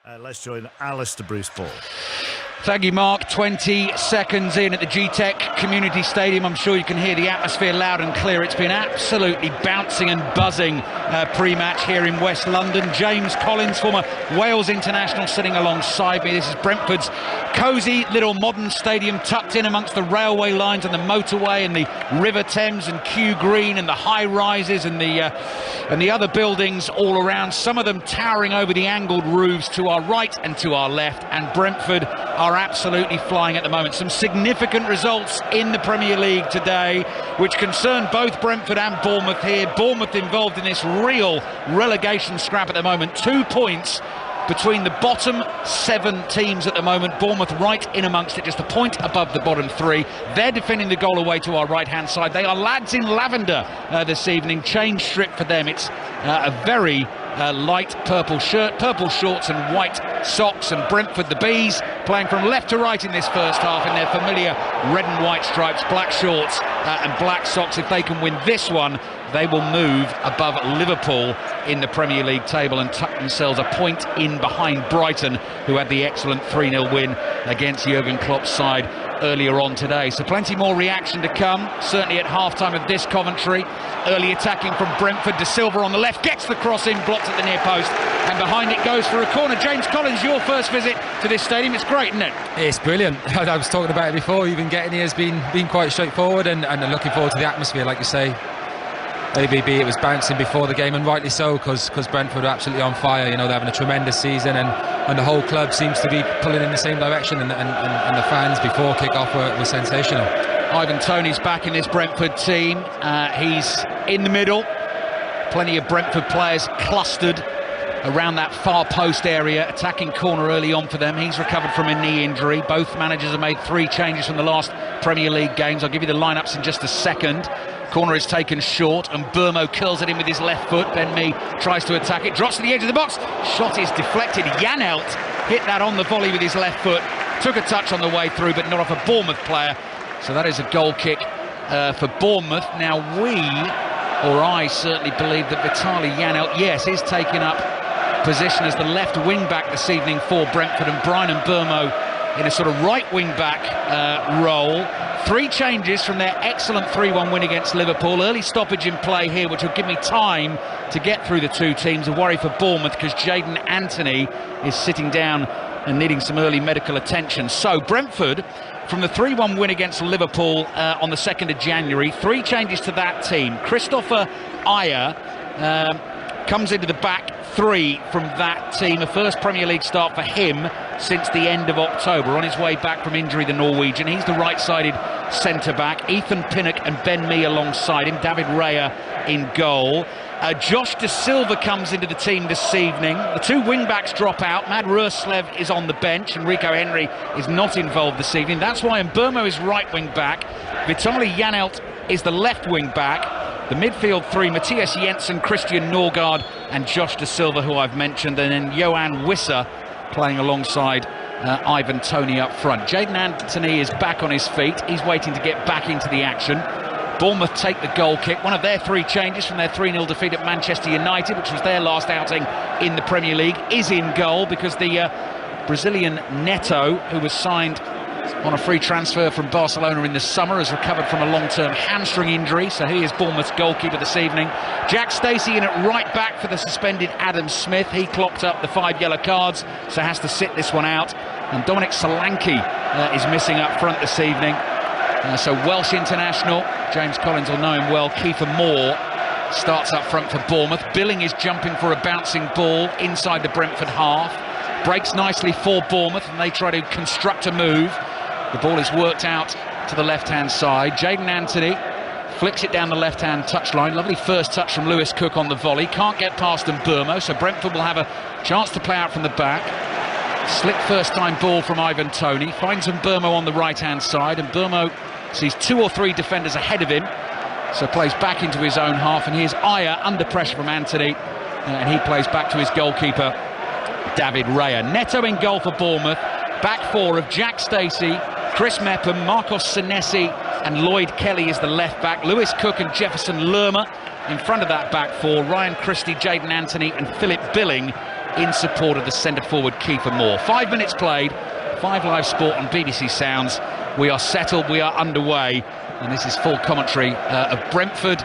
Let's join Alistair Bruce Ball. Thank you, Mark. 20 seconds in at the G-Tech Community Stadium. I'm sure you can hear the atmosphere loud and clear. It's been absolutely bouncing and buzzing pre-match here in West London. James Collins, former Wales international, sitting alongside me. This is Brentford's cosy little modern stadium, tucked in amongst the railway lines and the motorway and the River Thames and Kew Green and the high rises and the other buildings all around, some of them towering over the angled roofs to our right and to our left. And Brentford are absolutely flying at the moment. Some significant results in the Premier League today, which concern both Brentford and Bournemouth here. Bournemouth involved in this real relegation scrap at the moment. 2 points between the bottom 7 teams at the moment. Bournemouth right in amongst it, just a point above the bottom 3. They're defending the goal away to our right-hand side. They are lads in lavender this evening. Change strip for them. It's a very light purple shirt, purple shorts and white socks. And Brentford, the Bees, playing from left to right in this first half in their familiar red and white stripes, black shorts and black socks. If they can win this one, they will move above Liverpool in the Premier League table and tuck themselves a point in behind Brighton, who had the excellent 3-0 win against Jurgen Klopp's side earlier on today. So plenty more reaction to come, certainly at half-time of this commentary. Early attacking from Brentford. De Silva on the left, gets the cross in, blocked at the near post, and behind it goes for a corner. James Collins, your first visit to this stadium. It's great, isn't it? It's brilliant. I was talking about it before. Even getting here has been quite straightforward, and looking forward to the atmosphere, like you say. ABB, it was bouncing before the game, and rightly so, because Brentford are absolutely on fire. You know, they're having a tremendous season, and the whole club seems to be pulling in the same direction, and the fans before kick-off were sensational. Ivan Toney's back in this Brentford team. He's in the middle. Plenty of Brentford players clustered around that far post area, attacking corner early on for them. He's recovered from a knee injury. Both managers have made 3 changes from the last Premier League games. I'll give you the lineups in just a second. Corner is taken short and Bournemouth curls it in with his left foot. Ben Mee tries to attack it, drops to the edge of the box. Shot is deflected. Janelt hit that on the volley with his left foot. Took a touch on the way through, but not off a Bournemouth player. So that is a goal kick for Bournemouth. Now I certainly believe that Vitaly Janelt, yes, is taking up position as the left wing back this evening for Brentford, and Brian and Bournemouth in a sort of right wing back role. 3 changes from their excellent 3-1 win against Liverpool. Early stoppage in play here, which will give me time to get through the 2 teams. A worry for Bournemouth because Jaden Anthony is sitting down and needing some early medical attention. So Brentford, from the 3-1 win against Liverpool on the 2nd of January, 3 changes to that team. Christopher Ajer comes into the back 3 from that team. A first Premier League start for him since the end of October. On his way back from injury, the Norwegian. He's the right-sided centre-back. Ethan Pinnock and Ben Mee alongside him. David Raya in goal. Josh De Silva comes into the team this evening. The 2 wing-backs drop out. Mad Roerslev is on the bench, and Rico Henry is not involved this evening. That's why Mbeumo is right wing-back. Vitaly Janelt is the left wing-back. The midfield 3, Matthias Jensen, Christian Norgard and Josh De Silva, who I've mentioned, and then Johan Wissa playing alongside Ivan Toney up front. Jaden Anthony is back on his feet. He's waiting to get back into the action. Bournemouth take the goal kick. One of their 3 changes from their 3-0 defeat at Manchester United, which was their last outing in the Premier League, is in goal because the Brazilian Neto, who was signed on a free transfer from Barcelona in the summer, has recovered from a long-term hamstring injury, so he is Bournemouth's goalkeeper this evening. Jack Stacey in at right back for the suspended Adam Smith. He clocked up the 5 yellow cards, so has to sit this one out. And Dominic Solanke is missing up front this evening. So Welsh international, James Collins will know him well. Kiefer Moore starts up front for Bournemouth. Billing is jumping for a bouncing ball inside the Brentford half. Breaks nicely for Bournemouth, and they try to construct a move. The ball is worked out to the left-hand side. Jaden Anthony flicks it down the left-hand touchline. Lovely first touch from Lewis Cook on the volley. Can't get past Mbeumo, so Brentford will have a chance to play out from the back. Slick first-time ball from Ivan Toney. Finds Mbeumo on the right-hand side, and Mbeumo sees 2 or 3 defenders ahead of him, so plays back into his own half. And here's Ajer under pressure from Anthony, and he plays back to his goalkeeper, David Raya. Neto in goal for Bournemouth. Back 4 of Jack Stacey, Chris Mepham, Marcos Senesi and Lloyd Kelly is the left back. Lewis Cook and Jefferson Lerma in front of that back 4. Ryan Christie, Jaden Anthony and Philip Billing in support of the centre-forward Kiefer Moore. 5 minutes played, 5 Live Sport on BBC Sounds. We are settled, we are underway, and this is full commentary of Brentford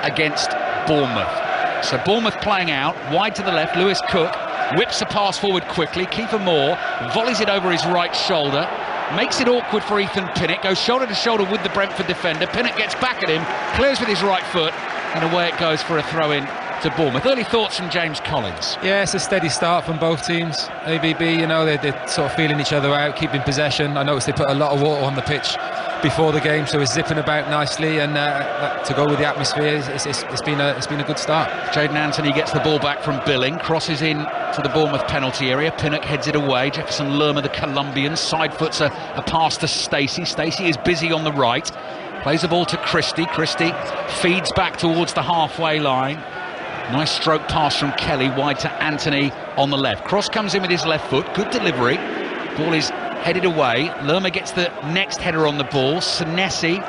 against Bournemouth. So Bournemouth playing out, wide to the left, Lewis Cook whips a pass forward quickly, Kiefer Moore volleys it over his right shoulder, makes it awkward for Ethan Pinnock, goes shoulder to shoulder with the Brentford defender. Pinnock gets back at him, clears with his right foot, and away it goes for a throw-in to Bournemouth. Early thoughts from James Collins. Yeah, it's a steady start from both teams. ABB, you know, they're sort of feeling each other out, keeping possession. I noticed they put a lot of water on the pitch before the game, so it's zipping about nicely, and to go with the atmosphere, it's been a good start. Jayden Anthony gets the ball back from Billing, crosses in to the Bournemouth penalty area. Pinnock heads it away. Jefferson Lerma, the Colombian, side foots a pass to Stacey. Stacey is busy on the right, plays the ball to Christie. Christie feeds back towards the halfway line. Nice stroke pass from Kelly, wide to Anthony on the left. Cross comes in with his left foot, good delivery. Ball is headed away. Lerma gets the next header on the ball. Senesi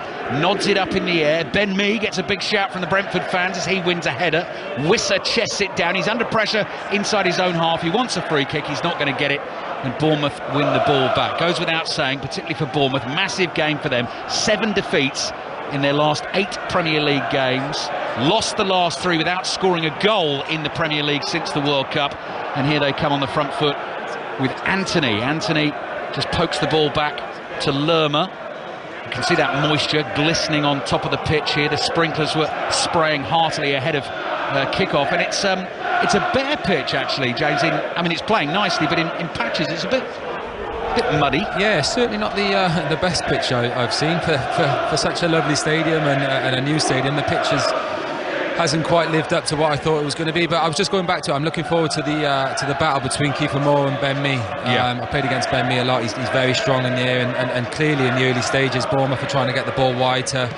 nods it up in the air. Ben Mee gets a big shout from the Brentford fans as he wins a header. Wissa chests it down. He's under pressure inside his own half. He wants a free kick. He's not going to get it. And Bournemouth win the ball back. Goes without saying, particularly for Bournemouth. Massive game for them. 7 defeats in their last 8 Premier League games. Lost the last 3 without scoring a goal in the Premier League since the World Cup. And here they come on the front foot with Anthony. Anthony just pokes the ball back to Lerma. You can see that moisture glistening on top of the pitch here. The sprinklers were spraying heartily ahead of kick-off, and it's a bare pitch actually, James. I mean, it's playing nicely, but in patches it's a bit muddy. Yeah, certainly not the best pitch I've seen for such a lovely stadium and a new stadium. The pitch hasn't quite lived up to what I thought it was going to be, but I was just going back to it. I'm looking forward to the battle between Kiefer Moore and Ben Mee. I played against Ben Mee a lot. He's very strong in the air, and clearly in the early stages Bournemouth are trying to get the ball wide to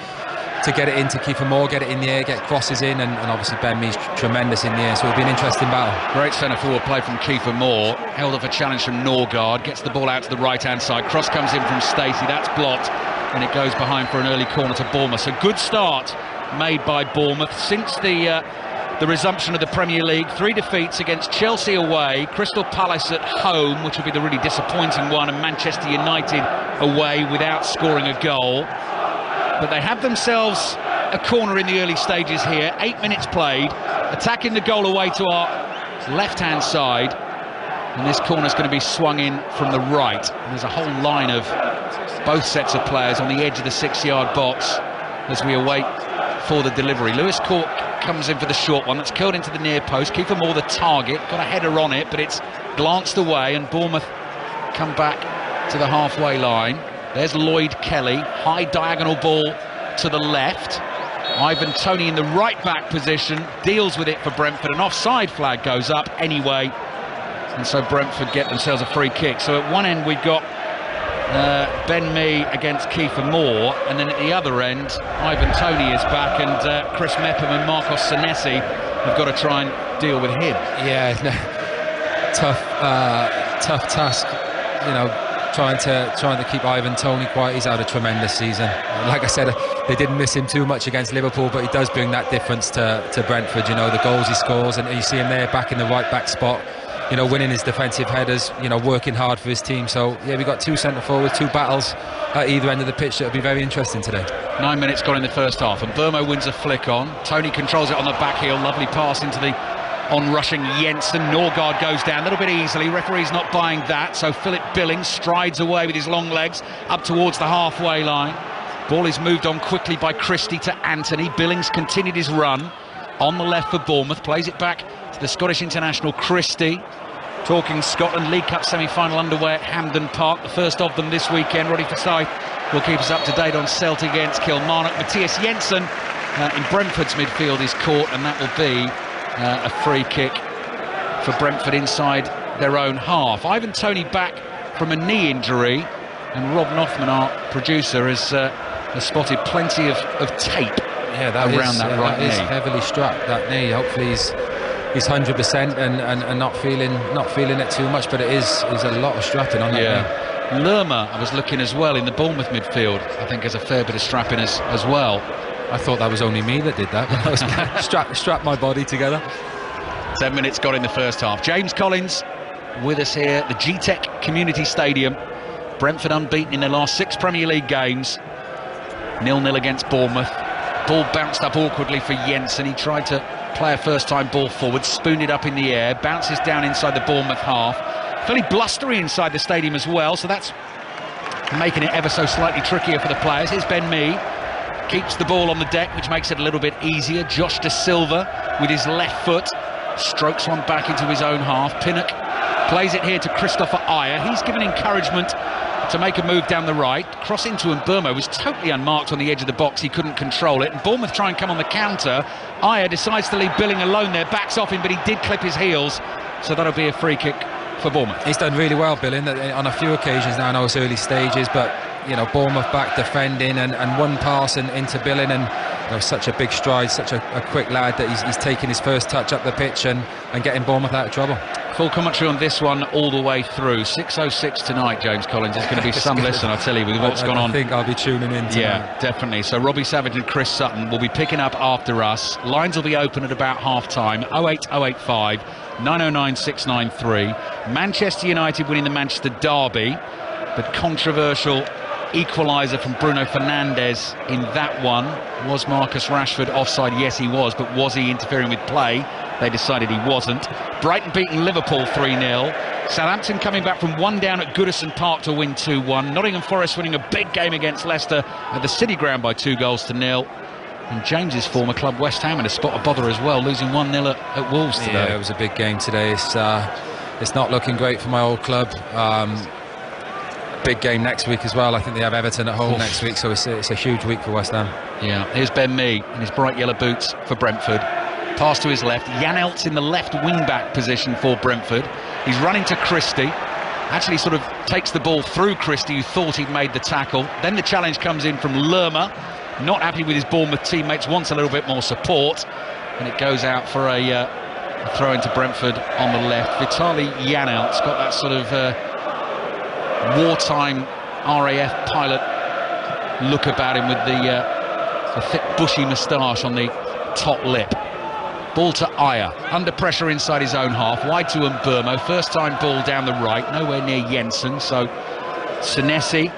get it into Kiefer Moore, get it in the air, get crosses in, and obviously Ben Mee's tremendous in the air, so it'll be an interesting battle. Great centre forward play from Kiefer Moore, held off a challenge from Norgard, gets the ball out to the right hand side, cross comes in from Stacey, that's blocked, and it goes behind for an early corner to Bournemouth. So good start made by Bournemouth since the resumption of the Premier League. 3 defeats against Chelsea away, Crystal Palace at home, which will be the really disappointing one, and Manchester United away without scoring a goal. But they have themselves a corner in the early stages here. 8 minutes played, attacking the goal away to our left-hand side, and this corner's going to be swung in from the right. And there's a whole line of both sets of players on the edge of the 6-yard box as we await for the delivery. Lewis Cook comes in for the short one that's curled into the near post. Kiefer Moore the target, got a header on it, but it's glanced away, and Bournemouth come back to the halfway line. There's Lloyd Kelly, high diagonal ball to the left. Ivan Toney in the right back position, deals with it for Brentford. An offside flag goes up anyway, and so Brentford get themselves a free kick. So at one end we've got Ben Mee against Kiefer Moore, and then at the other end Ivan Toney is back, and Chris Mepham and Marcos Senesi have got to try and deal with him. Yeah, tough task, you know, trying to keep Ivan Toney quiet. He's had a tremendous season. Like I said, they didn't miss him too much against Liverpool, but he does bring that difference to Brentford. You know, the goals he scores, and you see him there back in the right back spot, you know, winning his defensive headers, you know, working hard for his team. So yeah, we've got 2 centre forwards, 2 battles at either end of the pitch. That'll be very interesting today. 9 minutes gone in the first half, and Burmo wins a flick on. Toney controls it on the back heel, lovely pass into the on-rushing Jensen. Norgard goes down a little bit easily. Referee's not buying that, so Philip Billing strides away with his long legs up towards the halfway line. Ball is moved on quickly by Christie to Anthony. Billings continued his run on the left for Bournemouth, plays it back to the Scottish international Christie. Talking Scotland League Cup semi-final underway at Hampden Park, the first of them this weekend. Roddy Forsyth will keep us up to date on Celtic against Kilmarnock. Matthias Jensen in Brentford's midfield is caught, and that will be a free kick for Brentford inside their own half. Ivan Toney back from a knee injury, and Rob Nothman, our producer, has spotted plenty of tape around that right knee. Is heavily struck, that knee. Hopefully he's 100% and not feeling it too much, but it is a lot of strapping on that knee. Lerma, I was looking as well in the Bournemouth midfield, I think has a fair bit of strapping as well. I thought that was only me that did that, but I was strapped my body together. 10 minutes gone in the first half. James Collins with us here at the G-Tech Community Stadium. Brentford unbeaten in their last 6 Premier League games. 0-0 against Bournemouth. Ball bounced up awkwardly for Jensen. He tried to play a first-time ball forward, spooned it up in the air, bounces down inside the Bournemouth half. Fairly blustery inside the stadium as well, so that's making it ever so slightly trickier for the players. Here's Ben Mee, keeps the ball on the deck, which makes it a little bit easier. Josh De Silva with his left foot strokes one back into his own half. Pinnock plays it here to Christopher Ayer. He's given encouragement to make a move down the right. Cross into Mbeumo was totally unmarked on the edge of the box. He couldn't control it, and Bournemouth try and come on the counter. Ayer decides to leave Billing alone there, backs off him, but he did clip his heels, so that'll be a free kick for Bournemouth. He's done really well, Billing, on a few occasions now. I know it's early stages, but you know, Bournemouth back defending and one pass into Billing, and you know, such a big stride, such a quick lad that he's taking his first touch up the pitch and getting Bournemouth out of trouble. Full commentary on this one all the way through. 6:06 tonight, James Collins. It's going to be some listen, I tell you, with what's gone on. I think I'll be tuning in tonight. Yeah, definitely. So Robbie Savage and Chris Sutton will be picking up after us. Lines will be open at about half-time. 08085 909 693. Manchester United winning the Manchester Derby, but controversial equaliser from Bruno Fernandes in that one. Was Marcus Rashford offside? Yes, he was, but was he interfering with play? They decided he wasn't. Brighton beating Liverpool 3-0. Southampton coming back from 1 down at Goodison Park to win 2-1. Nottingham Forest winning a big game against Leicester at the City Ground by 2-0. And James's former club West Ham in a spot of bother as well, losing 1-0 at Wolves today. Yeah, it was a big game today. It's not looking great for my old club. Big game next week as well. I think they have Everton at home next week, so it's a huge week for West Ham. Yeah, here's Ben Mee in his bright yellow boots for Brentford. Pass to his left. Janelt in the left wing-back position for Brentford. He's running to Christie. Actually sort of takes the ball through Christie, who thought he'd made the tackle. Then the challenge comes in from Lerma. Not happy with his Bournemouth teammates, wants a little bit more support. And it goes out for a throw into Brentford on the left. Vitaly Janelt's got that sort of wartime RAF pilot look about him, with the thick bushy moustache on the top lip. Ball to Ayer, under pressure inside his own half, wide to Mbeumo. First time ball down the right, nowhere near Jensen, so Senesi,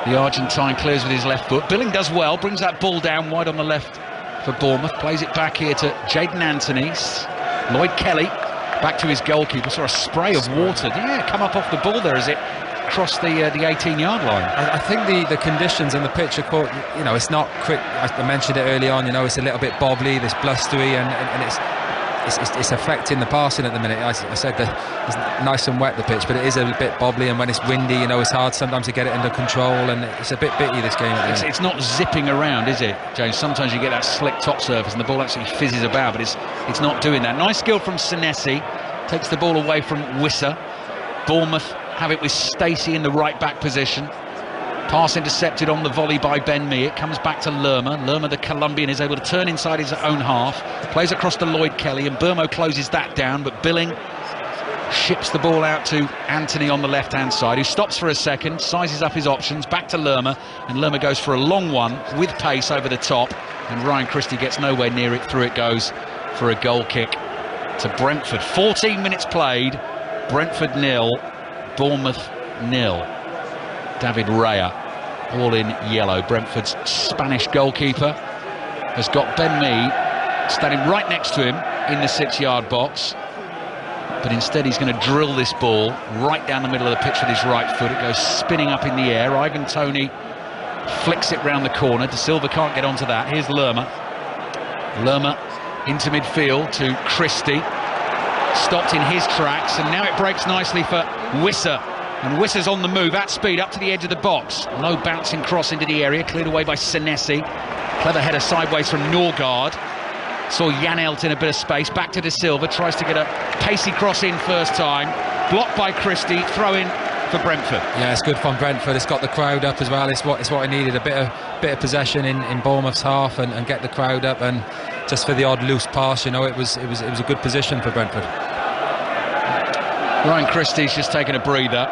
the Argentine, clears with his left foot. Billing does well, brings that ball down wide on the left for Bournemouth, plays it back here to Jadon Anthony. Lloyd Kelly back to his goalkeeper, saw a spray of water, come up off the ball there as it crossed the 18-yard line. I think the conditions on the pitch are quite, you know, it's not quick. I mentioned it early on, you know, it's a little bit bobbly, this blustery, and it's affecting the passing at the minute. I said that it's nice and wet, the pitch, but it is a bit bobbly, and when it's windy, you know, it's hard sometimes to get it under control, and it's a bit bitty, this game. It's not zipping around, is it, James? Sometimes you get that slick top surface and the ball actually fizzes about, but it's not doing that. Nice skill from Senesi, takes the ball away from Wissa. Bournemouth have it with Stacey in the right back position. Pass intercepted on the volley by Ben Mee. It comes back to Lerma. Lerma, the Colombian, is able to turn inside his own half. Plays across to Lloyd Kelly, and Mbeumo closes that down, but Billing ships the ball out to Anthony on the left-hand side, who stops for a second, sizes up his options, back to Lerma, and Lerma goes for a long one with pace over the top, and Ryan Christie gets nowhere near it. Through it goes for a goal kick to Brentford. 14 minutes played, Brentford 0, Bournemouth 0. David Raya, all in yellow. Brentford's Spanish goalkeeper has got Ben Mee standing right next to him in the 6-yard box, but instead he's going to drill this ball right down the middle of the pitch with his right foot. It goes spinning up in the air. Ivan Toney flicks it round the corner. De Silva can't get onto that. Here's Lerma. Lerma into midfield to Christie. Stopped in his tracks, and now it breaks nicely for Wissa. And Wissa's on the move at speed up to the edge of the box. Low bouncing cross into the area, cleared away by Senesi. Clever header sideways from Norgard. Saw Janelt in a bit of space, back to De Silva, tries to get a pacey cross in first time. Blocked by Christie, throw in for Brentford. Yeah, it's good from Brentford. It's got the crowd up as well. It's what it needed, a bit of possession in Bournemouth's half and get the crowd up, and just for the odd loose pass, you know, it was a good position for Brentford. Ryan Christie's just taken a breather.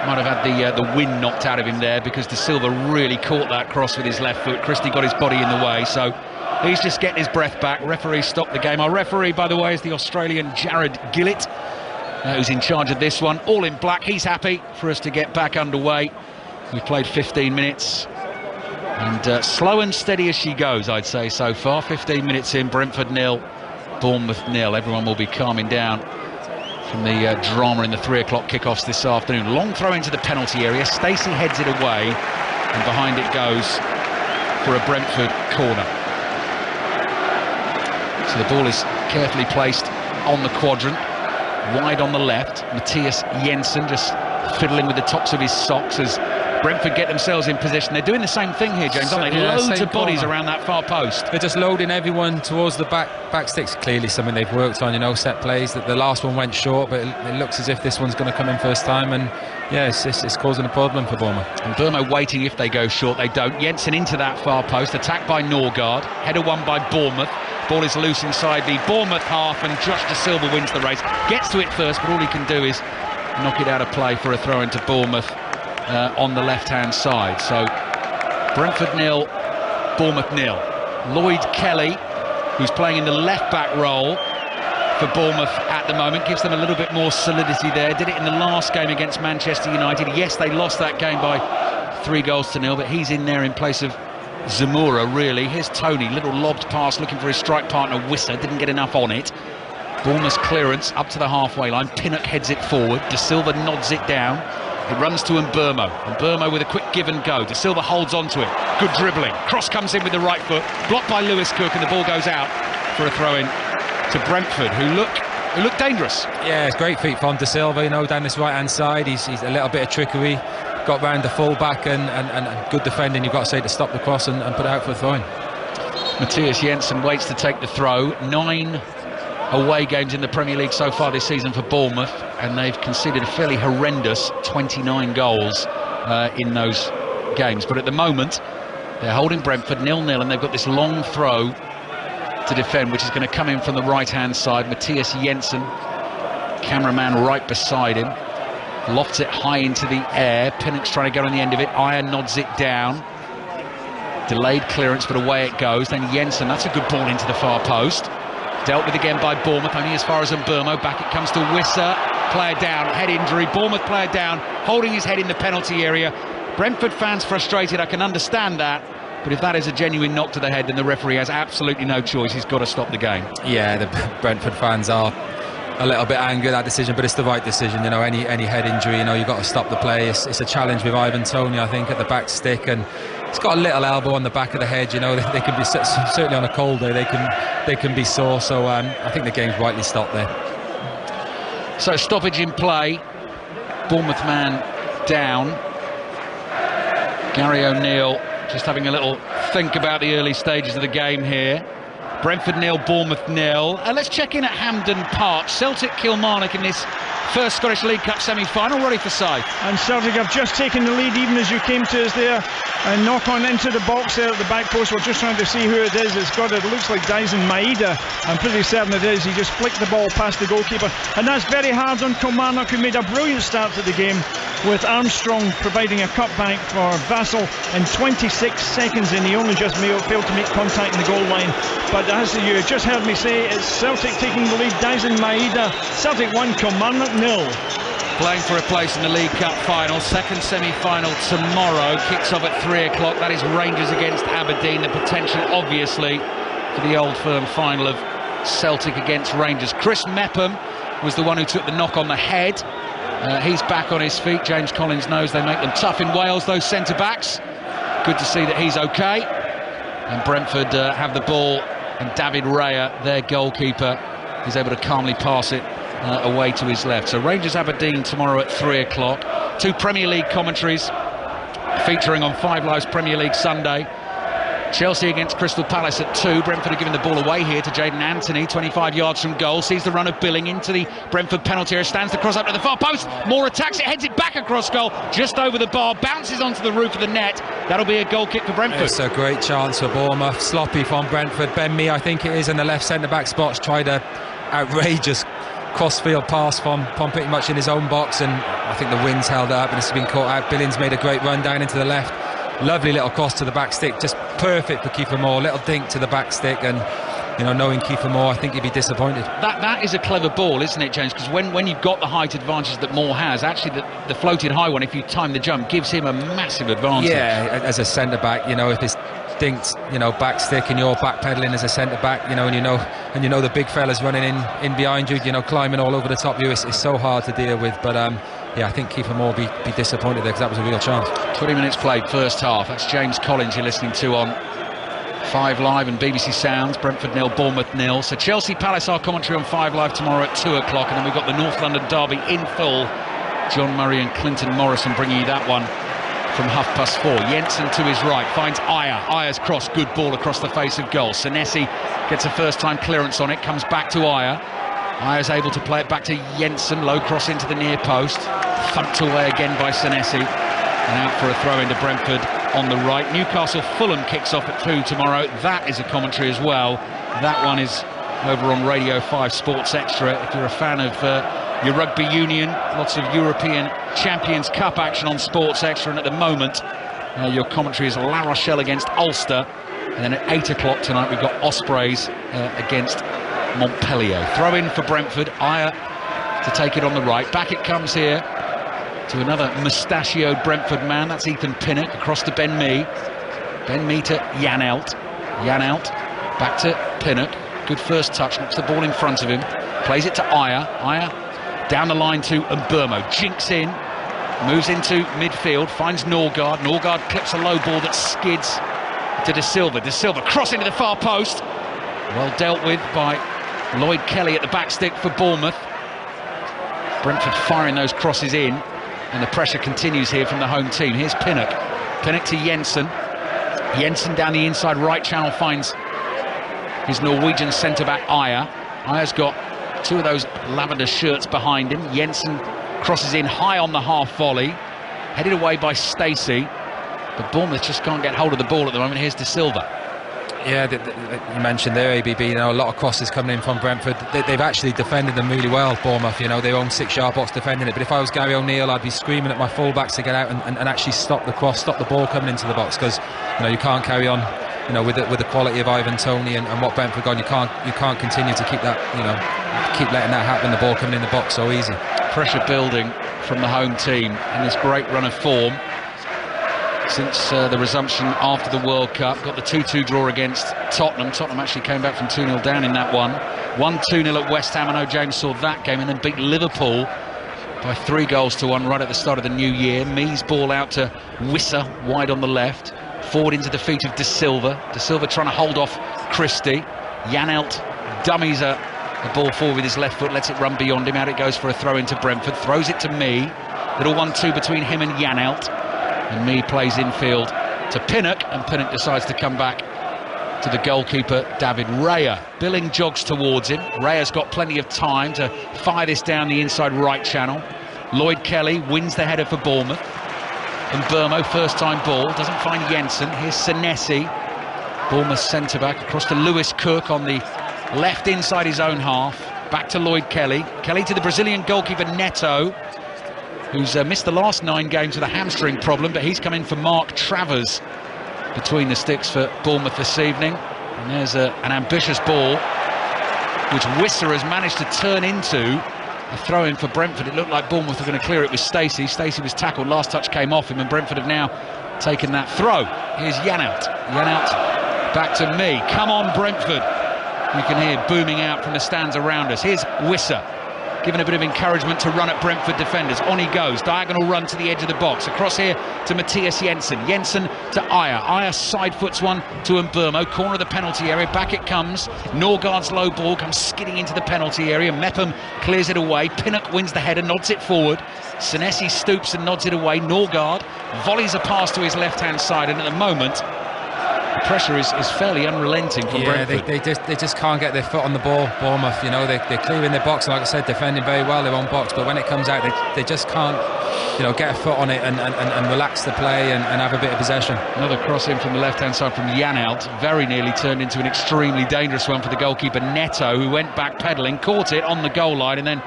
Might have had the wind knocked out of him there, because De Silva really caught that cross with his left foot. Christie got his body in the way, so He's just getting his breath back. Referee stopped the game. Our referee, by the way, is the Australian Jared Gillett, who's in charge of this one. All in black. He's happy for us to get back underway. We've played 15 minutes. And slow and steady as she goes, I'd say, so far. 15 minutes in, Brentford 0, Bournemouth 0. Everyone will be calming down from the drama in the 3 o'clock kickoffs this afternoon. Long throw into the penalty area. Stacey heads it away, and behind it goes for a Brentford corner. So the ball is carefully placed on the quadrant, wide on the left. Matthias Jensen just fiddling with the tops of his socks as Brentford get themselves in position. They're doing the same thing here, James, aren't they? Loads of bodies around that far post. They're just loading everyone towards the back sticks. Clearly something they've worked on, you know, set plays. The last one went short, but it looks as if this one's going to come in first time, and yeah, it's causing a problem for Bournemouth. And Bournemouth waiting if they go short. They don't. Jensen into that far post, attacked by Norgard, header won by Bournemouth. Ball is loose inside the Bournemouth half, and Josh De Silva wins the race. Gets to it first, but all he can do is knock it out of play for a throw into Bournemouth on the left-hand side. So Brentford 0, Bournemouth 0. Lloyd Kelly, who's playing in the left-back role for Bournemouth at the moment, gives them a little bit more solidity there. Did it in the last game against Manchester United. Yes, they lost that game by 3-0, but he's in there in place of Zamora, really. Here's Tony, little lobbed pass looking for his strike partner Wisser, didn't get enough on it. Bournemouth's clearance up to the halfway line. Pinnock heads it forward. De Silva nods it down. It runs to Mbermo. Mbermo with a quick give and go. De Silva holds onto it. Good dribbling. Cross comes in with the right foot. Blocked by Lewis Cook, and the ball goes out for a throw in to Brentford, who look dangerous. Yeah, it's great feet from De Silva, you know, down this right hand side. He's a little bit of trickery. Got round the full back and good defending, you've got to say, to stop the cross and put it out for a throw in. Matthias Jensen waits to take the throw. 9 away games in the Premier League so far this season for Bournemouth, and they've conceded a fairly horrendous 29 goals in those games. But at the moment, they're holding Brentford 0-0, and they've got this long throw to defend, which is going to come in from the right-hand side. Matthias Jensen, cameraman right beside him, lofts it high into the air. Pinnock's trying to get on the end of it. Ayer nods it down. Delayed clearance, but away it goes. Then Jensen, that's a good ball into the far post. Dealt with again by Bournemouth, only as far as Mbermo. Back it comes to Wisser. Player down, head injury. Bournemouth player down, holding his head in the penalty area. Brentford fans frustrated, I can understand that. But if that is a genuine knock to the head, then the referee has absolutely no choice. He's got to stop the game. Yeah, the Brentford fans are a little bit angry at that decision, but it's the right decision. You know, any head injury, you know, you've got to stop the play. It's a challenge with Ivan Toney, I think, at the back stick, and he's got a little elbow on the back of the head. You know, they can be, certainly on a cold day, they can be sore. So I think the game's rightly stopped there. So stoppage in play. Bournemouth man down. Gary O'Neill just having a little think about the early stages of the game here. Brentford 0, Bournemouth 0. Let's check in at Hampden Park. Celtic Kilmarnock in this first Scottish League Cup semi-final, ready for side. And Celtic have just taken the lead even as you came to us there, and knock on into the box there at the back post. We're just trying to see who it is. It looks like Dyson Maeda. I'm pretty certain it is. He just flicked the ball past the goalkeeper, and that's very hard on Kilmarnock, who made a brilliant start to the game, with Armstrong providing a cutback for Vassell in 26 seconds, and he only just failed to make contact in the goal line. But as you just heard me say, it's Celtic taking the lead. Dyson Maeda. Celtic 1, Kilmarnock 0. Playing for a place in the League Cup final. Second semi-final tomorrow. Kicks off at 3 o'clock. That is Rangers against Aberdeen. The potential, obviously, for the Old Firm final of Celtic against Rangers. Chris Mepham was the one who took the knock on the head. He's back on his feet. James Collins knows they make them tough in Wales, those centre-backs. Good to see that he's okay. And Brentford have the ball, and David Raya, their goalkeeper, is able to calmly pass it away to his left. So Rangers Aberdeen tomorrow at 3 o'clock. 2 Premier League commentaries featuring on 5 Live's Premier League Sunday. Chelsea against Crystal Palace at 2. Brentford are giving the ball away here to Jayden Anthony, 25 yards from goal. Sees the run of Billing into the Brentford penalty area, stands the cross up to the far post. Moore attacks it, heads it back across goal, just over the bar, bounces onto the roof of the net. That'll be a goal kick for Brentford. It's a great chance for Bournemouth. Sloppy from Brentford. Ben Mee, I think it is, in the left centre-back spots, tried a outrageous crossfield pass from pretty much in his own box, and I think the wind's held up and it's been caught out. Billings made a great run down into the left. lovely little cross to the back stick, just perfect for Kiefer Moore. Little dink to the back stick, and knowing Kiefer Moore, I think he'd be disappointed. That is a clever ball, isn't it, James? Because when you've got the height advantage that Moore has, actually the floated high one, if you time the jump, gives him a massive advantage. Yeah, as a centre back, if it's dinked, back stick, and you're backpedaling as a centre back, and the big fellas running in behind you, climbing all over the top of you, it's so hard to deal with. But I think Kiefer Moore be disappointed there, because that was a real chance. 20 minutes played, first half. That's James Collins you're listening to on 5 Live and BBC Sounds. Brentford 0, Bournemouth 0. So Chelsea Palace, our commentary on 5 Live tomorrow at 2 o'clock, and then we've got the North London derby in full. John Murray and Clinton Morrison bringing you that one from 4:30. Jensen to his right, finds Ayer. Ayer's cross, good ball across the face of goal. Senesi gets a first-time clearance on it, comes back to Ayer. Ayer's able to play it back to Jensen, low cross into the near post. Thumped away again by Senesi, and out for a throw into Brentford on the right. Newcastle Fulham kicks off at 2 tomorrow. That is a commentary as well. That one is over on Radio 5 Sports Extra. If you're a fan of your rugby union, lots of European Champions Cup action on Sports Extra, and at the moment your commentary is La Rochelle against Ulster, and then at 8 o'clock tonight we've got Ospreys against Montpellier. Throw in for Brentford. Ayer to take it on the right. Back it comes here to another mustachioed Brentford man. That's Ethan Pinnock across to Ben Mee. Ben Mee to Janelt. Janelt back to Pinnock. Good first touch, knocks the ball in front of him. Plays it to Ayer. Ayer down the line to Mbermo. Jinks in, moves into midfield, finds Norgard. Norgard clips a low ball that skids to De Silva. De Silva cross into the far post. Well dealt with by Lloyd Kelly at the back stick for Bournemouth. Brentford firing those crosses in, and the pressure continues here from the home team. Here's Pinnock. Pinnock to Jensen. Jensen down the inside right channel finds his Norwegian centre-back Ayer. Ayer's got 2 of those lavender shirts behind him. Jensen crosses in high on the half volley, headed away by Stacey, but Bournemouth just can't get hold of the ball at the moment. Here's De Silva. Yeah, you mentioned there, ABB, a lot of crosses coming in from Brentford. They've actually defended them really well, Bournemouth. They own 6-yard box defending it. But if I was Gary O'Neill, I'd be screaming at my fullbacks to get out and actually stop the cross, stop the ball coming into the box, because you can't carry on with the quality of Ivan Toney and what Brentford got. You can't continue to keep that, keep letting that happen, the ball coming in the box so easy. Pressure building from the home team in this great run of form since the resumption after the World Cup. Got the 2-2 draw against Tottenham. Tottenham actually came back from 2-0 down in that one. Won 2-0 at West Ham. I know James saw that game, and then beat Liverpool by 3-1 right at the start of the new year. Mee's ball out to Wissa, wide on the left. Forward into the feet of De Silva. De Silva trying to hold off Christie. Janelt dummies a ball forward with his left foot, lets it run beyond him. Out it goes for a throw into Brentford. Throws it to Mee. Little 1-2 between him and Janelt. And Mee plays infield to Pinnock, and Pinnock decides to come back to the goalkeeper, David Raya. Billing jogs towards him. Raya's got plenty of time to fire this down the inside right channel. Lloyd Kelly wins the header for Bournemouth. And Mbermo, first-time ball, doesn't find Jensen. Here's Senesi, Bournemouth centre-back, across to Lewis Cook on the left inside his own half. Back to Lloyd Kelly. Kelly to the Brazilian goalkeeper Neto, who's missed the last 9 games with a hamstring problem, but he's come in for Mark Travers between the sticks for Bournemouth this evening. And there's an ambitious ball, which Wissa has managed to turn into a throw-in for Brentford. It looked like Bournemouth were going to clear it with Stacey. Stacey was tackled, last touch came off him, and Brentford have now taken that throw. Here's Janelt. Janelt back to Mee. Come on, Brentford. You can hear booming out from the stands around us. Here's Wissa, giving a bit of encouragement to run at Brentford defenders. On he goes, diagonal run to the edge of the box. Across here to Matthias Jensen. Jensen to Ayer. Ayer side foots one to Mbermo. Corner of the penalty area. Back it comes. Norgard's low ball comes skidding into the penalty area. Mepham clears it away. Pinnock wins the header, nods it forward. Senesi stoops and nods it away. Norgard volleys a pass to his left-hand side, and at the moment the pressure is fairly unrelenting from Brentford. They just can't get their foot on the ball, Bournemouth. They're clearing their box, like I said, defending very well their own box, but when it comes out, they just can't get a foot on it and relax the play and have a bit of possession. Another cross in from the left-hand side from Janelt, very nearly turned into an extremely dangerous one for the goalkeeper Neto, who went back pedalling, caught it on the goal line and then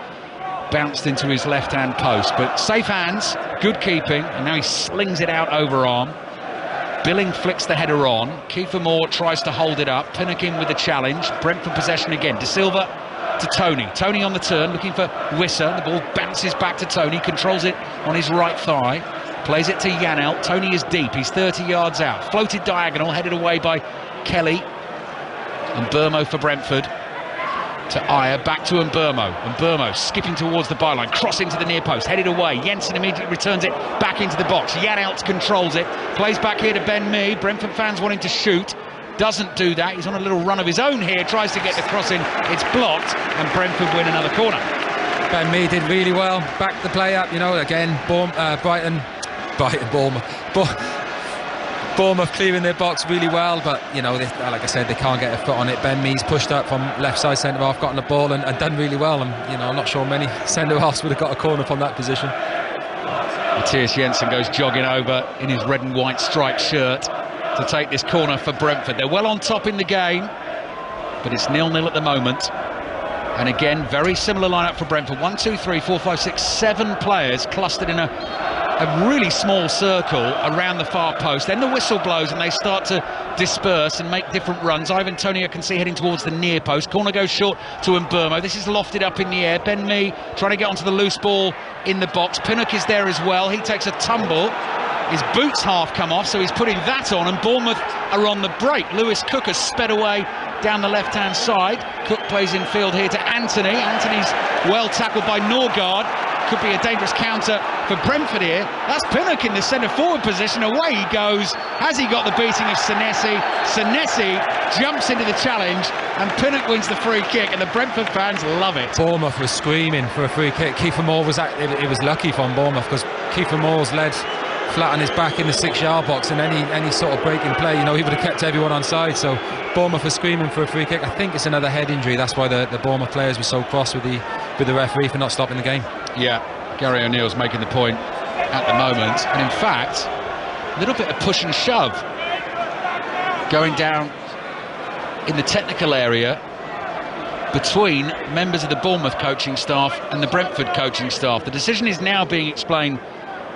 bounced into his left-hand post. But safe hands, good keeping, and now he slings it out overarm. Billing flicks the header on. Kiefer Moore tries to hold it up. Pinnock in with the challenge. Brentford possession again. De Silva to Tony. Tony on the turn, looking for Wissa. The ball bounces back to Tony. Controls it on his right thigh. Plays it to Janelt. Tony is deep. He's 30 yards out. Floated diagonal, headed away by Kelly. And Bournemouth for Brentford. To Ayer, back to Mbermo. Mbermo skipping towards the byline, crossing to the near post, headed away. Jensen immediately returns it back into the box. Janelt controls it, plays back here to Ben Mee. Brentford fans wanting to shoot, doesn't do that. He's on a little run of his own here, tries to get the cross in, it's blocked, and Brentford win another corner. Ben Mee did really well, backed the play up, you know, again, Bournemouth clearing their box really well, but you know, like I said, they can't get a foot on it. Ben Mee's pushed up from left side centre half, got on the ball and done really well. And you know, I'm not sure many centre halves would have got a corner from that position. Matthias Jensen goes jogging over in his red and white striped shirt to take this corner for Brentford. They're well on top in the game, but it's 0-0 at the moment. And again, very similar lineup for Brentford. 1, 2, 3, 4, 5, 6, 7 players clustered in a really small circle around the far post. Then the whistle blows and they start to disperse and make different runs. Ivan Toney I can see heading towards the near post. Corner goes short to Mbermo. This is lofted up in the air. Ben Mee trying to get onto the loose ball in the box. Pinnock is there as well. He takes a tumble. His boots half come off, so he's putting that on, and Bournemouth are on the break. Lewis Cook has sped away down the left-hand side. Cook plays in field here to Anthony. Anthony's well tackled by Norgard. Could be a dangerous counter for Brentford here. That's Pinnock in the centre-forward position. Away he goes. Has he got the beating of Senesi? Senesi jumps into the challenge, and Pinnock wins the free kick, and the Brentford fans love it. Bournemouth was screaming for a free kick. Kiefer Moore it was lucky from Bournemouth, because Kiefer Moore's led flat on his back in the 6-yard box, and any sort of breaking play, you know, he would have kept everyone on side. So Bournemouth was screaming for a free kick. I think it's another head injury. That's why the Bournemouth players were so cross with the referee for not stopping the game. Yeah, Gary O'Neill's making the point at the moment, and in fact, a little bit of push and shove going down in the technical area between members of the Bournemouth coaching staff and the Brentford coaching staff. The decision is now being explained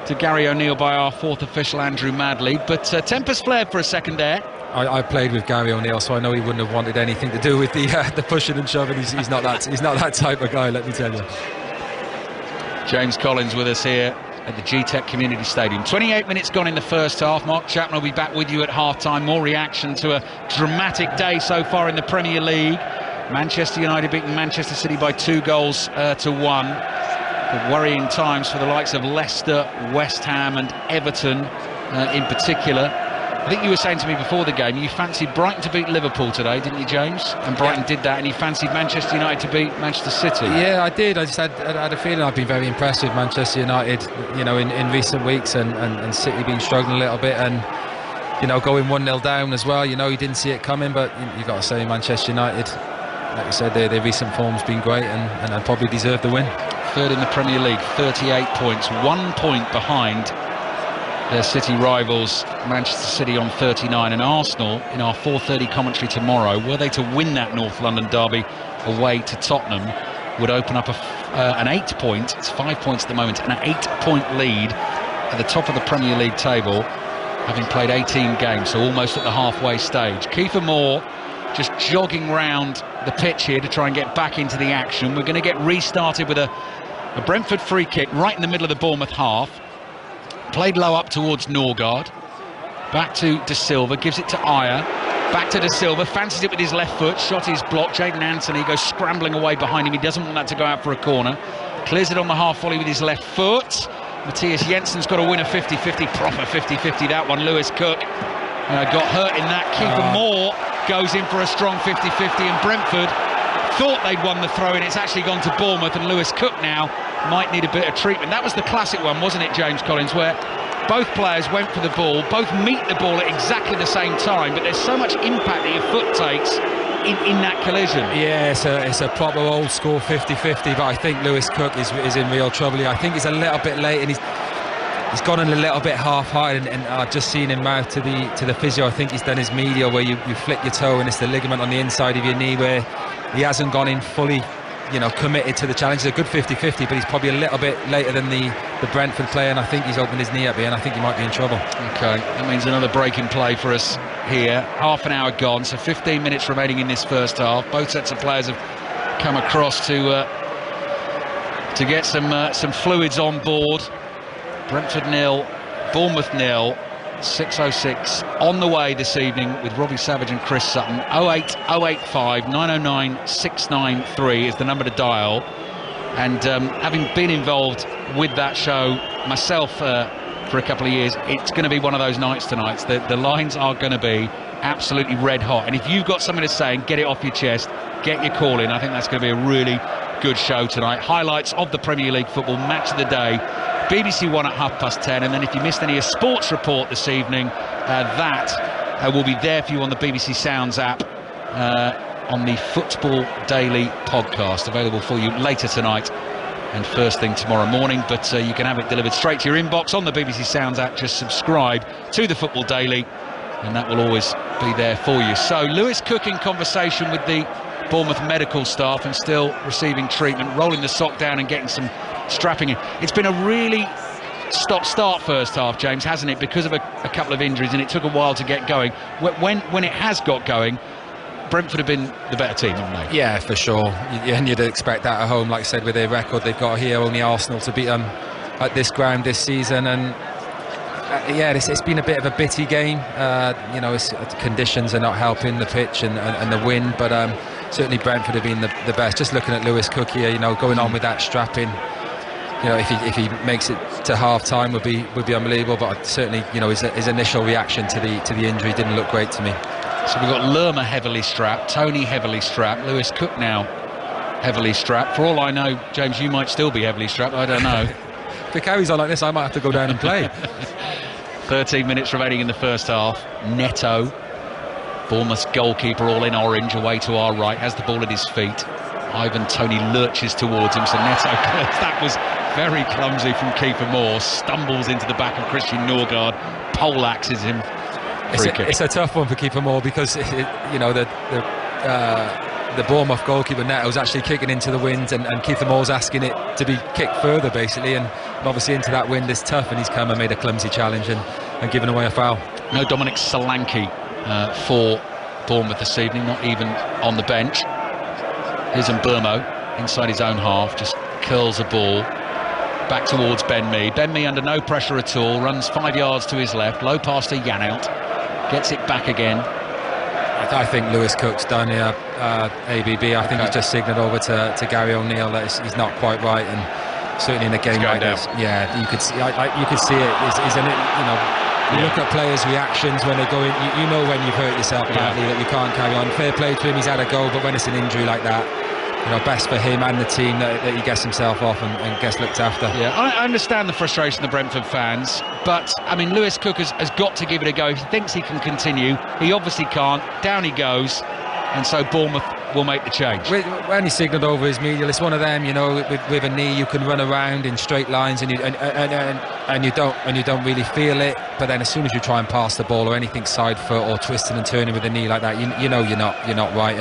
to Gary O'Neill by our fourth official, Andrew Madley, but tempers flared for a second there. I played with Gary O'Neill, so I know he wouldn't have wanted anything to do with the pushing and shoving. He's not that type of guy, let me tell you. James Collins with us here at the G-Tech Community Stadium. 28 minutes gone in the first half. Mark Chapman will be back with you at half-time. More reaction to a dramatic day so far in the Premier League. Manchester United beating Manchester City by 2 goals to 1. But worrying times for the likes of Leicester, West Ham and Everton in particular. I think you were saying to me before the game you fancied Brighton to beat Liverpool today, didn't you, James? And Brighton did that, and you fancied Manchester United to beat Manchester City. Yeah, I did. I just had a feeling I've been very impressed with Manchester United, you know, in recent weeks, and City been struggling a little bit, and you know, going 1-0 down as well. You know, you didn't see it coming, but you got to say Manchester United, like I said, their recent form's been great, and probably deserved the win. Third in the Premier League, 38 points, 1 point behind their City rivals Manchester City on 39, and Arsenal in our 4:30 commentary tomorrow, were they to win that North London derby away to Tottenham, would open up an 8-point, it's 5 points at the moment, an 8-point lead at the top of the Premier League table, having played 18 games, so almost at the halfway stage. Kiefer Moore just jogging round the pitch here to try and get back into the action. We're going to get restarted with a Brentford free kick right in the middle of the Bournemouth half. Played low up towards Norgard. Back to De Silva, gives it to Ayer. Back to De Silva, fancies it with his left foot. Shot is blocked. Jaden Anthony goes scrambling away behind him. He doesn't want that to go out for a corner. Clears it on the half volley with his left foot. Matthias Jensen's got to win a 50-50, proper 50-50 that one. Lewis Cook got hurt in that. Kiefer Moore goes in for a strong 50-50, and Brentford thought they'd won the throw-in. It's actually gone to Bournemouth, and Lewis Cook now might need a bit of treatment. That was the classic one, wasn't it, James Collins, where both players went for the ball, both meet the ball at exactly the same time, but there's so much impact that your foot takes in that collision. Yeah, it's a proper old school 50-50, but I think Lewis Cook is in real trouble here. I think he's a little bit late, and he's gone in a little bit half-hearted, and I've just seen him out to the physio. I think he's done his medial, where you flick your toe and it's the ligament on the inside of your knee, where he hasn't gone in fully, you know, committed to the challenge. It's a good 50-50, but he's probably a little bit later than the the Brentford player, and I think he's opened his knee up here, and I think he might be in trouble. Okay, that means another break in play for us here. Half an hour gone, so 15 minutes remaining in this first half. Both sets of players have come across to get some fluids on board. Brentford 0, Bournemouth 0. 6:06 on the way this evening with Robbie Savage and Chris Sutton. 08085 909 693 is the number to dial. And having been involved with that show myself for a couple of years, it's going to be one of those nights tonight. The lines are going to be absolutely red hot, and if you've got something to say and get it off your chest, get your call in. I think that's going to be a really good show tonight. Highlights of the Premier League football, match of the day, BBC One at 10:30, and then if you missed any of Sports Report this evening, that will be there for you on the BBC Sounds app, on the Football Daily podcast, available for you later tonight and first thing tomorrow morning. But you can have it delivered straight to your inbox on the BBC Sounds app. Just subscribe to the Football Daily and that will always be there for you. So Lewis Cook in conversation with the Bournemouth medical staff and still receiving treatment, rolling the sock down and getting some strapping in. It's been a really stop-start first half, James, hasn't it, because of a couple of injuries, and it took a while to get going. When it has got going, Brentford have been the better team, haven't they? Yeah, for sure. And you'd expect that at home, like I said, with their record they've got here. Only Arsenal to beat them at this ground this season, and it's been a bit of a bitty game. Conditions are not helping, the pitch and the wind, but certainly Brentford have been the best. Just looking at Lewis Cook here, going on with that strapping, if he makes it to half time would be unbelievable. But certainly, his initial reaction to the injury didn't look great to me. So we've got Lerma heavily strapped, Tony heavily strapped, Lewis Cook now heavily strapped. For all I know, James, you might still be heavily strapped, I don't know. If it carries on like this, I might have to go down and play. 13 minutes remaining in the first half. Neto, Bournemouth's goalkeeper, all in orange, away to our right, has the ball at his feet. Ivan Toney lurches towards him, so Neto, that was very clumsy from Kiefer Moore, stumbles into the back of Christian Norgard, poleaxes him. It's a tough one for Kiefer Moore because the Bournemouth goalkeeper Neto was actually kicking into the wind, and Kiefer Moore's asking it to be kicked further basically, and obviously into that wind is tough, and he's come and made a clumsy challenge and given away a foul. No Dominic Solanke for Bournemouth this evening, not even on the bench. Here's Mbermo inside his own half, just curls a ball back towards Ben Mee. Ben Mee under no pressure at all, runs 5 yards to his left, low pass to Janelt, gets it back again. I think Lewis Cook's done here, ABB. I think he's just signalled over to Gary O'Neill that he's not quite right, and certainly in a game like this, you could see it. You look at players' reactions when they go in. You know when you've hurt yourself badly that you can't carry on. Fair play to him, he's had a go, but when it's an injury like that, best for him and the team that he gets himself off and gets looked after. Yeah, I understand the frustration of the Brentford fans, but I mean, Lewis Cook has got to give it a go. He thinks he can continue. He obviously can't. Down he goes, and so Bournemouth will make the change. When he signalled over his medial, it's one of them. With a knee, you can run around in straight lines, and you don't really feel it. But then, as soon as you try and pass the ball or anything side foot or twisting and turning with a knee like that, you're not right.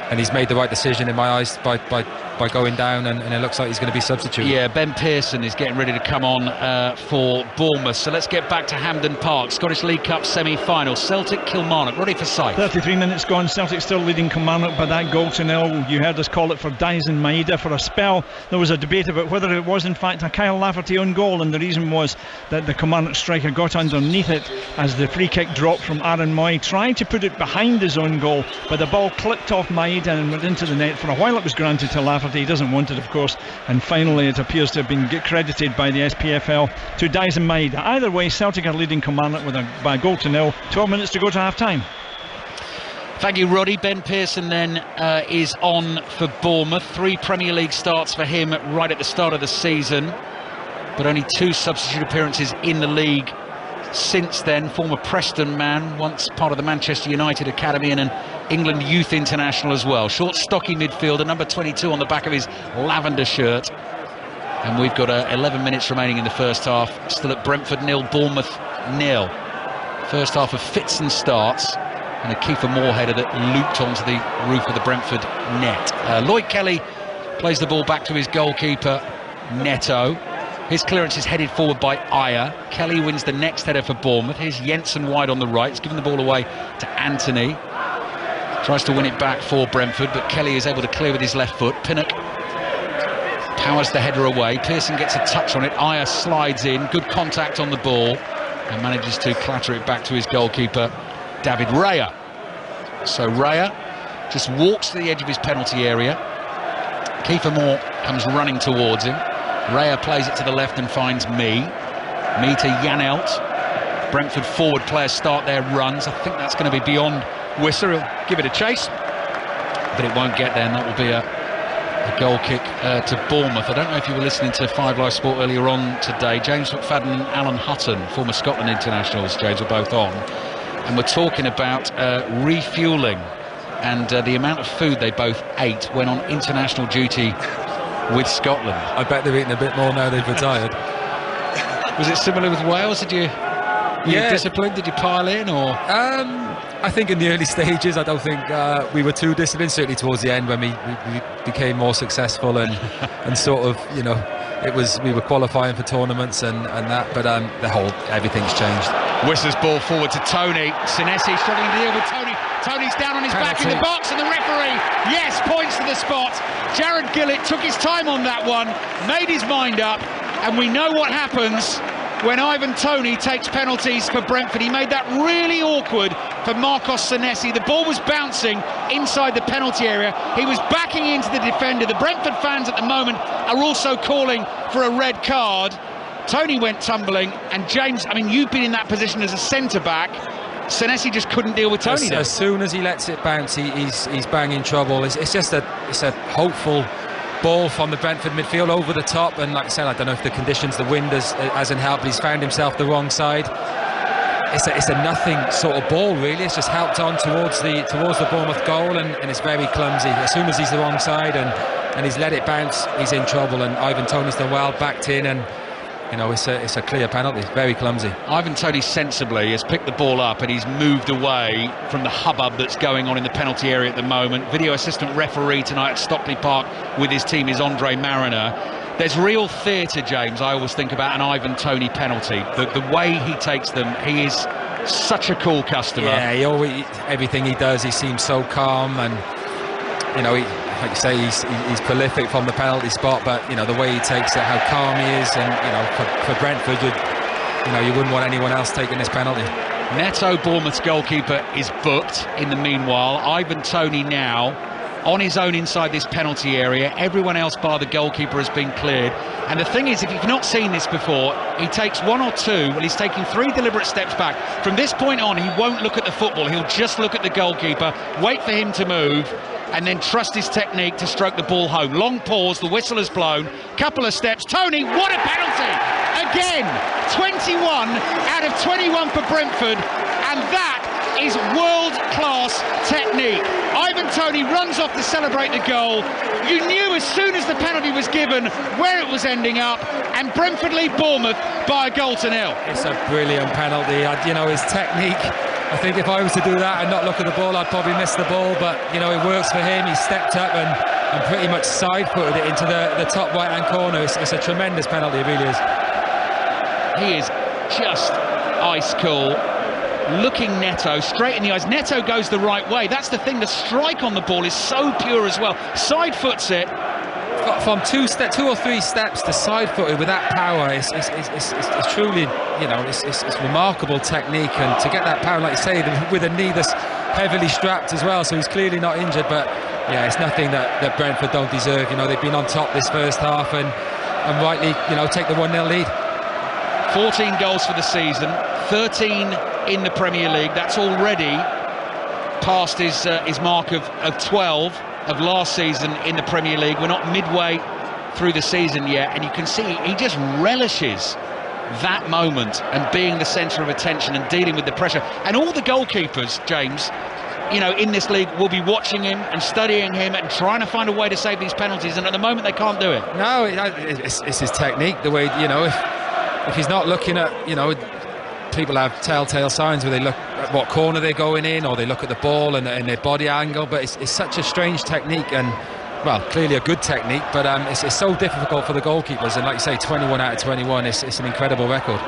And he's made the right decision in my eyes by going down, and it looks like he's going to be substituted. Yeah, Ben Pearson is getting ready to come on for Bournemouth. So let's get back to Hampden Park, Scottish League Cup semi-final. Celtic Kilmarnock, ready for sight. 33 minutes gone, Celtic still leading Kilmarnock by that goal to nil. You heard us call it for Dyson Maeda. For a spell there was a debate about whether it was in fact a Kyle Lafferty own goal, and the reason was that the Kilmarnock striker got underneath it as the free kick dropped from Aaron Moy, trying to put it behind his own goal, but the ball clipped off Maeda and went into the net. For a while it was granted to Lafferty, he doesn't want it of course, and finally it appears to have been credited by the SPFL to Dyson Maeda. Either way, Celtic are leading Kilmarnock by a goal to nil. 12 minutes to go to half time. Thank you, Roddy. Ben Pearson then is on for Bournemouth. 3 Premier League starts for him right at the start of the season, but only 2 substitute appearances in the league since then. Former Preston man, once part of the Manchester United Academy and an England youth international as well. Short, stocky midfielder, number 22 on the back of his lavender shirt. And we've got 11 minutes remaining in the first half. Still at Brentford 0, Bournemouth 0. First half of fits and starts, and a Kiefer Moore header that looped onto the roof of the Brentford net. Lloyd Kelly plays the ball back to his goalkeeper Neto. His clearance is headed forward by Ayer. Kelly wins the next header for Bournemouth. Here's Jensen wide on the right. He's given the ball away to Anthony. Tries to win it back for Brentford, but Kelly is able to clear with his left foot. Pinnock powers the header away. Pearson gets a touch on it. Ayer slides in. Good contact on the ball and manages to clatter it back to his goalkeeper, David Raya. So Raya just walks to the edge of his penalty area. Kiefer Moore comes running towards him. Raya plays it to the left and finds Me to Janelt. Brentford forward players start their runs. I think that's going to be beyond Whistle. He'll give it a chase, but it won't get there, and that will be a goal kick to Bournemouth. I don't know if you were listening to 5 Live Sport earlier on today. James McFadden and Alan Hutton, former Scotland internationals, James, were both on, and we're talking about refuelling and the amount of food they both ate when on international duty with Scotland. I bet they've eaten a bit more now they've retired. Was it similar with Wales? Were you disciplined? Did you pile in, or? I think in the early stages, I don't think we were too disciplined. Certainly towards the end, when we became more successful and sort of, you know, we were qualifying for tournaments and that. But everything's changed. Whistler's ball forward to Tony. Senesi struggling to deal with Tony. Tony's down on his back in the box, and the referee, yes, points to the spot. Jared Gillett took his time on that one, made his mind up, and we know what happens when Ivan Toney takes penalties for Brentford. He made that really awkward for Marcos Senesi. The ball was bouncing inside the penalty area. He was backing into the defender. The Brentford fans at the moment are also calling for a red card. Toney went tumbling, and James, I mean, you've been in that position as a centre-back. Senesi just couldn't deal with Toney. As soon as he lets it bounce, he's banging trouble. It's just a hopeful ball from the Brentford midfield over the top, and like I said, I don't know if the conditions, the wind hasn't helped, but he's found himself the wrong side. It's a nothing sort of ball, really. It's just helped on towards the Bournemouth goal, and it's very clumsy. As soon as he's the wrong side and he's let it bounce, he's in trouble, and Ivan Toney's done well, backed in, and you know, it's a clear penalty. It's very clumsy. Ivan Toney sensibly has picked the ball up and he's moved away from the hubbub that's going on in the penalty area at the moment. Video assistant referee tonight at Stockley Park with his team is Andre Mariner. There's real theatre, James, I always think about an Ivan Toney penalty. The way he takes them, he is such a cool customer. Yeah, everything he does, he seems so calm, and you know, like you say, he's prolific from the penalty spot, but you know, the way he takes it, how calm he is, and you know, for Brentford, you wouldn't want anyone else taking this penalty. Neto, Bournemouth's goalkeeper, is booked in the meanwhile. Ivan Toney now on his own inside this penalty area. Everyone else bar the goalkeeper has been cleared. And the thing is, if you've not seen this before, he takes one or two, well, he's taking 3 deliberate steps back. From this point on, he won't look at the football, he'll just look at the goalkeeper, wait for him to move, and then trust his technique to stroke the ball home. Long pause, the whistle has blown, couple of steps. Toney, what a penalty! Again, 21 out of 21 for Brentford, and that is world-class technique. Ivan Toney runs off to celebrate the goal. You knew as soon as the penalty was given where it was ending up, and Brentford lead Bournemouth by a goal to 0. It's a brilliant penalty. You know, his technique, I think if I was to do that and not look at the ball, I'd probably miss the ball, but you know, it works for him. He stepped up and pretty much side-footed it into the top right-hand corner. It's a tremendous penalty, it really is. He is just ice cool. Looking Neto straight in the eyes. Neto goes the right way. That's the thing. The strike on the ball is so pure as well. Side foots it. From 2 or 3 steps to side footed with that power, it's truly, you know, it's remarkable technique, and to get that power, like you say, with a knee that's heavily strapped as well. So he's clearly not injured, but yeah, it's nothing that Brentford don't deserve. You know, they've been on top this first half and rightly, you know, take the 1-0 lead. 14 goals for the season, 13 in the Premier League. That's already past his mark of 12 of last season in the Premier League. We're not midway through the season yet, and you can see he just relishes that moment and being the centre of attention and dealing with the pressure. And all the goalkeepers, James, you know, in this league will be watching him and studying him and trying to find a way to save these penalties, and at the moment they can't do it. No, it's his technique, the way, you know, if he's not looking at, you know, people have telltale signs where they look at what corner they're going in, or they look at the ball and their body angle, but it's such a strange technique, and well, clearly a good technique, but it's so difficult for the goalkeepers, and like you say, 21 out of 21, it's an incredible record.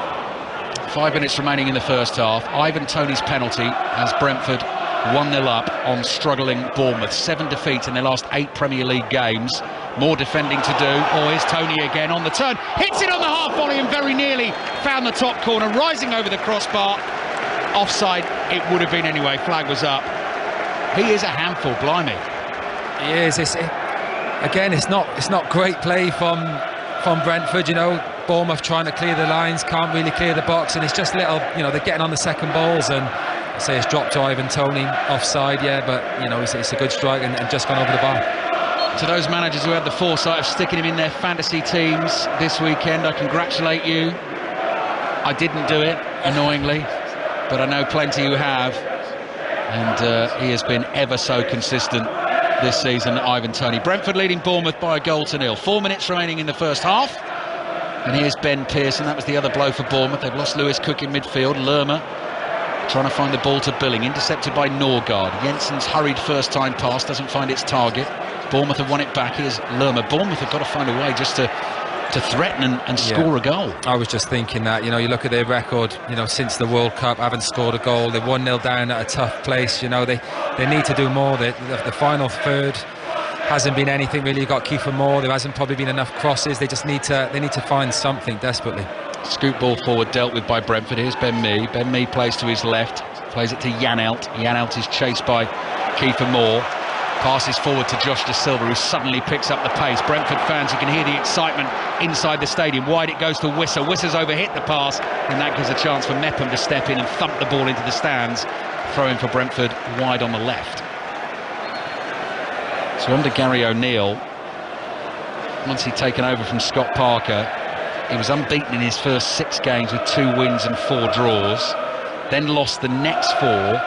5 minutes remaining in the first half. Ivan Toney's penalty has Brentford 1-0 up on struggling Bournemouth. 7 defeats in their last 8 Premier League games. More defending to do. Oh, here's Toney again on the turn. Hits it on the half volley and very nearly found the top corner, rising over the crossbar. Offside it would have been anyway. Flag was up. He is a handful, blimey. He is. Again, it's not great play from Brentford. You know, Bournemouth trying to clear the lines, can't really clear the box, and it's just little. You know, they're getting on the second balls, and I say it's dropped to Ivan Toney offside. Yeah, but you know, it's a good strike and just gone over the bar. To those managers who had the foresight of sticking him in their fantasy teams this weekend, I congratulate you. I didn't do it, annoyingly, but I know plenty who have, and he has been ever so consistent this season, Ivan Toney. Brentford leading Bournemouth by 1-0. 4 minutes remaining in the first half, and here's Ben Pearson. That was the other blow for Bournemouth. They've lost Lewis Cook in midfield. Lerma trying to find the ball to Billing, intercepted by Norgard. Jensen's hurried first time pass doesn't find its target. Bournemouth have won it back. Here's Lerma. Bournemouth have got to find a way just to threaten and score a goal. I was just thinking that, you know, you look at their record, you know, since the World Cup, haven't scored a goal. They're 1-0 down at a tough place. You know, they need to do more. The final third hasn't been anything really. You've got Kiefer Moore. There hasn't probably been enough crosses. They need to find something desperately. Scoop ball forward dealt with by Brentford. Here's Ben Mee. Ben Mee plays to his left, plays it to Janelt. Janelt is chased by Kiefer Moore. Passes forward to Josh Da Silva, who suddenly picks up the pace. Brentford fans, you can hear the excitement inside the stadium. Wide it goes to Wissa. Wissa's overhit the pass, and that gives a chance for Mepham to step in and thump the ball into the stands. Throw in for Brentford wide on the left. So under Gary O'Neill, once he'd taken over from Scott Parker, he was unbeaten in his first 6 games with 2 wins and 4 draws. Then lost the next 4.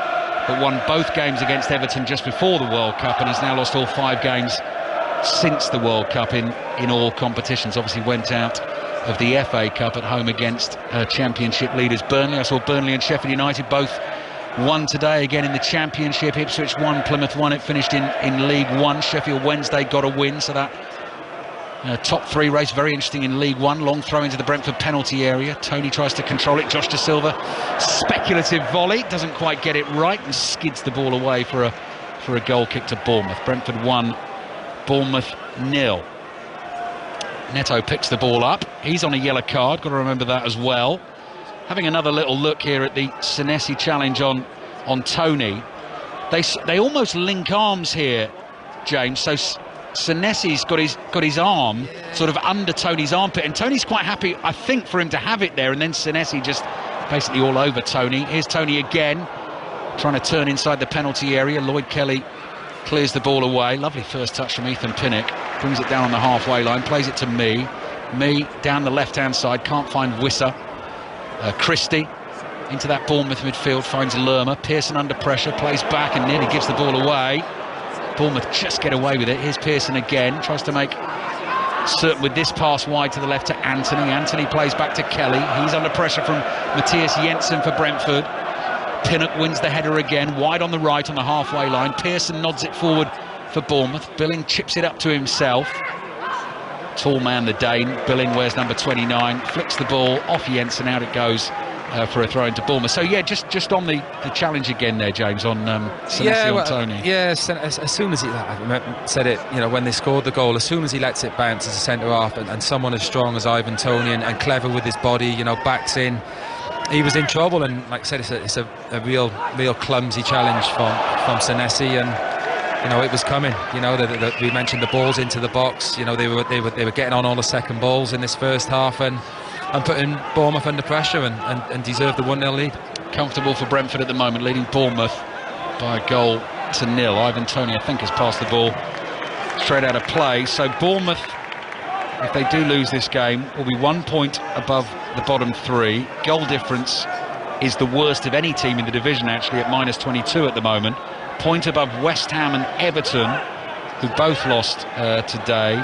But won both games against Everton just before the World Cup, and has now lost all 5 games since the World Cup in all competitions. Obviously went out of the FA Cup at home against Championship leaders Burnley. I saw Burnley and Sheffield United both won today, again in the Championship. Ipswich won, Plymouth won. It finished in League One. Sheffield Wednesday got a win, so that top 3 race, very interesting in League One. Long throw into the Brentford penalty area. Toney tries to control it. Josh Da Silva, speculative volley, doesn't quite get it right and skids the ball away for a goal kick to Bournemouth. Brentford 1, Bournemouth 0. Neto picks the ball up. He's on a yellow card, got to remember that as well. Having another little look here at the Senesi challenge on Toney. They almost link arms here, James. So Senesi's got his arm sort of under Toney's armpit, and Toney's quite happy, I think, for him to have it there, and then Senesi just basically all over Toney. Here's Toney again, trying to turn inside the penalty area. Lloyd Kelly clears the ball away. Lovely first touch from Ethan Pinnock. Brings it down on the halfway line, plays it to Mee. Mee down the left-hand side, can't find Wissa. Christie into that Bournemouth midfield, finds Lerma. Pearson under pressure, plays back and nearly gives the ball away. Bournemouth just get away with it. Here's Pearson again, tries to make certain with this pass wide to the left to Anthony. Anthony plays back to Kelly. He's under pressure from Matthias Jensen for Brentford. Pinnock wins the header again, wide on the right on the halfway line. Pearson nods it forward for Bournemouth. Billing chips it up to himself. Tall man, the Dane. Billing wears number 29, flicks the ball off Jensen, out it goes for a throw into Bournemouth. So yeah, just on the challenge again there, James, on Senesi on Toney. Yeah, as soon as he, I said it, you know, when they scored the goal, as soon as he lets it bounce as a centre-half, and someone as strong as Ivan Toney and clever with his body, you know, backs in, he was in trouble. And like I said, it's a real clumsy challenge from Senesi, and you know, it was coming. You know, we mentioned the balls into the box. You know, they were getting on all the second balls in this first half, and putting Bournemouth under pressure, and deserved the 1-0 lead. Comfortable for Brentford at the moment, leading Bournemouth by 1-0. Ivan Toney, I think, has passed the ball straight out of play. So Bournemouth, if they do lose this game, will be 1 point above the bottom 3. Goal difference is the worst of any team in the division, actually, at -22 at the moment. Point above West Ham and Everton, who both lost today,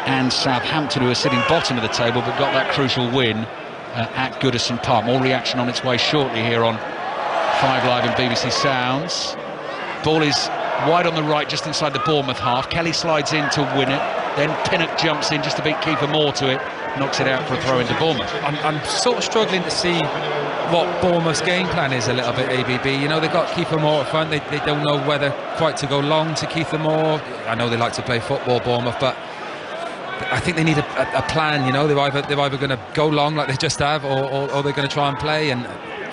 and Southampton, who are sitting bottom of the table but got that crucial win at Goodison Park. More reaction on its way shortly here on 5 Live and BBC Sounds. Ball is wide on the right, just inside the Bournemouth half. Kelly slides in to win it. Then Pinnock jumps in just to beat Kiefer Moore to it. Knocks it out for a throw into Bournemouth. I'm sort of struggling to see what Bournemouth's game plan is a little bit, ABB. You know, they've got Kiefer Moore up front. They don't know whether quite to go long to Kiefer Moore. I know they like to play football, Bournemouth, but I think they need a plan. You know, they're either going to go long like they just have, or they're going to try and play. And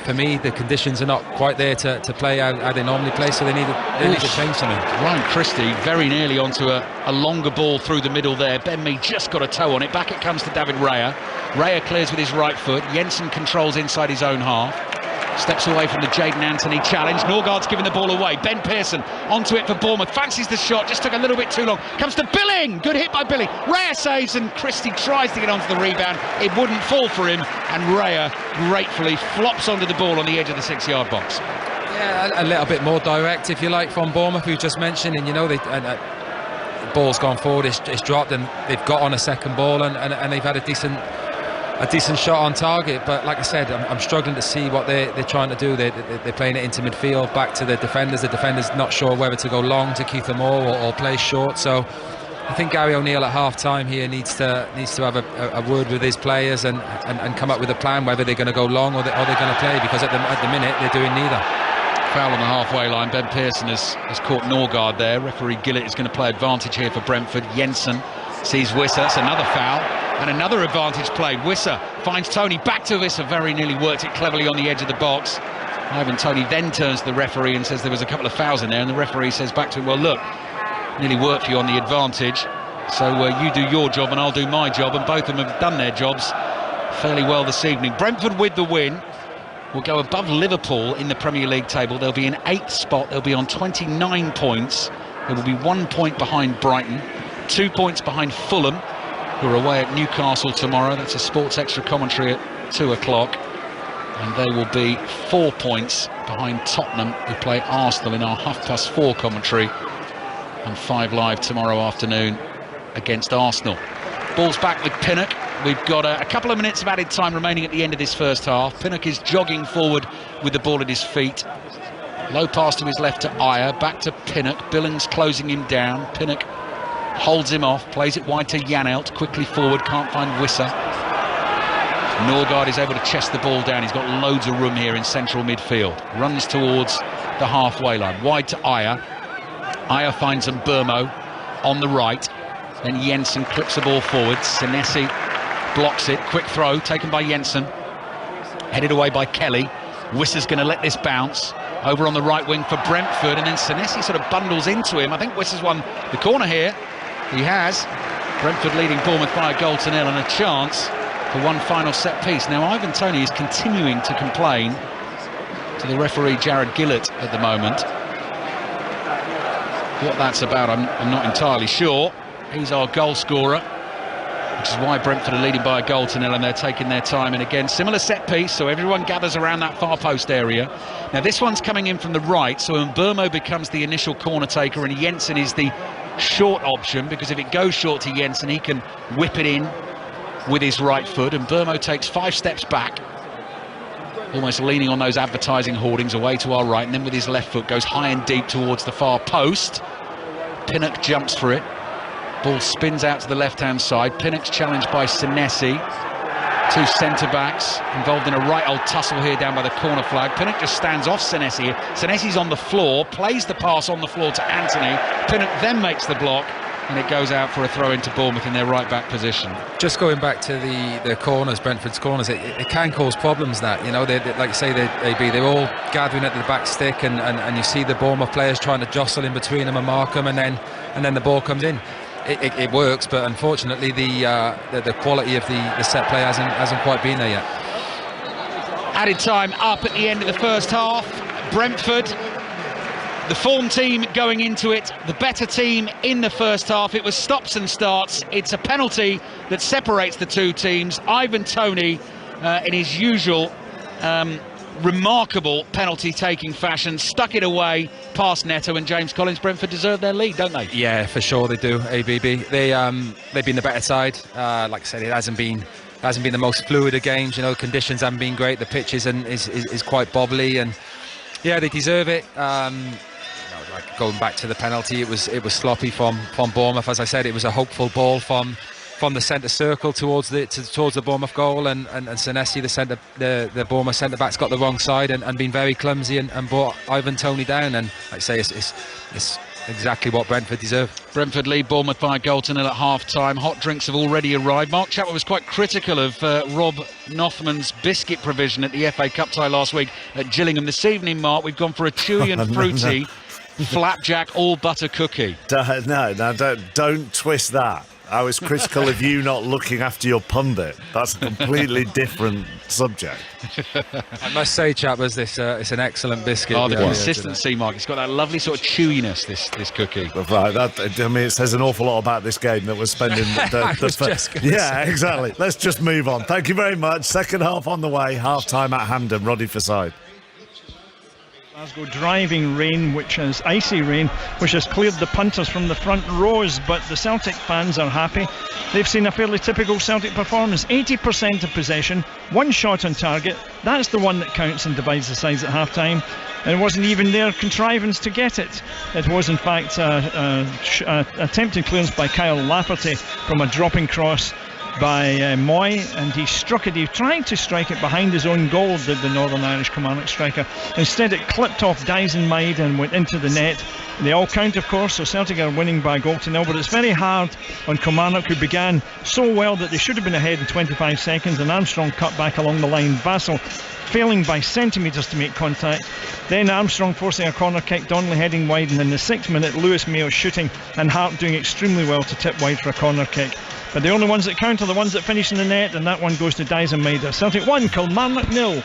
for me, the conditions are not quite there to play how they normally play, so they need to change something. Ryan Christie very nearly onto a longer ball through the middle there. Ben Mee just got a toe on it. Back it comes to David Raya. Raya clears with his right foot. Jensen controls inside his own half. Steps away from the Jayden Anthony challenge. Norgard's giving the ball away. Ben Pearson onto it for Bournemouth. Fancies the shot, just took a little bit too long. Comes to Billing. Good hit by Billing. Raya saves and Christie tries to get onto the rebound. It wouldn't fall for him, and Raya gratefully flops onto the ball on the edge of the 6-yard box. Yeah, a little bit more direct, if you like, from Bournemouth, who just mentioned, and you know, the ball's gone forward, it's dropped, and they've got on a second ball, and they've had a decent shot on target. But like I said, I'm struggling to see what they're trying to do. They're playing it into midfield, back to the defenders. The defenders not sure whether to go long to Kiefer Moore or play short. So I think Gary O'Neill at half-time here needs to have a word with his players and come up with a plan, whether they're going to go long or they're going to play, because at the minute they're doing neither. Foul on the halfway line. Ben Pearson has caught Norgard there. Referee Gillett is going to play advantage here for Brentford. Jensen sees Wissa. That's another foul. And another advantage played. Wissa finds Tony, back to Wissa, very nearly worked it cleverly on the edge of the box. Ivan Toney then turns to the referee and says there was a couple of fouls in there, and the referee says back to him, well look, nearly worked for you on the advantage, so you do your job and I'll do my job, and both of them have done their jobs fairly well this evening. Brentford with the win will go above Liverpool in the Premier League table. They'll be in 8th spot. They'll be on 29 points. They will be 1 point behind Brighton, 2 points behind Fulham, who are away at Newcastle tomorrow. That's a Sports Extra commentary at 2 o'clock. And they will be 4 points behind Tottenham, who play Arsenal in our 4:30 commentary on 5 Live tomorrow afternoon against Arsenal. Ball's back with Pinnock. We've got a couple of minutes of added time remaining at the end of this first half. Pinnock is jogging forward with the ball at his feet. Low pass to his left to Ayer, back to Pinnock. Billings closing him down. Pinnock holds him off, plays it wide to Janelt, quickly forward, can't find Wissa. Norgard is able to chest the ball down. He's got loads of room here in central midfield. Runs towards the halfway line, wide to Ayer. Ayer finds Mbermo on the right. Then Jensen clips the ball forward. Senesi blocks it. Quick throw taken by Jensen. Headed away by Kelly. Wissa's going to let this bounce. Over on the right wing for Brentford, and then Senesi sort of bundles into him. I think Wissa's won the corner here. He has. Brentford leading Bournemouth by a goal to nil, and a chance for one final set piece. Now Ivan Toney is continuing to complain to the referee Jared Gillett at the moment. What that's about, I'm not entirely sure. He's our goal scorer, which is why Brentford are leading by a goal to nil, and they're taking their time. And again, similar set piece, so everyone gathers around that far post area. Now this one's coming in from the right, so Mbermo becomes the initial corner taker, and Jensen is the short option, because if it goes short to Jensen, he can whip it in with his right foot. And Mbermo takes 5 steps back, almost leaning on those advertising hoardings away to our right, and then with his left foot goes high and deep towards the far post. Pinnock jumps for it. Ball spins out to the left-hand side. Pinnock's challenged by Senesi. 2 centre-backs involved in a right old tussle here down by the corner flag. Pinnock just stands off Senesi. Senesi's on the floor, plays the pass on the floor to Anthony. Pinnock then makes the block, and it goes out for a throw into Bournemouth in their right-back position. Just going back to the corners, Brentford's corners, it can cause problems, that, you know, they like you say, they're all gathering at the back stick, and you see the Bournemouth players trying to jostle in between them and mark them, and then the ball comes in. It works, but unfortunately the quality of the set play hasn't quite been there yet. Added time up at the end of the first half. Brentford, the form team going into it, the better team in the first half. It was stops and starts. It's a penalty that separates the two teams. Ivan Toney, in his usual remarkable penalty-taking fashion, stuck it away past Neto and James Collins. Brentford deserve their lead, don't they? Yeah, for sure they do. ABB, they've been the better side. Like I said, it hasn't been the most fluid of games. You know, conditions haven't been great. The pitch is quite bobbly, and yeah, they deserve it. Like going back to the penalty, it was sloppy from Bournemouth. As I said, it was a hopeful ball from the centre circle towards the Bournemouth goal, and Senesi, the Bournemouth centre back's got the wrong side and been very clumsy and brought Ivan Toney down. And like I say, it's exactly what Brentford deserve. Brentford lead Bournemouth by a goal to nil at half-time. Hot drinks have already arrived. Mark Chapman was quite critical of Rob Nothman's biscuit provision at the FA Cup tie last week at Gillingham. This evening, Mark, we've gone for a chewy and fruity flapjack all butter cookie. Don't twist that. I was critical of you not looking after your pundit. That's a completely different subject. I must say, Chappers, it's an excellent biscuit. Oh, the consistency, Mark. It's got that lovely sort of chewiness, this cookie. Right, it says an awful lot about this game that we're spending. Exactly. Let's just move on. Thank you very much. Second half on the way. Half-time at Hampden. Roddy Forsyth. Glasgow driving rain, icy rain, which has cleared the punters from the front rows, but the Celtic fans are happy. They've seen a fairly typical Celtic performance. 80% of possession, one shot on target. That's the one that counts and divides the sides at half-time. And it wasn't even their contrivance to get it. It was, in fact, attempted clearance by Kyle Lafferty from a dropping cross by Moy, and he struck it. He tried to strike it behind his own goal, did the Northern Irish Kilmarnock striker. Instead it clipped off Dyson Maeda and went into the net. They all count, of course, so Celtic are winning by a goal to nil, but it's very hard on Kilmarnock, who began so well that they should have been ahead in 25 seconds, and Armstrong cut back along the line. Vassell failing by centimetres to make contact. Then Armstrong forcing a corner kick, Donnelly heading wide, and in the 6th minute Lewis Mayo shooting, and Hart doing extremely well to tip wide for a corner kick. But the only ones that count are the ones that finish in the net, and that one goes to Dyson Maeda. Celtic 1, Kilmarnock 0.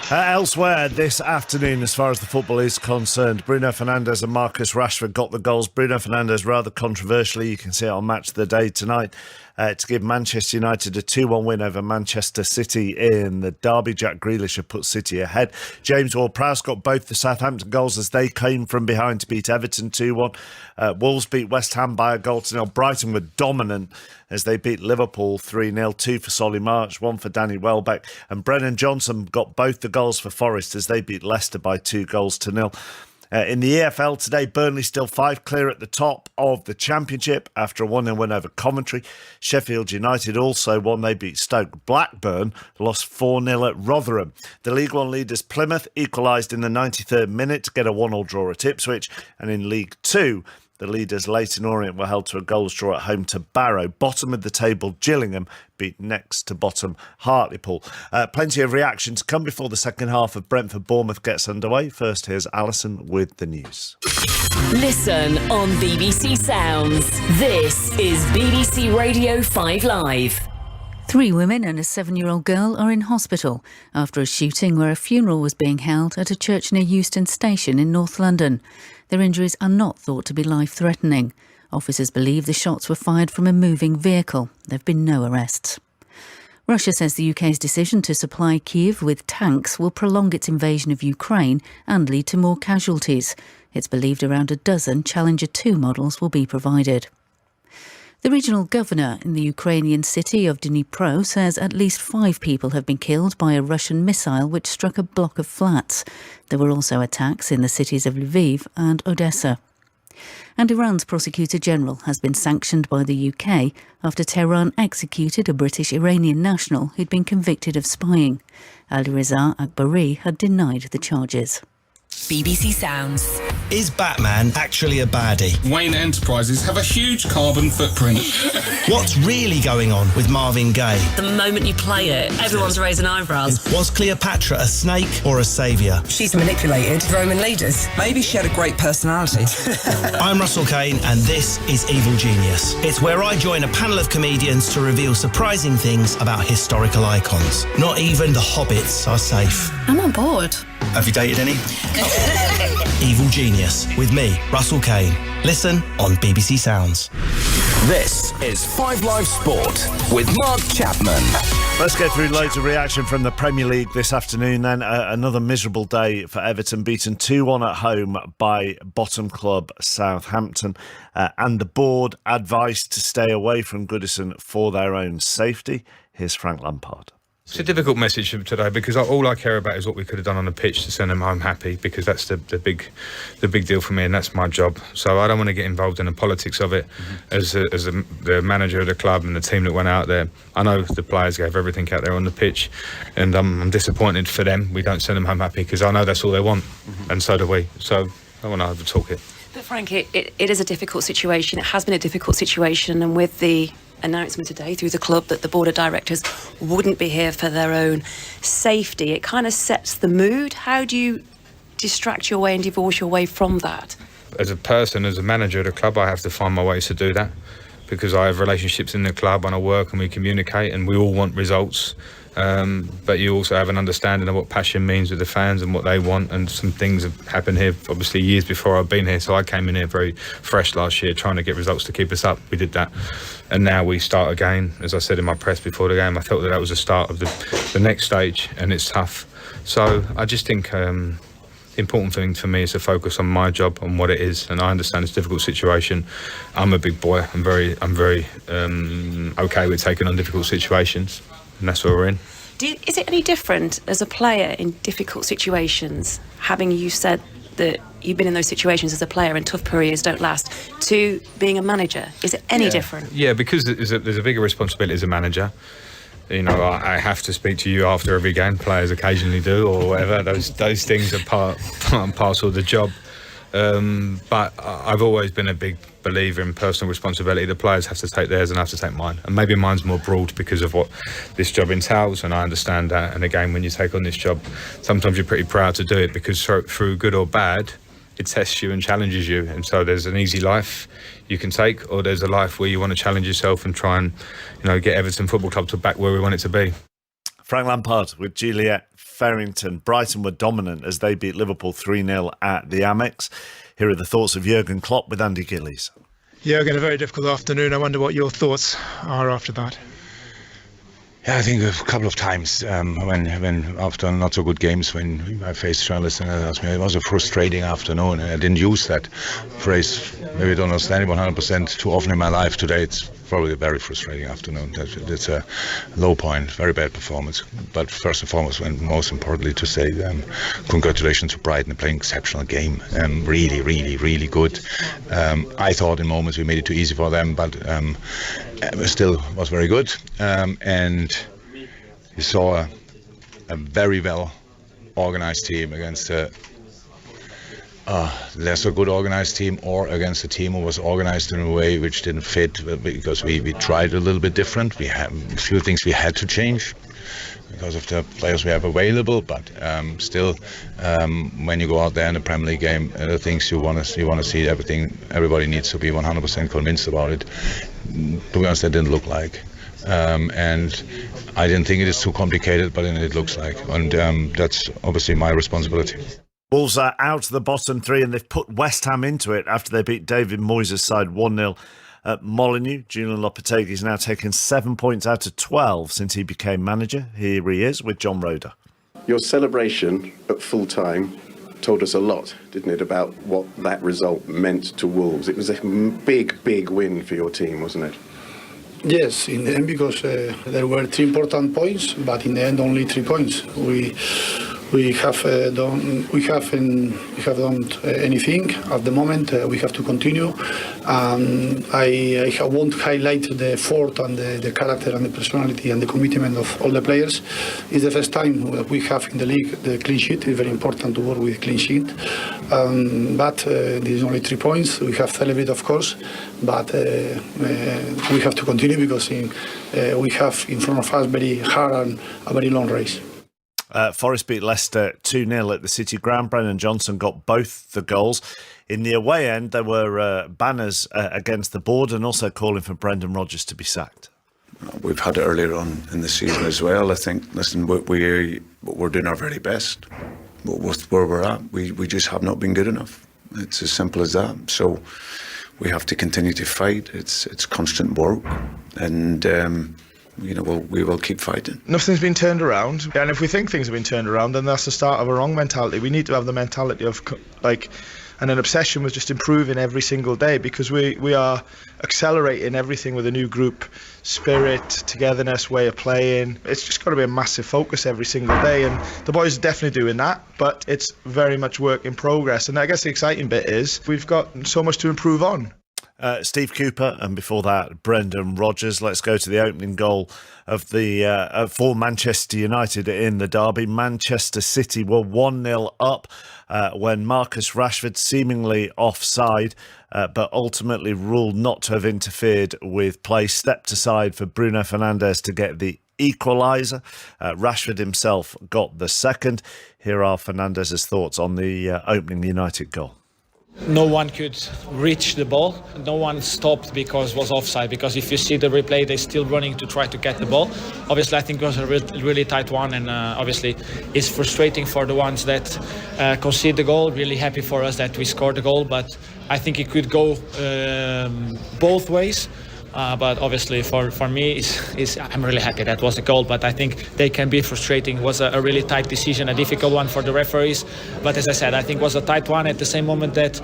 Elsewhere this afternoon, as far as the football is concerned, Bruno Fernandes and Marcus Rashford got the goals. Bruno Fernandes rather controversially, you can see it on Match of the Day tonight, to give Manchester United a 2-1 win over Manchester City in the derby. Jack Grealish had put City ahead. James Ward-Prowse got both the Southampton goals as they came from behind to beat Everton 2-1. Wolves beat West Ham by a goal to nil. Brighton were dominant as they beat Liverpool 3-0, 2 for Solly March, 1 for Danny Welbeck. And Brennan Johnson got both the goals for Forest as they beat Leicester by 2 goals to nil. In the EFL today, Burnley still 5 clear at the top of the Championship after a 1-0 win over Coventry. Sheffield United also won. They beat Stoke. Blackburn lost 4-0 at Rotherham. The League One leaders Plymouth equalised in the 93rd minute to get a 1-1 draw at Ipswich. And in League Two, the leaders Leyton Orient were held to a goals draw at home to Barrow. Bottom of the table, Gillingham beat next to bottom Hartlepool. Plenty of reaction to come before the second half of Brentford Bournemouth gets underway. First, here's Alison with the news. Listen on BBC Sounds. This is BBC Radio 5 Live. 3 women and a 7-year-old girl are in hospital after a shooting where a funeral was being held at a church near Euston Station in North London. Their injuries are not thought to be life-threatening. Officers believe the shots were fired from a moving vehicle. There have been no arrests. Russia says the UK's decision to supply Kyiv with tanks will prolong its invasion of Ukraine and lead to more casualties. It's believed around a dozen Challenger 2 models will be provided. The regional governor in the Ukrainian city of Dnipro says at least 5 people have been killed by a Russian missile which struck a block of flats. There were also attacks in the cities of Lviv and Odessa. And Iran's Prosecutor General has been sanctioned by the UK after Tehran executed a British-Iranian national who'd been convicted of spying. Alireza Akbari had denied the charges. BBC Sounds. Is Batman actually a baddie? Wayne Enterprises have a huge carbon footprint. What's really going on with Marvin Gaye? The moment you play it, everyone's raising eyebrows. Was Cleopatra a snake or a saviour? She's manipulated Roman leaders. Maybe she had a great personality. I'm Russell Kane and this is Evil Genius. It's where I join a panel of comedians to reveal surprising things about historical icons. Not even the hobbits are safe. I'm on board. Have you dated any? Evil Genius with me, Russell Kane. Listen on BBC Sounds. This is 5 Live Sport with Mark Chapman. Let's get through loads of reaction from the Premier League this afternoon then. Another miserable day for Everton, beaten 2-1 at home by bottom club Southampton. And the board advised to stay away from Goodison for their own safety. Here's Frank Lampard. It's a difficult message today because all I care about is what we could have done on the pitch to send them home happy, because that's the big deal for me, and that's my job. So I don't want to get involved in the politics of it. As the manager of the club and the team that went out there, I know the players gave everything out there on the pitch, and I'm disappointed for them. We don't send them home happy because I know that's all they want, and so do we. So I want to overtalk it. But Frank, it is a difficult situation. It has been a difficult situation, and with the announcement today through the club that the board of directors wouldn't be here for their own safety, it kind of sets the mood. How do you distract your way and divorce your way from that? As a person, as a manager of the club, I have to find my ways to do that, because I have relationships in the club and I work and we communicate and we all want results. But you also have an understanding of what passion means with the fans and what they want, and some things have happened here obviously years before I've been here. So I came in here very fresh last year trying to get results to keep us up. We did that, and now we start again. As I said in my press before the game, I felt that was the start of the next stage, and it's tough. So I just think the important thing for me is to focus on my job, on what it is, and I understand it's a difficult situation. I'm a big boy. I'm very okay with taking on difficult situations, and that's where we're in. Is it any different as a player in difficult situations, having you said that you've been in those situations as a player and tough periods don't last, to being a manager? Is it any different? Yeah, because there's a bigger responsibility as a manager. You know, I have to speak to you after every game. Players occasionally do, or whatever. Those things are part and parcel of the job. But I've always been a big believer in personal responsibility. The players have to take theirs and I have to take mine. And maybe mine's more broad because of what this job entails, and I understand that. And again, when you take on this job, sometimes you're pretty proud to do it, because through good or bad, it tests you and challenges you. And so there's an easy life you can take, or there's a life where you want to challenge yourself and try and, get Everton Football Club to back where we want it to be. Frank Lampard with Juliet Farrington. Brighton were dominant as they beat Liverpool 3-0 at the Amex. Here are the thoughts of Jurgen Klopp with Andy Gillies. Jurgen, a very difficult afternoon. I wonder what your thoughts are after that. Yeah, I think a couple of times when after not so good games, when I faced journalists and they asked me, it was a frustrating afternoon, and I didn't use that phrase. Maybe I don't understand it 100% too often in my life. Today it's probably a very frustrating afternoon. It's a low point, very bad performance. But first and foremost, and most importantly, to say congratulations to Brighton, playing exceptional game. Really, really, really good. I thought in moments we made it too easy for them, but still was very good. And you saw a very well organized team against a lesser good organized team, or against a team who was organized in a way which didn't fit, because we tried a little bit different. We had a few things we had to change because of the players we have available, but still, when you go out there in the Premier League game, the things you want to see, everybody needs to be 100% convinced about it. To be honest, that didn't look like. And I didn't think it is too complicated, but it looks like, and that's obviously my responsibility. Wolves are out of the bottom three, and they've put West Ham into it after they beat David Moyes' side 1-0 at Molineux. Julian Lopetegui's now taken 7 points out of 12 since he became manager. Here he is with John Roeder. Your celebration at full time told us a lot, didn't it, about what that result meant to Wolves. It was a big, big win for your team, wasn't it? Yes, in the end, because there were 3 important points, but in the end only 3 points. We haven't done anything at the moment. We have to continue. I won't highlight the effort and the character and the personality and the commitment of all the players. It's the first time we have in the league the clean sheet. It's very important to work with clean sheet. But this is only 3 points. We have celebrated, of course, but we have to continue, because we have in front of us very hard and a very long race. Forest beat Leicester 2-0 at the City Ground. Brennan Johnson got both the goals. In the away end, there were banners against the board, and also calling for Brendan Rodgers to be sacked. We've had it earlier on in the season as well. I think, listen, we're doing our very best. With where we're at, we just have not been good enough. It's as simple as that. So we have to continue to fight. It's constant work, and we will keep fighting. Nothing's been turned around, and if we think things have been turned around, then that's the start of a wrong mentality. We need to have the mentality of, and an obsession with just improving every single day, because we are accelerating everything with a new group spirit, togetherness, way of playing. It's just got to be a massive focus every single day, and the boys are definitely doing that, but it's very much work in progress. And I guess the exciting bit is we've got so much to improve on. Steve Cooper, and before that, Brendan Rodgers. Let's go to the opening goal of the for Manchester United in the derby. Manchester City were 1-0 up when Marcus Rashford, seemingly offside, but ultimately ruled not to have interfered with play, stepped aside for Bruno Fernandes to get the equaliser. Rashford himself got the second. Here are Fernandes's thoughts on the opening United goal. No one could reach the ball. No one stopped because it was offside. Because if you see the replay, they're still running to try to get the ball. Obviously, I think it was a really tight one, and obviously it's frustrating for the ones that concede the goal. Really happy for us that we scored the goal, but I think it could go both ways. But obviously for me, I'm really happy that was a goal, but I think they can be frustrating. It was a really tight decision, a difficult one for the referees. But as I said, I think it was a tight one at the same moment that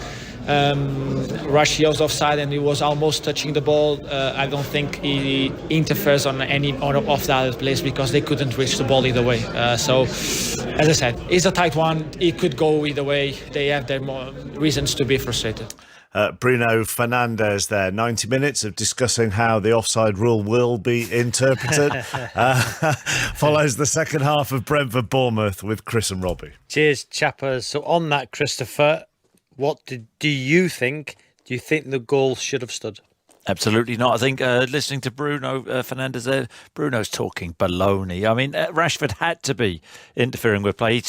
Rashid was offside and he was almost touching the ball. I don't think he interferes on any of the other players because they couldn't reach the ball either way. So, as I said, it's a tight one. It could go either way. They have their reasons to be frustrated. Bruno Fernandes there. 90 minutes of discussing how the offside rule will be interpreted. Follows the second half of Brentford Bournemouth with Chris and Robbie. Cheers, chappers. So on that, Christopher, what do you think? Do you think the goal should have stood? Absolutely not. I think listening to Bruno Fernandes there, Bruno's talking baloney. I mean, Rashford had to be interfering with play.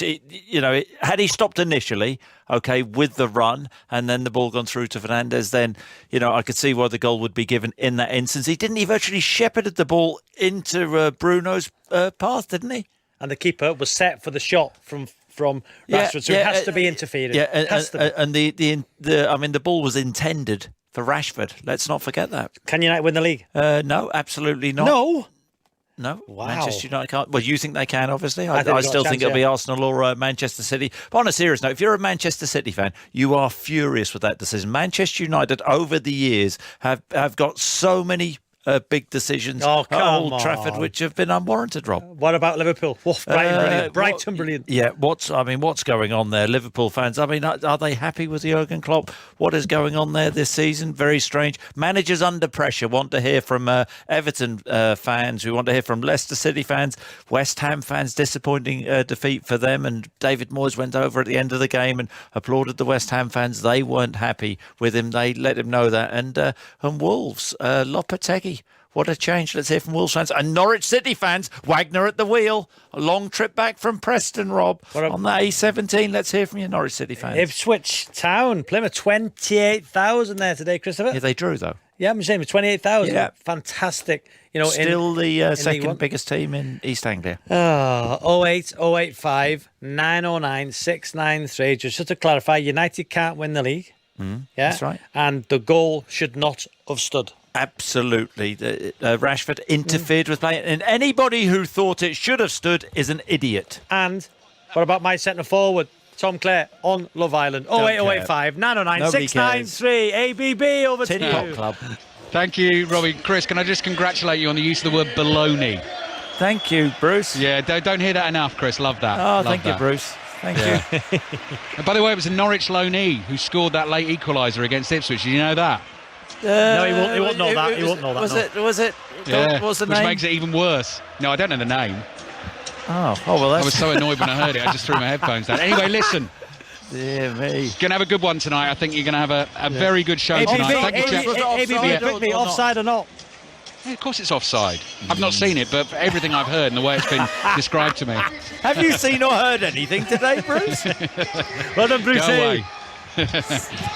Had he stopped initially, okay, with the run, and then the ball gone through to Fernandes, then, I could see why the goal would be given in that instance. He didn't even actually shepherded the ball into Bruno's path, didn't he? And the keeper was set for the shot from Rashford, so it has to be interfered. Yeah, and the ball was intended for Rashford. Let's not forget that. Can United win the league? No, absolutely not. No. Wow. Manchester United can't. Well, you think they can, obviously. I still think it'll be Arsenal or Manchester City. But on a serious note, if you're a Manchester City fan, you are furious with that decision. Manchester United, over the years, have got so many big decisions at Old Trafford which have been unwarranted, Rob. What about Liverpool? Brighton, brilliant. Yeah, what's going on there? Liverpool fans, are they happy with Jurgen Klopp? What is going on there this season? Very strange. Managers under pressure. Want to hear from Everton fans. We want to hear from Leicester City fans. West Ham fans, disappointing defeat for them. And David Moyes went over at the end of the game and applauded the West Ham fans. They weren't happy with him. They let him know that. And Wolves, Lopetegui. What a change. Let's hear from Wolves fans and Norwich City fans. Wagner at the wheel. A long trip back from Preston, Rob. On that A17, let's hear from you, Norwich City fans. Ipswich Town, Plymouth, 28,000 there today, Christopher. Yeah, they drew, though. Yeah, I'm saying 28,000. Yeah. Fantastic. Still the second biggest team in East Anglia. 08085 909 693. Just to clarify, United can't win the league. That's right. And the goal should not have stood. Absolutely. Rashford interfered with play, and anybody who thought it should have stood is an idiot. And what about my centre forward, Tom Clare, on Love Island? 08085 909 693. ABB, over to you. Pop Club. Thank you, Robbie. Chris, can I just congratulate you on the use of the word baloney? Thank you, Bruce. Yeah, don't hear that enough, Chris. Love that. Oh, thank you, Bruce. Thank you. And by the way, it was a Norwich loanee who scored that late equaliser against Ipswich. Did you know that? No, he won't know that. He won't know that. Was it? Yeah. What was the Which name? makes it even worse. No, I don't know the name. Oh well, I was so annoyed when I heard it, I just threw my headphones down. Anyway, listen. Dear me. Going to have a good one tonight. I think you're going to have a very good show tonight. ABB, offside or not? Yeah, of course it's offside. I've not seen it, but everything I've heard and the way it's been described to me. Have you seen or heard anything today, Bruce? Well done, Bruce. Go away.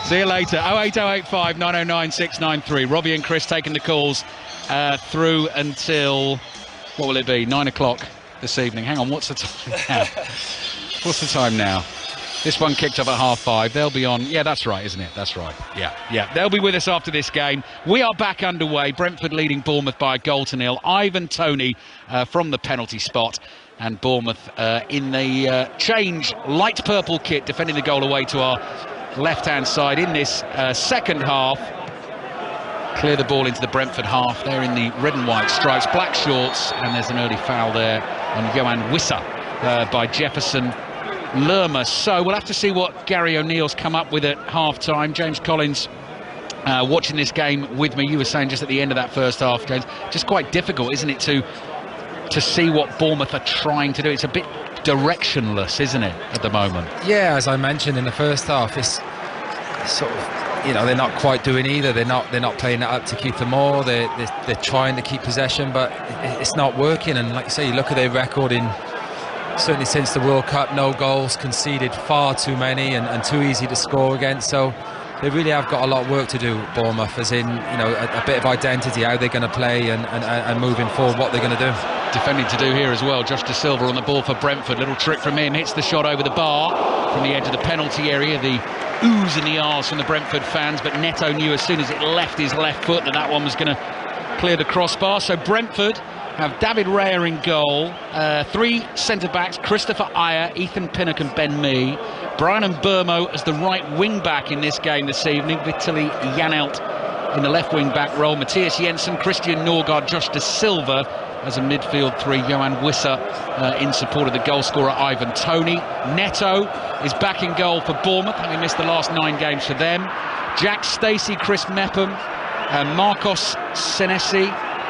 See you later. 08085 909 693. Robbie and Chris taking the calls through until, what will it be, 9 o'clock this evening. Hang on, what's the time now? What's the time now? This one kicked off at 5:30. They'll be on. Yeah, that's right, isn't it? That's right. Yeah. They'll be with us after this game. We are back underway. Brentford leading Bournemouth by 1-0. Ivan Toney from the penalty spot. And Bournemouth in the change light purple kit defending the goal away to our left-hand side in this second half. Clear the ball into the Brentford half. They're in the red and white stripes, black shorts, and there's an early foul there on Johan Wissa by Jefferson Lerma. So we'll have to see what Gary O'Neill's come up with at half-time. James Collins, watching this game with me, you were saying just at the end of that first half, James, just quite difficult, isn't it, to see what Bournemouth are trying to do? It's a bit directionless, isn't it, at the moment? Yeah, as I mentioned in the first half, it's sort of, you know, they're not quite doing either. They're not playing it up to Keith Moore. They're trying to keep possession, but it's not working. And like you say, you look at their record in, certainly since the World Cup, no goals, conceded far too many and too easy to score against. So they really have got a lot of work to do, Bournemouth, as in, you know, a bit of identity, how they're going to play and moving forward, what they're going to do. Defending to do here as well. Josh De Silva on the ball for Brentford. Little trick from him, hits the shot over the bar from the edge of the penalty area. The oohs and the ahs from the Brentford fans, but Neto knew as soon as it left his left foot that one was going to clear the crossbar. So Brentford have David Raya in goal, 3 centre-backs, Christopher Ayer, Ethan Pinnock and Ben Mee. Brian Mbeumo as the right wing-back in this game this evening. Vitaly Janelt in the left wing-back role. Matthias Jensen, Christian Norgard, Josh De Silva as a midfield 3. Johan Wissa in support of the goalscorer Ivan Toney. Neto is back in goal for Bournemouth, having missed the last 9 games for them. Jack Stacey, Chris Mepham, Marcos Senesi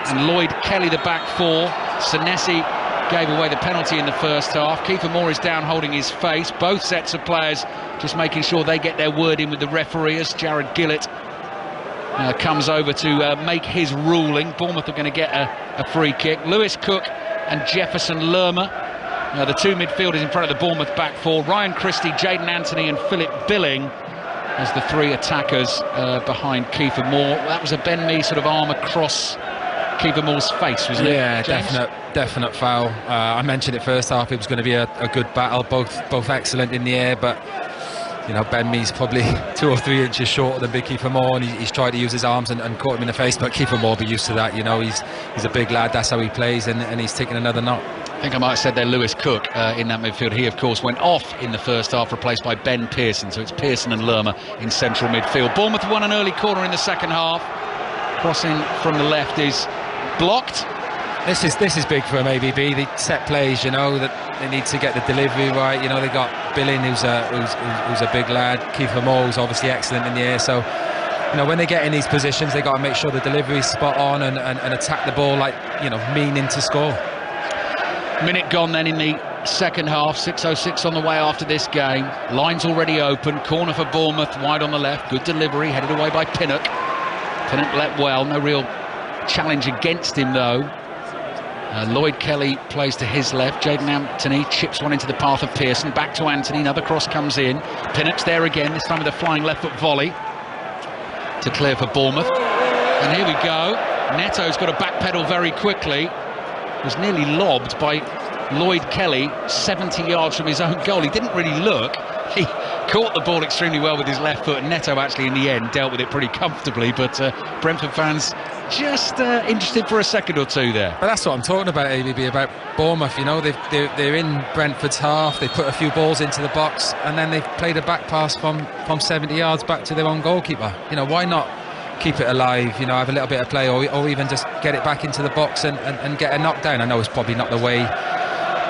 and Lloyd Kelly, the back 4. Senesi gave away the penalty in the first half. Kiefer Moore is down holding his face. Both sets of players just making sure they get their word in with the referee as Jared Gillett comes over to make his ruling. Bournemouth are going to get a free kick. Lewis Cook and Jefferson Lerma, the 2 midfielders in front of the Bournemouth back 4. Ryan Christie, Jayden Anthony and Philip Billing as the 3 attackers behind Kiefer Moore. That was a Ben Mee sort of arm across Kiefer Moore's face, wasn't it? Yeah, James? definite foul. I mentioned it first half, it was going to be a good battle, both excellent in the air, but you know, Ben Mee's probably 2 or 3 inches shorter than big Kiefer Moore, and he's tried to use his arms and caught him in the face, but Kiefer Moore will be used to that. You know, he's a big lad, that's how he plays, and he's taking another knock. I think I might have said there Lewis Cook in that midfield. He of course went off in the first half, replaced by Ben Pearson, so it's Pearson and Lerma in central midfield. Bournemouth won an early corner in the second half. Crossing from the left is blocked. This is big for them, ABB. The set plays, you know, that they need to get the delivery right. You know, they got Billing, who's a big lad. Kiefer Moore, who's obviously excellent in the air. So, you know, when they get in these positions, they got to make sure the delivery's spot on and attack the ball like, you know, meaning to score. Minute gone then in the second half. 6:06 on the way after this game. Line's already open. Corner for Bournemouth, wide on the left. Good delivery, headed away by Pinnock. Pinnock let well. No real challenge against him though. Lloyd Kelly plays to his left. Jayden Anthony chips one into the path of Pearson. Back to Anthony. Another cross comes in. Pinnock's there again, this time with a flying left foot volley to clear for Bournemouth. And here we go. Neto's got to backpedal very quickly. Was nearly lobbed by Lloyd Kelly 70 yards from his own goal. He didn't really look. He caught the ball extremely well with his left foot. Neto actually in the end dealt with it pretty comfortably, but Brentford fans just interested for a second or two there. But that's what I'm talking about, ABB, about Bournemouth. You know, they're in Brentford's half. They put a few balls into the box, and then they've played a back pass from 70 yards back to their own goalkeeper. You know, why not keep it alive? You know, have a little bit of play, or even just get it back into the box and get a knockdown. I know it's probably not the way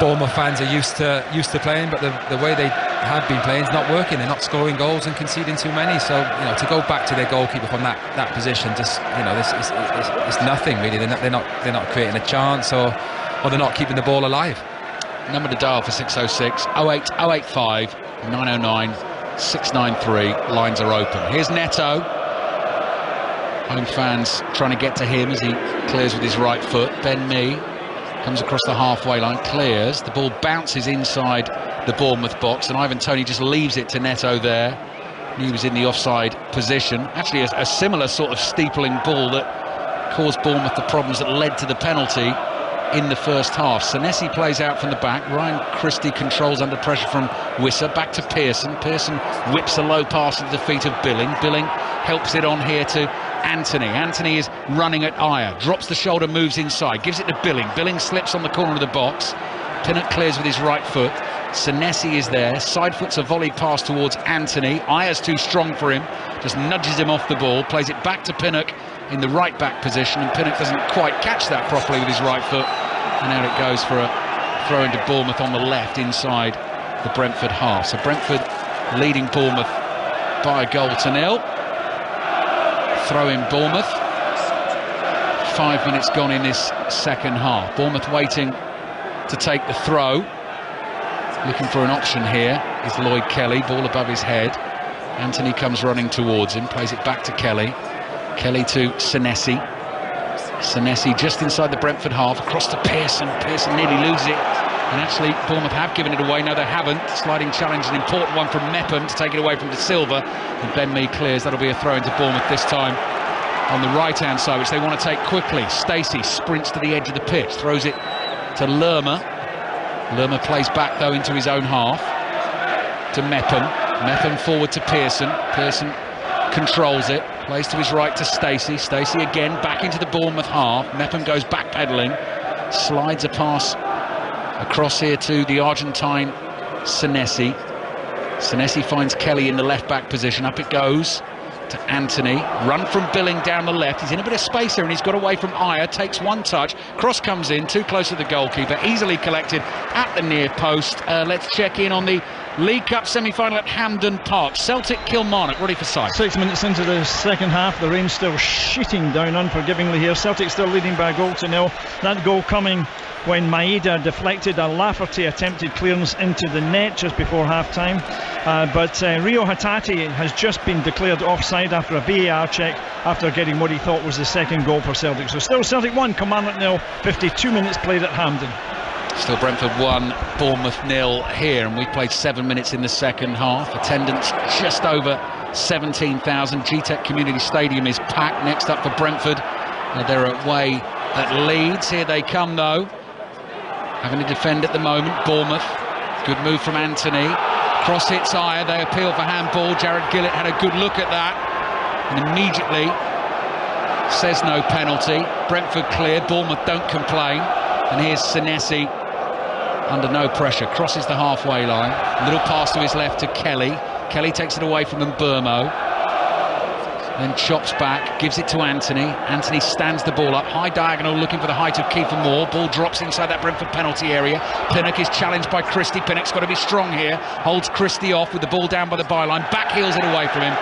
Bournemouth fans are used to playing, but the way they have been playing is not working. They're not scoring goals and conceding too many. So, you know, to go back to their goalkeeper from that position, just, you know, this is nothing really. They're not creating a chance, or they're not keeping the ball alive. Number to dial for 606 08 085 909 693. Lines are open. Here's Neto. Home fans trying to get to him as he clears with his right foot. Ben Mee comes across the halfway line, clears. The ball bounces inside the Bournemouth box, and Ivan Toney just leaves it to Neto there. He was in the offside position. Actually, a similar sort of steepling ball that caused Bournemouth the problems that led to the penalty in the first half. Senesi plays out from the back. Ryan Christie controls under pressure from Wissa. Back to Pearson. Pearson whips a low pass into the feet of Billing. Billing helps it on here to Anthony. Anthony is running at Ayer. Drops the shoulder, moves inside. Gives it to Billing. Billing slips on the corner of the box. Pinnock clears with his right foot. Senesi is there, side foots a volley pass towards Anthony. Ayer's too strong for him, just nudges him off the ball, plays it back to Pinnock in the right back position, and Pinnock doesn't quite catch that properly with his right foot, and out it goes for a throw into Bournemouth on the left inside the Brentford half. So Brentford leading Bournemouth by 1-0. Throw in Bournemouth. 5 minutes gone in this second half. Bournemouth waiting to take the throw. Looking for an option here is Lloyd Kelly, ball above his head. Anthony comes running towards him, plays it back to Kelly. Kelly to Senesi. Senesi just inside the Brentford half, across to Pearson. Pearson nearly loses it. And actually, Bournemouth have given it away. No, they haven't. Sliding challenge, an important one from Mepham to take it away from De Silva. And Ben Mee clears. That'll be a throw into Bournemouth this time on the right-hand side, which they want to take quickly. Stacey sprints to the edge of the pitch, throws it to Lerma. Lerma plays back, though, into his own half to Mepham. Mepham forward to Pearson. Pearson controls it, plays to his right to Stacey. Stacey again back into the Bournemouth half. Mepham goes backpedaling, slides a pass across here to the Argentine Senesi. Senesi finds Kelly in the left back position. Up it goes to Anthony. Run from Billing down the left. He's in a bit of space here and he's got away from Ayer. Takes one touch. Cross comes in, too close to the goalkeeper. Easily collected at the near post. Let's check in on the League Cup semi-final at Hampden Park. Celtic Kilmarnock ready for sight. 6 minutes into the second half, the rain still sheeting down unforgivingly here. Celtic still leading by 1-0. That goal coming when Maeda deflected a Lafferty attempted clearance into the net just before half-time. But Rio Hatate has just been declared offside after a VAR check after getting what he thought was the second goal for Celtic. So still Celtic 1, Kilmarnock 0, 52 minutes played at Hampden. Still Brentford 1, Bournemouth 0 here, and we've played 7 minutes in the second half. Attendance just over 17,000. GTEC Community Stadium is packed. Next up for Brentford, they're away at Leeds. Here they come though, having to defend at the moment. Bournemouth, good move from Anthony. Cross hits Ayer, they appeal for handball. Jared Gillett had a good look at that and immediately says no penalty. Brentford clear, Bournemouth don't complain. And here's Senesi under no pressure, crosses the halfway line. Little pass to his left to Kelly. Kelly takes it away from Mburmo. Then chops back, gives it to Anthony. Anthony stands the ball up, high diagonal, looking for the height of Kiefer Moore. Ball drops inside that Brentford penalty area. Pinnock is challenged by Christie. Pinnock's got to be strong here. Holds Christie off with the ball down by the byline. Back heels it away from him.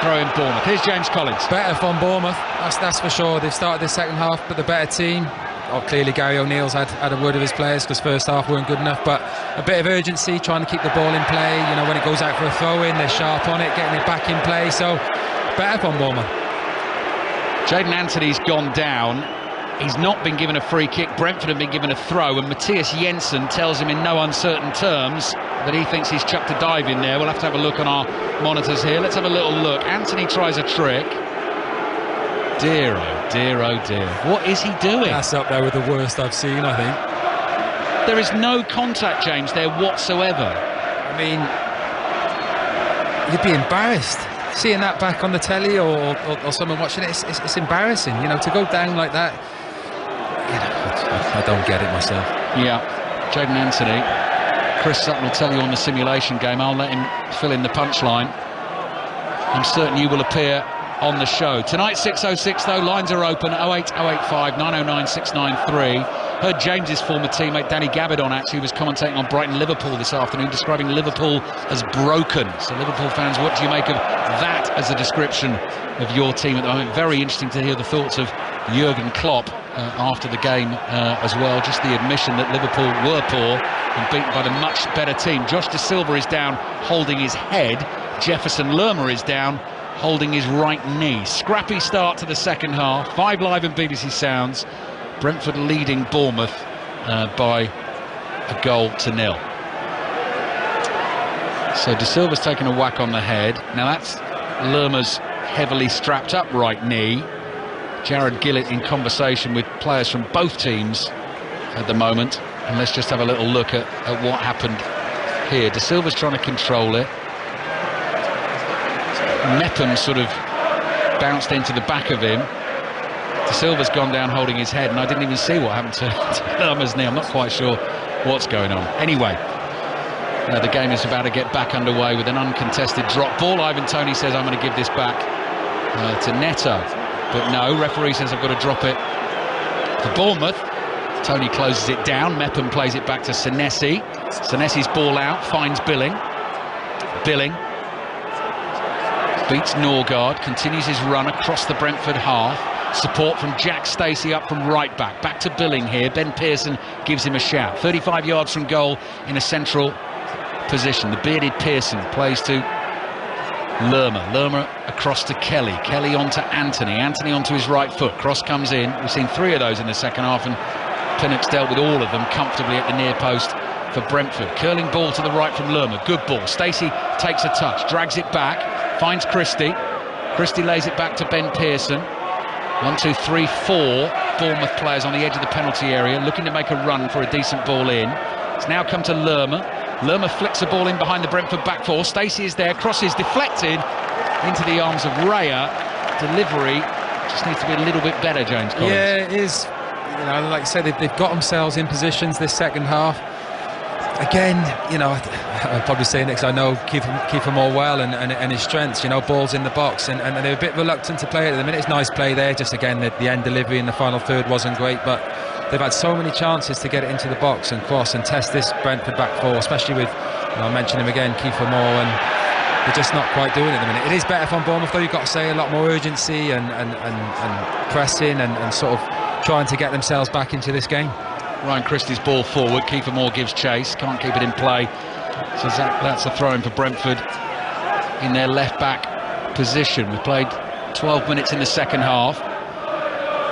Throw in Bournemouth. Here's James Collins. Better from Bournemouth, that's for sure. They've started the second half, but the better team. Clearly Gary O'Neill's had a word of his players because first half weren't good enough, but a bit of urgency, trying to keep the ball in play. You know, when it goes out for a throw-in, they're sharp on it, getting it back in play. So better from Bournemouth. Jayden Anthony's gone down. He's not been given a free kick. Brentford have been given a throw, and Matthias Jensen tells him in no uncertain terms that he thinks he's chucked a dive in there. We'll have to have a look on our monitors here. Let's have a little look. Anthony tries a trick. Dear, oh dear, oh dear. What is he doing? That's up there with the worst I've seen, I think. There is no contact, James, there whatsoever. I mean, you'd be embarrassed seeing that back on the telly or someone watching it. It's embarrassing, you know, to go down like that. You know, I don't get it myself. Yeah, Jayden Anthony. Chris Sutton will tell you on the simulation game. I'll let him fill in the punchline. I'm certain you will appear on the show. Tonight 6:06 though, lines are open 08085 909 693. Heard James's former teammate Danny Gabbard actually was commentating on Brighton Liverpool this afternoon, describing Liverpool as broken. So Liverpool fans, what do you make of that as a description of your team at the moment? Very interesting to hear the thoughts of Jurgen Klopp after the game as well. Just the admission that Liverpool were poor and beaten by the much better team. Josh De Silva is down holding his head. Jefferson Lerma is down holding his right knee. Scrappy start to the second half. 5 Live and BBC Sounds. Brentford leading Bournemouth by 1-0. So De Silva's taken a whack on the head. Now that's Lerma's heavily strapped up right knee. Jared Gillett in conversation with players from both teams at the moment. And let's just have a little look at what happened here. De Silva's trying to control it. Mepham sort of bounced into the back of him. De Silva's gone down holding his head, and I didn't even see what happened to Lerma's knee. I'm not quite sure what's going on. Anyway, The game is about to get back underway with an uncontested drop ball. Ivan Toney says, I'm going to give this back to Neto. But no, referee says I've got to drop it for Bournemouth. Toney closes it down. Mepham plays it back to Senesi. Senesi's ball out, finds Billing. Billing beats Norgard, continues his run across the Brentford half. Support from Jack Stacey up from right back. Back to Billing here. Ben Pearson gives him a shout. 35 yards from goal in a central position. The bearded Pearson plays to Lerma. Lerma across to Kelly. Kelly on to Anthony. Anthony onto his right foot. Cross comes in. We've seen 3 of those in the second half, and Pinnock's dealt with all of them comfortably at the near post for Brentford. Curling ball to the right from Lerma. Good ball. Stacey takes a touch, drags it back, finds Christie. Christie lays it back to Ben Pearson. 1, 2, 3, 4 Bournemouth players on the edge of the penalty area, looking to make a run for a decent ball in. It's now come to Lerma. Lerma flicks a ball in behind the Brentford back four. Stacey is there, crosses deflected into the arms of Raya. Delivery just needs to be a little bit better, James Collins. Yeah, it is. You know, like you said, they've got themselves in positions this second half. Again, you know, I'm probably saying it because I know Kiefer Moore well and his strengths, you know, balls in the box, and they're a bit reluctant to play it at the minute. It's nice play there, just again the end delivery in the final third wasn't great, but they've had so many chances to get it into the box and cross and test this Brentford back four, especially with, you know, I mentioned him again, Kiefer Moore, and they're just not quite doing it at the minute. It is better from Bournemouth though, you've got to say, a lot more urgency and pressing and sort of trying to get themselves back into this game. Ryan Christie's ball forward, Kiefer Moore gives chase, can't keep it in play, so that's a throw-in for Brentford in their left-back position. We've played 12 minutes in the second half.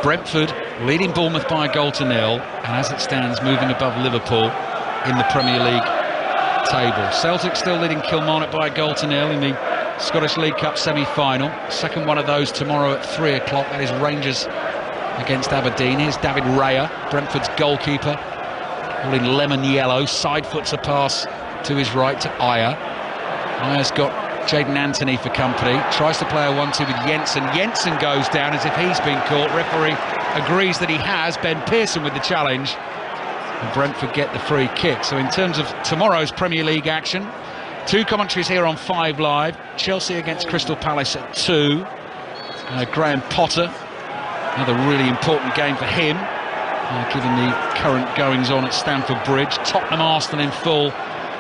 Brentford leading Bournemouth by a 0-0, and as it stands, moving above Liverpool in the Premier League table. Celtic still leading Kilmarnock by a 0-0 in the Scottish League Cup semi-final. Second one of those tomorrow at 3 o'clock, that is Rangers against Aberdeen. Here's David Raya, Brentford's goalkeeper, all in lemon yellow, side foots a pass to his right to Ayer. Ayer's got Jaden Anthony for company, tries to play a 1-2 with Jensen. Jensen goes down as if he's been caught. Referee agrees that he has. Ben Pearson with the challenge, and Brentford get the free kick. So in terms of tomorrow's Premier League action, 2 commentaries here on 5 Live. Chelsea against Crystal Palace at 2. Graham Potter, another really important game for him, given the current goings-on at Stamford Bridge. Tottenham Arsenal in full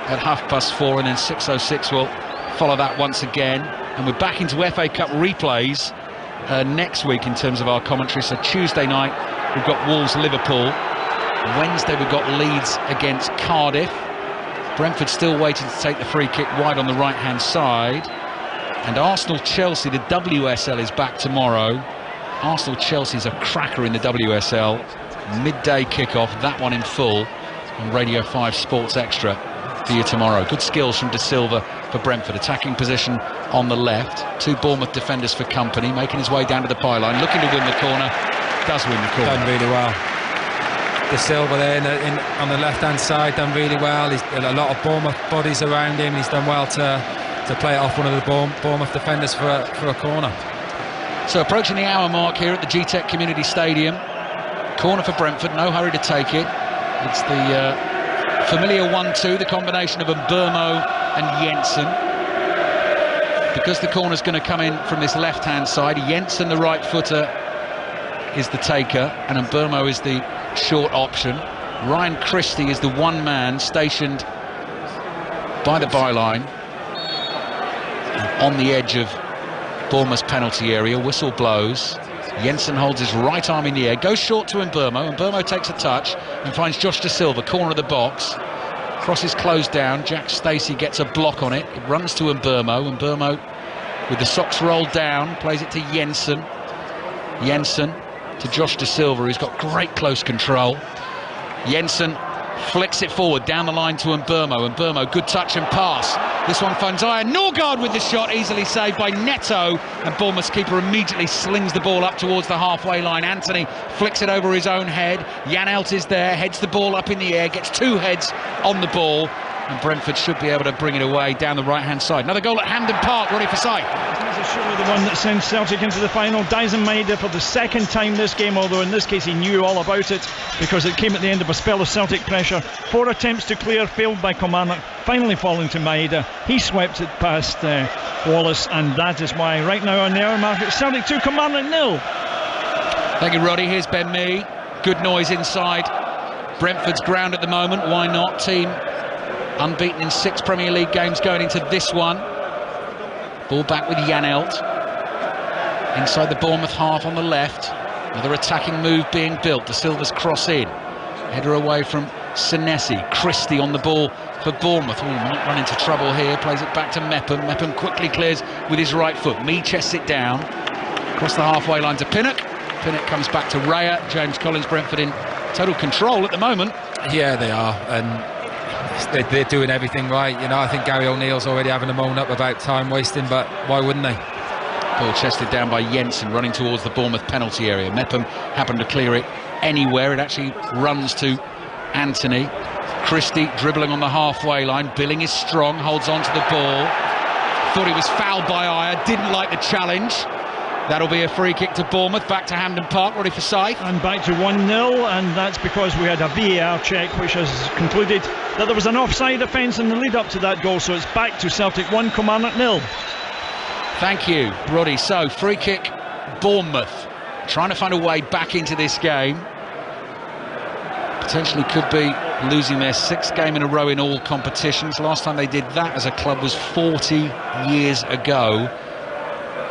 at 4:30, and then 6:06 will follow that once again. And we're back into FA Cup replays next week in terms of our commentary. So Tuesday night we've got Wolves-Liverpool. Wednesday we've got Leeds against Cardiff. Brentford still waiting to take the free kick wide on the right-hand side. And Arsenal-Chelsea, the WSL is back tomorrow. Arsenal-Chelsea's a cracker in the WSL. Midday kickoff, that one in full on Radio 5 Sports Extra for you tomorrow. Good skills from De Silva for Brentford. Attacking position on the left. 2 Bournemouth defenders for company, making his way down to the pylon, looking to win the corner. Does win the corner. Done really well. De Silva there on the left-hand side, done really well. He's a lot of Bournemouth bodies around him. He's done well to play it off one of the Bournemouth defenders for a corner. So approaching the hour mark here at the GTEC Community Stadium. Corner for Brentford, no hurry to take it. It's the familiar 1-2, the combination of Mbeumo and Jensen. Because the corner's going to come in from this left-hand side, Jensen, the right footer, is the taker, and Mbeumo is the short option. Ryan Christie is the one man stationed by the byline on the edge of Bournemouth's penalty area. Whistle blows. Jensen holds his right arm in the air, goes short to Mbeumo. Mbeumo takes a touch and finds Josh De Silva, corner of the box. Crosses closed down. Jack Stacey gets a block on it. It runs to Mbeumo. Mbeumo, with the socks rolled down, plays it to Jensen. Jensen to Josh De Silva, who's got great close control. Jensen flicks it forward down the line to Mbeumo. Mbeumo, good touch and pass. This one finds Ayer. Norgard with the shot, easily saved by Neto, and Bournemouth's keeper immediately slings the ball up towards the halfway line. Anthony flicks it over his own head. Janelt is there, heads the ball up in the air, gets 2 heads on the ball, and Brentford should be able to bring it away down the right-hand side. Another goal at Hampden Park, ready for sight. is surely the one that sends Celtic into the final. Daisen Maeda for the second time this game, although in this case he knew all about it because it came at the end of a spell of Celtic pressure. 4 attempts to clear, failed by Kilmarnock, finally falling to Maeda. He swept it past Wallace, and that is why right now on the hour mark it's Celtic 2, Kilmarnock 0. Thank you, Roddy. Here's Ben Mee. Good noise inside Brentford's ground at the moment. Why not? Team unbeaten in 6 Premier League games going into this one. Ball back with Janelt. Inside the Bournemouth half on the left. Another attacking move being built. De Silva's cross in. Header away from Senesi. Christie on the ball for Bournemouth. Oh, might run into trouble here. Plays it back to Mepham. Mepham quickly clears with his right foot. Mee chests it down. Across the halfway line to Pinnock. Pinnock comes back to Raya. James Collins, Brentford in total control at the moment. Yeah, they are. And they're doing everything right. You know, I think Gary O'Neill's already having a moan up about time wasting, but why wouldn't they? Ball chested down by Jensen, running towards the Bournemouth penalty area. Mepham happened to clear it anywhere. It actually runs to Anthony. Christie dribbling on the halfway line. Billing is strong, holds on to the ball. Thought he was fouled by Ayer, didn't like the challenge. That'll be a free kick to Bournemouth, back to Hampden Park, ready for Scythe. And back to 1-0, and that's because we had a VAR check which has concluded that there was an offside offence in the lead up to that goal, so it's back to Celtic 1, Kilmarnock 0. Thank you, Roddy. So, free kick, Bournemouth, trying to find a way back into this game. Potentially could be losing their 6th game in a row in all competitions. Last time they did that as a club was 40 years ago.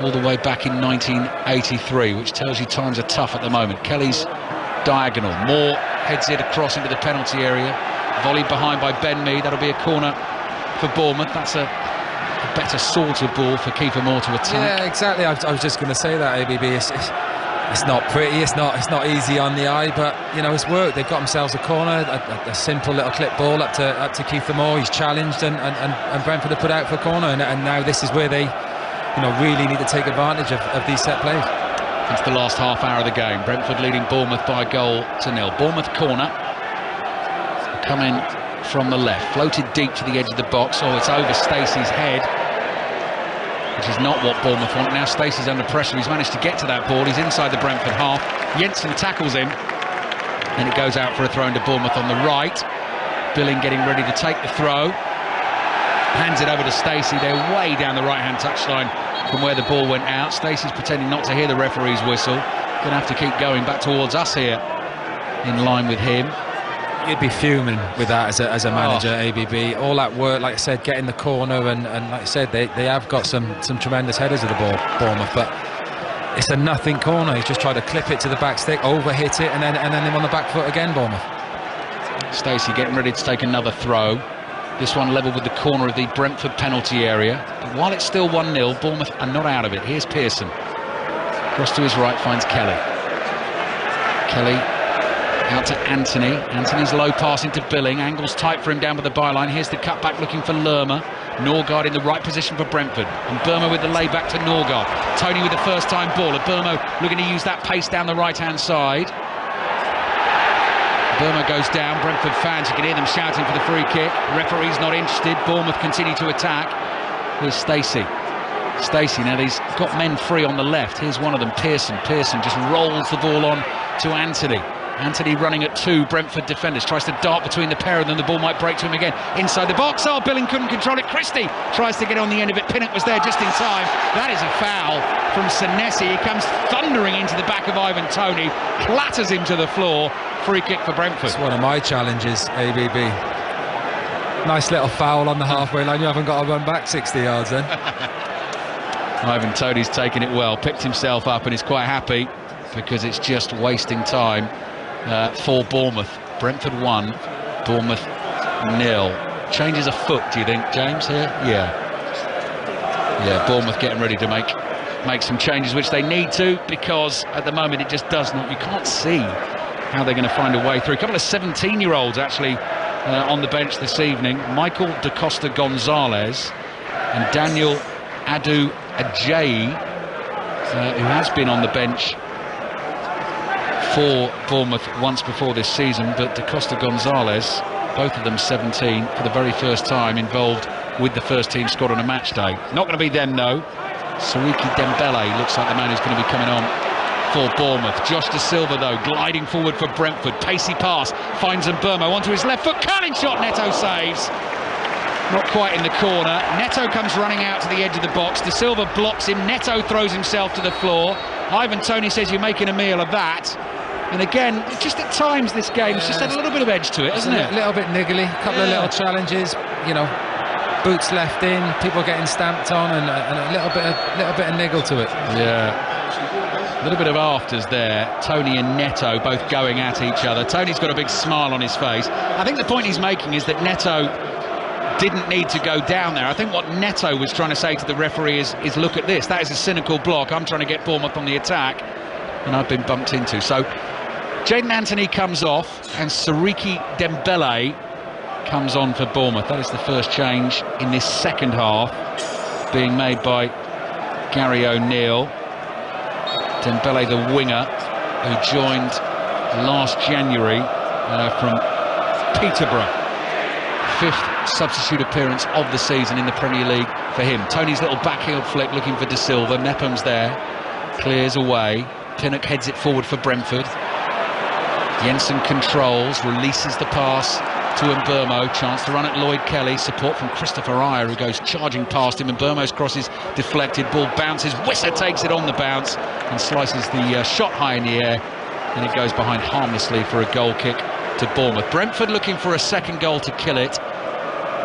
All the way back in 1983, which tells you times are tough at the moment. Kelly's diagonal. Moore heads it across into the penalty area. Volleyed behind by Ben Mee. That'll be a corner for Bournemouth. That's a better sort of ball for Kiefer Moore to attack. Yeah, exactly. I was just going to say that, ABB. It's not pretty. It's not easy on the eye, but you know it's worked. They've got themselves a corner, a simple little clip ball up to Kiefer Moore. He's challenged, and Brentford have put out for a corner, and now this is where they, you know, really need to take advantage of these set plays. It's the last half hour of the game. Brentford leading Bournemouth by a goal to nil. Bournemouth corner. Coming from the left. Floated deep to the edge of the box. Oh, it's over Stacey's head, which is not what Bournemouth want. Now Stacey's under pressure. He's managed to get to that ball. He's inside the Brentford half. Jensen tackles him. And it goes out for a throw into Bournemouth on the right. Billing getting ready to take the throw. Hands it over to Stacey. They're way down the right-hand touchline from where the ball went out. Stacey's pretending not to hear the referee's whistle. Gonna have to keep going back towards us here, in line with him. You'd be fuming with that as a manager, ABB. All that work, like I said, getting the corner, and like I said, they have got some tremendous headers of the ball, Bournemouth, but it's a nothing corner. He's just tried to clip it to the back stick, overhit it, and then him on the back foot again, Bournemouth. Stacey getting ready to take another throw. This one level with the corner of the Brentford penalty area. But while it's still 1-0, Bournemouth are not out of it. Here's Pearson. Cross to his right, finds Kelly. Kelly out to Anthony. Anthony's low pass into Billing. Angles tight for him down by the byline. Here's the cutback looking for Lerma. Norgard in the right position for Brentford. And Burma with the layback to Norgard. Tony with the first time ball. And Burma looking to use that pace down the right-hand side. Burma goes down. Brentford fans, you can hear them shouting for the free kick. Referee's not interested. Bournemouth continue to attack. Here's Stacey. Stacey, now he's got men free on the left. Here's one of them, Pearson. Pearson just rolls the ball on to Anthony. Anthony running at 2 Brentford defenders. Tries to dart between the pair, and then the ball might break to him again. Inside the box. Oh, Billing couldn't control it. Christie tries to get on the end of it. Pinnock was there just in time. That is a foul from Senesi. He comes thundering into the back of Ivan Toney. Clatters him to the floor. Free kick for Brentford. It's one of my challenges, ABB. Nice little foul on the halfway line. You haven't got to run back 60 yards then. Ivan Toney's taken it well, picked himself up, and is quite happy because it's just wasting time for Bournemouth. Brentford 1, Bournemouth 0. Changes a foot, do you think, James, here? Yeah, Bournemouth getting ready to make some changes, which they need to, because at the moment it just does not. You can't see how they're going to find a way through. A couple of 17-year-olds actually on the bench this evening. Michael Da Costa Gonzalez and Daniel Adu Ajayi, who has been on the bench for Bournemouth once before this season, but Da Costa Gonzalez, both of them 17, for the very first time involved with the first team squad on a match day. Not going to be them, though. Siriki Dembele looks like the man who's going to be coming on for Bournemouth. Josh De Silva, though, gliding forward for Brentford. Pacey pass, finds Mbeumo onto his left foot. Curling shot, Neto saves. Not quite in the corner. Neto comes running out to the edge of the box. De Silva blocks him. Neto throws himself to the floor. Ivan Toney says you're making a meal of that. And again, just at times this game has just had a little bit of edge to it, hasn't it? A little bit niggly, a couple of little challenges, you know, boots left in, people getting stamped on, and a little bit of niggle to it. Yeah, a little bit of afters there. Toney and Neto both going at each other. Toney's got a big smile on his face. I think the point he's making is that Neto didn't need to go down there. I think what Neto was trying to say to the referee is look at this. That is a cynical block. I'm trying to get Bournemouth on the attack, and I've been bumped into. So Jadon Anthony comes off, and Siriki Dembele comes on for Bournemouth. That is the first change in this second half, being made by Gary O'Neill. Dembele, the winger, who joined last January from Peterborough. 5th substitute appearance of the season in the Premier League for him. Tony's little backheel flick looking for De Silva. Nepham's there, clears away. Pinnock heads it forward for Brentford. Jensen controls, releases the pass to Mbeumo. Chance to run at Lloyd Kelly. Support from Christopher Ayer, who goes charging past him. Mbeumo's cross is deflected. Ball bounces. Wisser takes it on the bounce and slices the shot high in the air. And it goes behind harmlessly for a goal kick to Bournemouth. Brentford looking for a second goal to kill it.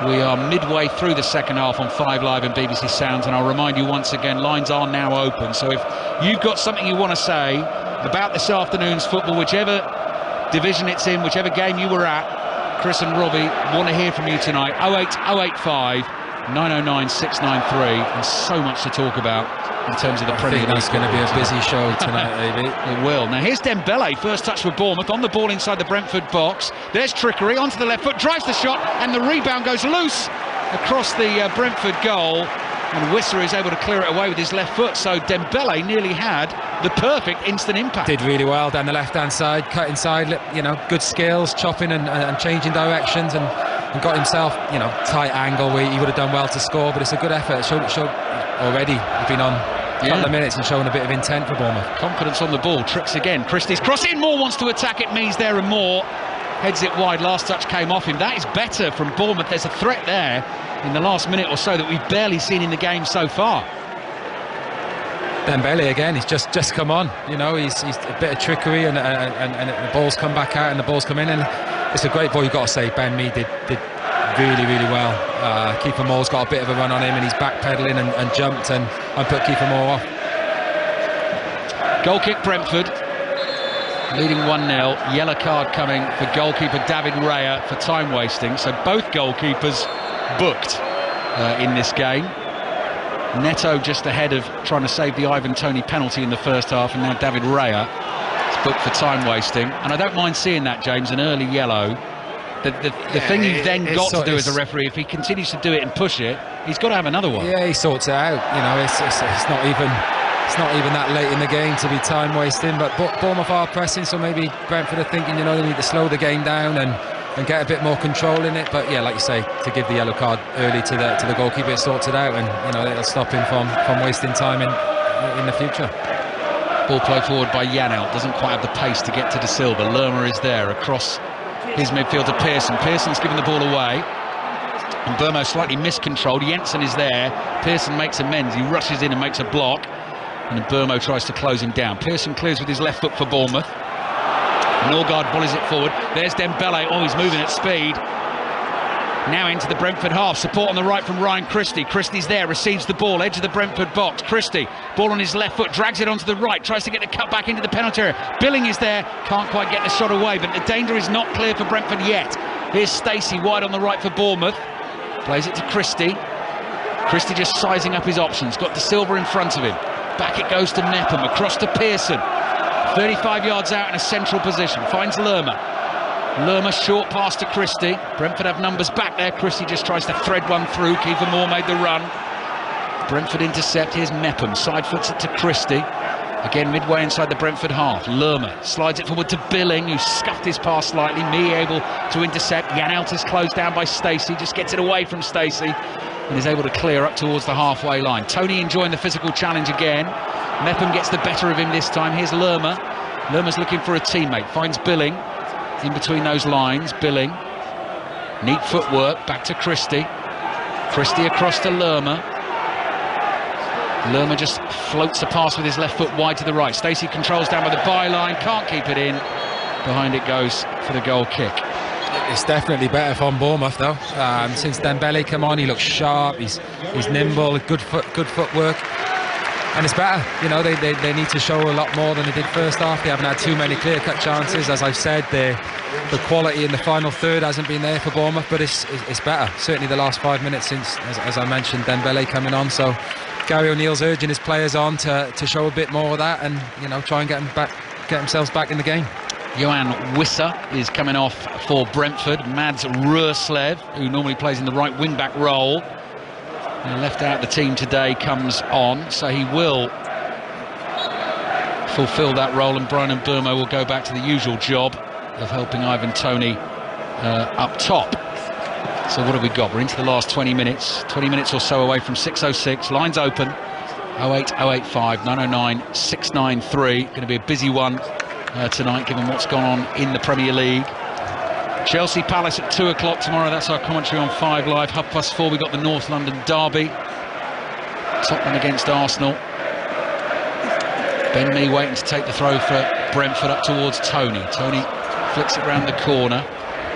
We are midway through the second half on 5 Live and BBC Sounds, and I'll remind you once again, lines are now open. So if you've got something you want to say about this afternoon's football, whichever division it's in, whichever game you were at, Chris and Robbie want to hear from you tonight. 08085 909 693, and so much to talk about in terms of the Premier League. It's going to be a busy show tonight, AB. It will. Now here's Dembele, first touch for Bournemouth, on the ball inside the Brentford box. There's trickery, onto the left foot, drives the shot, and the rebound goes loose across the Brentford goal, and Wisser is able to clear it away with his left foot. So Dembele nearly had the perfect instant impact. Did really well down the left-hand side, cut inside, you know, good skills, chopping and changing directions, and got himself, you know, tight angle where he would have done well to score. But it's a good effort. Showed already. He's been on a couple of minutes and showing a bit of intent for Bournemouth. Confidence on the ball. Tricks again. Christie's cross in. Moore wants to attack it. Mees there, and Moore heads it wide. Last touch came off him. That is better from Bournemouth. There's a threat there in the last minute or so that we've barely seen in the game so far. Dembele again, he's just come on, you know, he's a bit of trickery, and the balls come back out and the balls come in, and it's a great ball. You've got to say Ben Mee did really well. Keeper Moore's got a bit of a run on him, and he's backpedaling and jumped and put Keeper Moore off. Goal kick Brentford, leading 1-0. Yellow card coming for goalkeeper David Raya for time wasting. So both goalkeepers booked in this game. Neto just ahead of trying to save the Ivan Toney penalty in the first half, and now David Raya is booked for time wasting. And I don't mind seeing that, James, an early yellow. The thing you've then got to do as a referee, if he continues to do it and push it, he's got to have another one. Yeah, he sorts it out. You know, it's not even that late in the game to be time wasting. But Bournemouth are pressing, so maybe Brentford are thinking, you know, they need to slow the game down and get a bit more control in it. But yeah, like you say, to give the yellow card early to the goalkeeper, it sorts it out, and you know, it'll stop him from wasting time in the future. Ball play forward by Janelt, doesn't quite have the pace to get to De Silva. Lerma is there across his midfield to Pearson. Pearson's given the ball away, and Mbeumo slightly miscontrolled. Jensen is there. Pearson makes amends. He rushes in and makes a block, and Mbeumo tries to close him down. Pearson clears with his left foot for Bournemouth. Norgard volleys it forward. There's Dembele. Oh, he's moving at speed. Now into the Brentford half. Support on the right from Ryan Christie. Christie's there, receives the ball, edge of the Brentford box. Christie, ball on his left foot, drags it onto the right, tries to get the cut back into the penalty area. Billing is there, can't quite get the shot away, but the danger is not clear for Brentford yet. Here's Stacey wide on the right for Bournemouth. Plays it to Christie. Christie just sizing up his options. Got De Silva in front of him. Back it goes to Nepham, across to Pearson. 35 yards out in a central position. Finds Lerma. Lerma short pass to Christie. Brentford have numbers back there. Christie just tries to thread one through. Kiefer Moore made the run. Brentford intercept. Here's Nepham. Side foots it to Christie. Again midway inside the Brentford half. Lerma slides it forward to Billing, who scuffed his pass slightly. Mee able to intercept. Janelt is closed down by Stacey. Just gets it away from Stacey. and is able to clear up towards the halfway line. Tony enjoying the physical challenge again. Mepham gets the better of him this time. Here's Lerma. Lerma's looking for a teammate, finds Billing in between those lines. Billing, neat footwork, back to Christie. Christie across to Lerma. Lerma just floats the pass with his left foot wide to the right. Stacey controls down by the byline, can't keep it in. Behind it goes for the goal kick. It's definitely better from Bournemouth though. Since Dembele come on, he looks sharp, he's nimble, good footwork. And it's better, you know, they need to show a lot more than they did first half. They haven't had too many clear-cut chances. As I've said, the quality in the final third hasn't been there for Bournemouth, but it's better. Certainly the last 5 minutes since, as I mentioned, Dembele coming on. So Gary O'Neill's urging his players on to show a bit more of that and, you know, try and get themselves back in the game. Johan Wissa is coming off for Brentford. Mads Roerslev, who normally plays in the right wing-back role, left out the team today, comes on, so he will fulfil that role, and Brian Mbeumo will go back to the usual job of helping Ivan Toney up top. So what have we got? We're into the last 20 minutes or so away from 6:06. Lines open, 08 085 909 693. Going to be a busy one tonight, given what's gone on in the Premier League. Chelsea Palace at 2 o'clock tomorrow. That's our commentary on 5 Live. 4:30 we've got the North London derby. Tottenham against Arsenal. Ben Mee waiting to take the throw for Brentford up towards Tony. Tony flicks it round the corner.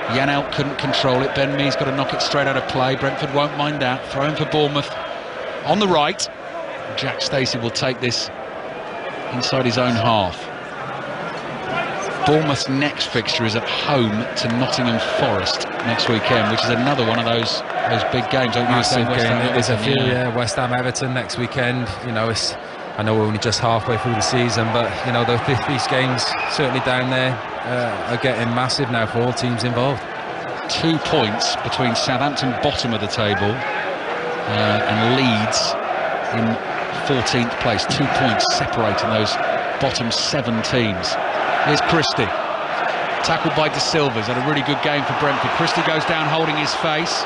Janelt couldn't control it. Ben Mee's got to knock it straight out of play. Brentford won't mind that. Throw in for Bournemouth on the right. Jack Stacey will take this inside his own half. Bournemouth's next fixture is at home to Nottingham Forest next weekend, which is another one of those big games. Massive game. There's a few, West Ham Everton next weekend. You know, I know we're only just halfway through the season, but you know these games certainly down there are getting massive now for all teams involved. 2 points between Southampton bottom of the table and Leeds in 14th place. 2 points separating those bottom 7 teams. Here's Christie, tackled by De Silva. He's had a really good game for Brentford. Christie goes down holding his face,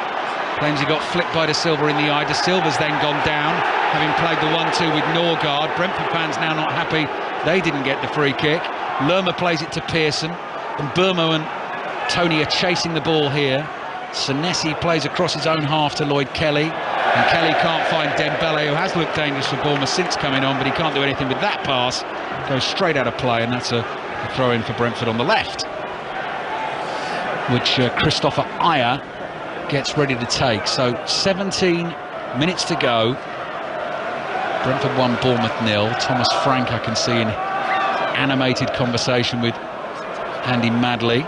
claims he got flicked by De Silva in the eye. De Silva's then gone down, having played the 1-2 with Norgard. Brentford fans now not happy they didn't get the free kick. Lerma plays it to Pearson, and Mbeumo and Tony are chasing the ball here. Senesi plays across his own half to Lloyd Kelly, and Kelly can't find Dembele, who has looked dangerous for Bournemouth since coming on, but he can't do anything with that pass. Goes straight out of play, and that's a throw in for Brentford on the left, which Christopher Ayer gets ready to take. So 17 minutes to go. Brentford 1, Bournemouth 0. Thomas Frank, I can see in animated conversation with Andy Madley.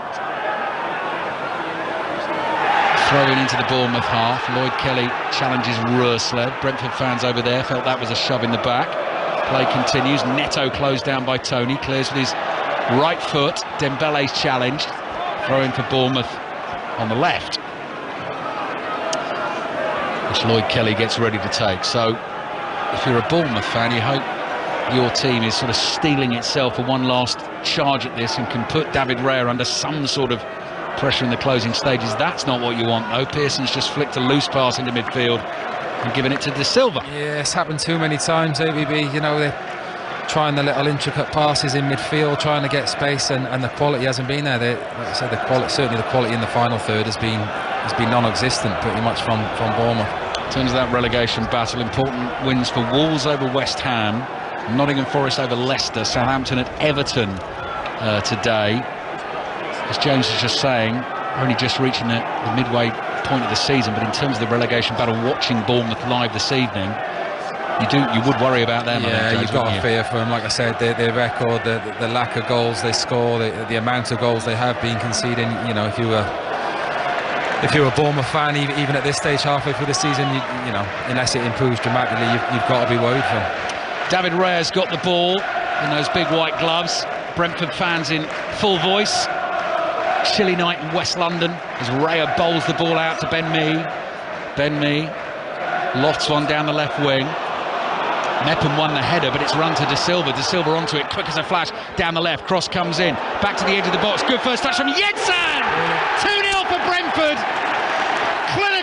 Throwing into the Bournemouth half. Lloyd Kelly challenges Roerslev. Brentford fans over there felt that was a shove in the back. Play continues. Neto closed down by Tony. Clears with his right foot. Dembele's challenged. Throw in for Bournemouth on the left, which Lloyd Kelly gets ready to take. So if you're a Bournemouth fan, you hope your team is sort of steeling itself for one last charge at this and can put David Raya under some sort of pressure in the closing stages. That's not what you want though. Pearson's just flicked a loose pass into midfield and given it to De Silva. Yeah, it's happened too many times, ABB. You know, they're trying the little intricate passes in midfield, trying to get space, and the quality hasn't been there. Like I said, certainly the quality in the final third has been non-existent pretty much from Bournemouth. In terms of that relegation battle, important wins for Wolves over West Ham, Nottingham Forest over Leicester, Southampton at Everton today. As James was just saying, only just reaching the midway point of the season, but in terms of the relegation battle, watching Bournemouth live this evening, you would worry about them. Yeah, you've got to fear for them. Like I said, their record, the lack of goals they score, the amount of goals they have been conceding. You know, if you were a Bournemouth fan, even at this stage, halfway through the season, you know, unless it improves dramatically, you've got to be worried for them. David Raya's got the ball in those big white gloves. Brentford fans in full voice. Chilly night in West London as Raya bowls the ball out to Ben Mee. Ben Mee lofts one down the left wing. Mepham won the header, but it's run to De Silva. De Silva onto it, quick as a flash, down the left, cross comes in, back to the edge of the box, good first touch from Jensen! 2-0 for Brentford.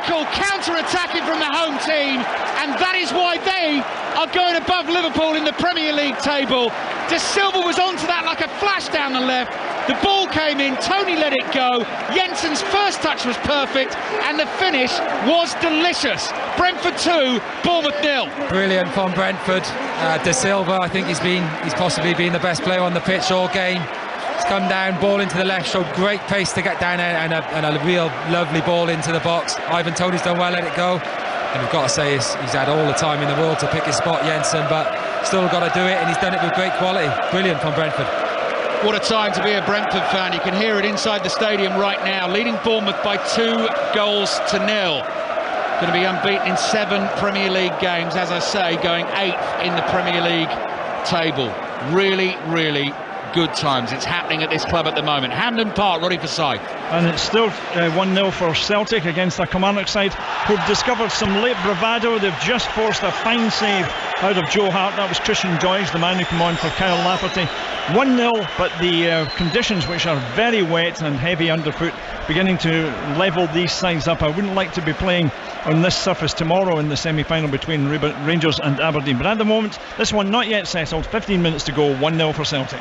Radical counter-attacking from the home team, and that is why they are going above Liverpool in the Premier League table. De Silva was onto that like a flash down the left. The ball came in, Tony let it go. Jensen's first touch was perfect, and the finish was delicious. Brentford 2, Bournemouth 0. Brilliant from Brentford. De Silva, I think he's possibly been the best player on the pitch all game. He's come down, ball into the left, showed great pace to get down there, and a real lovely ball into the box. Ivan Toney's done well, let it go. And we've got to say he's had all the time in the world to pick his spot, Jensen, but still got to do it, and he's done it with great quality. Brilliant from Brentford. What a time to be a Brentford fan. You can hear it inside the stadium right now, leading Bournemouth by 2-0. Going to be unbeaten in 7 Premier League games, as I say, going 8th in the Premier League table. Really, really good times. It's happening at this club at the moment. Hampden Park, Roddy Forsyth. And it's still 1-0 for Celtic against a Kilmarnock side who've discovered some late bravado. They've just forced a fine save out of Joe Hart. That was Christian Doige, the man who came on for Kyle Lafferty. 1-0, but the conditions, which are very wet and heavy underfoot, beginning to level these sides up. I wouldn't like to be playing on this surface tomorrow in the semi-final between Rangers and Aberdeen. But at the moment, this one not yet settled. 15 minutes to go, 1-0 for Celtic.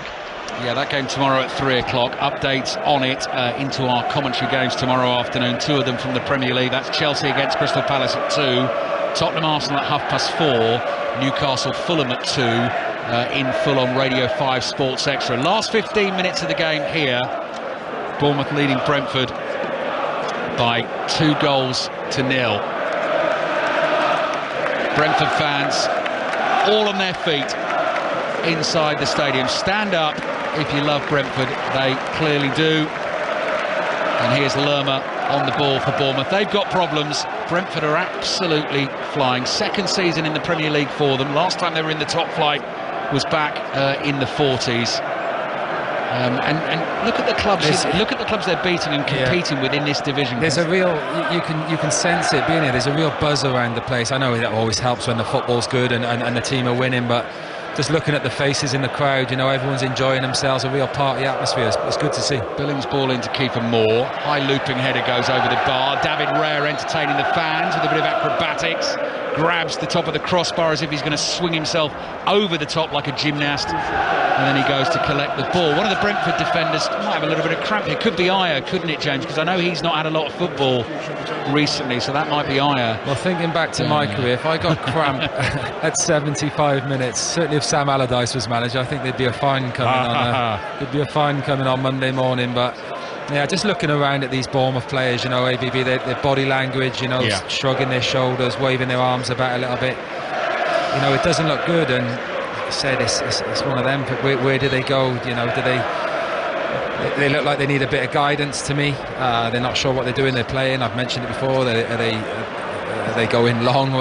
Yeah, that game tomorrow at 3 o'clock. Updates on it into our commentary games tomorrow afternoon. 2 of them from the Premier League. That's Chelsea against Crystal Palace at 2. Tottenham Arsenal at 4:30. Newcastle Fulham at 2 in full on Radio 5 Sports Extra. Last 15 minutes of the game here. Bournemouth leading Brentford by 2-0. Brentford fans all on their feet inside the stadium. Stand up if you love Brentford. They clearly do. And here's Lerma on the ball for Bournemouth. They've got problems. Brentford are absolutely flying. Second season in the Premier League for them. Last time they were in the top flight was back in the 40s. And look at the clubs. Look at the clubs they're beating and competing within this division. There's a real, you can sense it being here. There's a real buzz around the place. I know that always helps when the football's good and the team are winning, but just looking at the faces in the crowd, you know, everyone's enjoying themselves. A real party atmosphere. It's good to see. Billings ball into Kiefer Moore. High looping header goes over the bar. David Raya entertaining the fans with a bit of acrobatics. Grabs the top of the crossbar as if he's going to swing himself over the top like a gymnast, and then he goes to collect the ball. One of the Brentford defenders might have a little bit of cramp. It could be Ayer, couldn't it, James? Because I know he's not had a lot of football recently, so that might be Ayer. Well, thinking back to my career, if I got cramp at 75 minutes, certainly if Sam Allardyce was manager, I think there'd be a fine coming on. There'd be a fine coming on Monday morning, but. Yeah, just looking around at these Bournemouth players, you know, ABB, their body language, you know, shrugging their shoulders, waving their arms about a little bit. You know, it doesn't look good, and like I said, it's one of them. Where do they go? You know, they look like they need a bit of guidance to me. They're not sure what they're doing. They're playing. I've mentioned it before. Are they going long?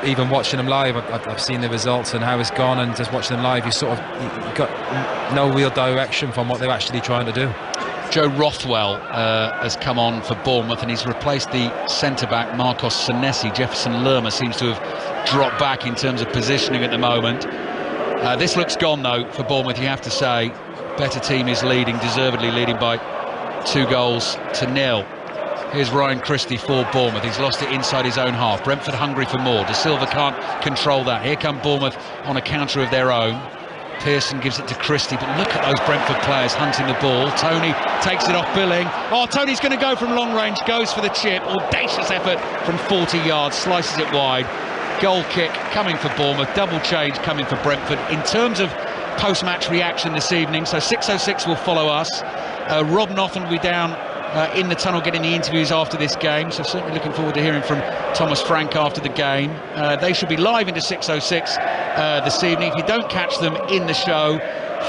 Even watching them live, I've seen the results and how it's gone, and just watching them live, you got no real direction from what they're actually trying to do. Joe Rothwell has come on for Bournemouth, and he's replaced the centre-back Marcos Senesi. Jefferson Lerma seems to have dropped back in terms of positioning at the moment. This looks gone, though, for Bournemouth, you have to say. Better team is leading, deservedly leading by 2-0. Here's Ryan Christie for Bournemouth. He's lost it inside his own half. Brentford hungry for more. De Silva can't control that. Here come Bournemouth on a counter of their own. Pearson gives it to Christie, but look at those Brentford players hunting the ball. Tony takes it off Billing. Oh, Tony's going to go from long range, goes for the chip. Audacious effort from 40 yards, slices it wide. Goal kick coming for Bournemouth, double change coming for Brentford. In terms of post-match reaction this evening, so 6:06 will follow us. Rob Nothan will be down in the tunnel getting the interviews after this game, so certainly looking forward to hearing from Thomas Frank after the game. They should be live into 6:06 this evening. If you don't catch them in the show,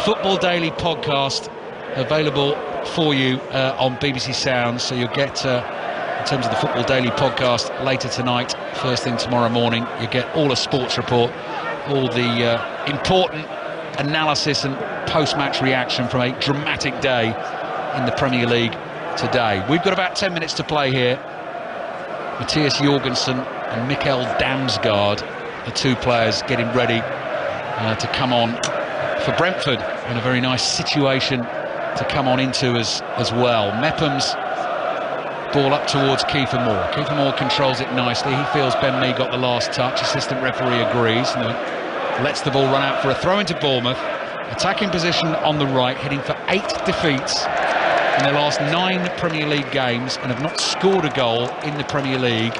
Football Daily podcast available for you on BBC Sounds, so you'll get in terms of the Football Daily podcast later tonight, first thing tomorrow morning, you get all a sports report, all the important analysis and post-match reaction from a dramatic day in the Premier League today. We've got about 10 minutes to play here. Matthias Jorgensen and Mikael Damsgaard, the two players getting ready to come on for Brentford, in a very nice situation to come on into as well. Mepham's Ball up towards Kiefer Moore. Kiefer Moore controls it nicely. He feels Ben Mee got the last touch. Assistant referee agrees and lets the ball run out for a throw into Bournemouth. Attacking position on the right, heading for 8 defeats in their last 9 Premier League games, and have not scored a goal in the Premier League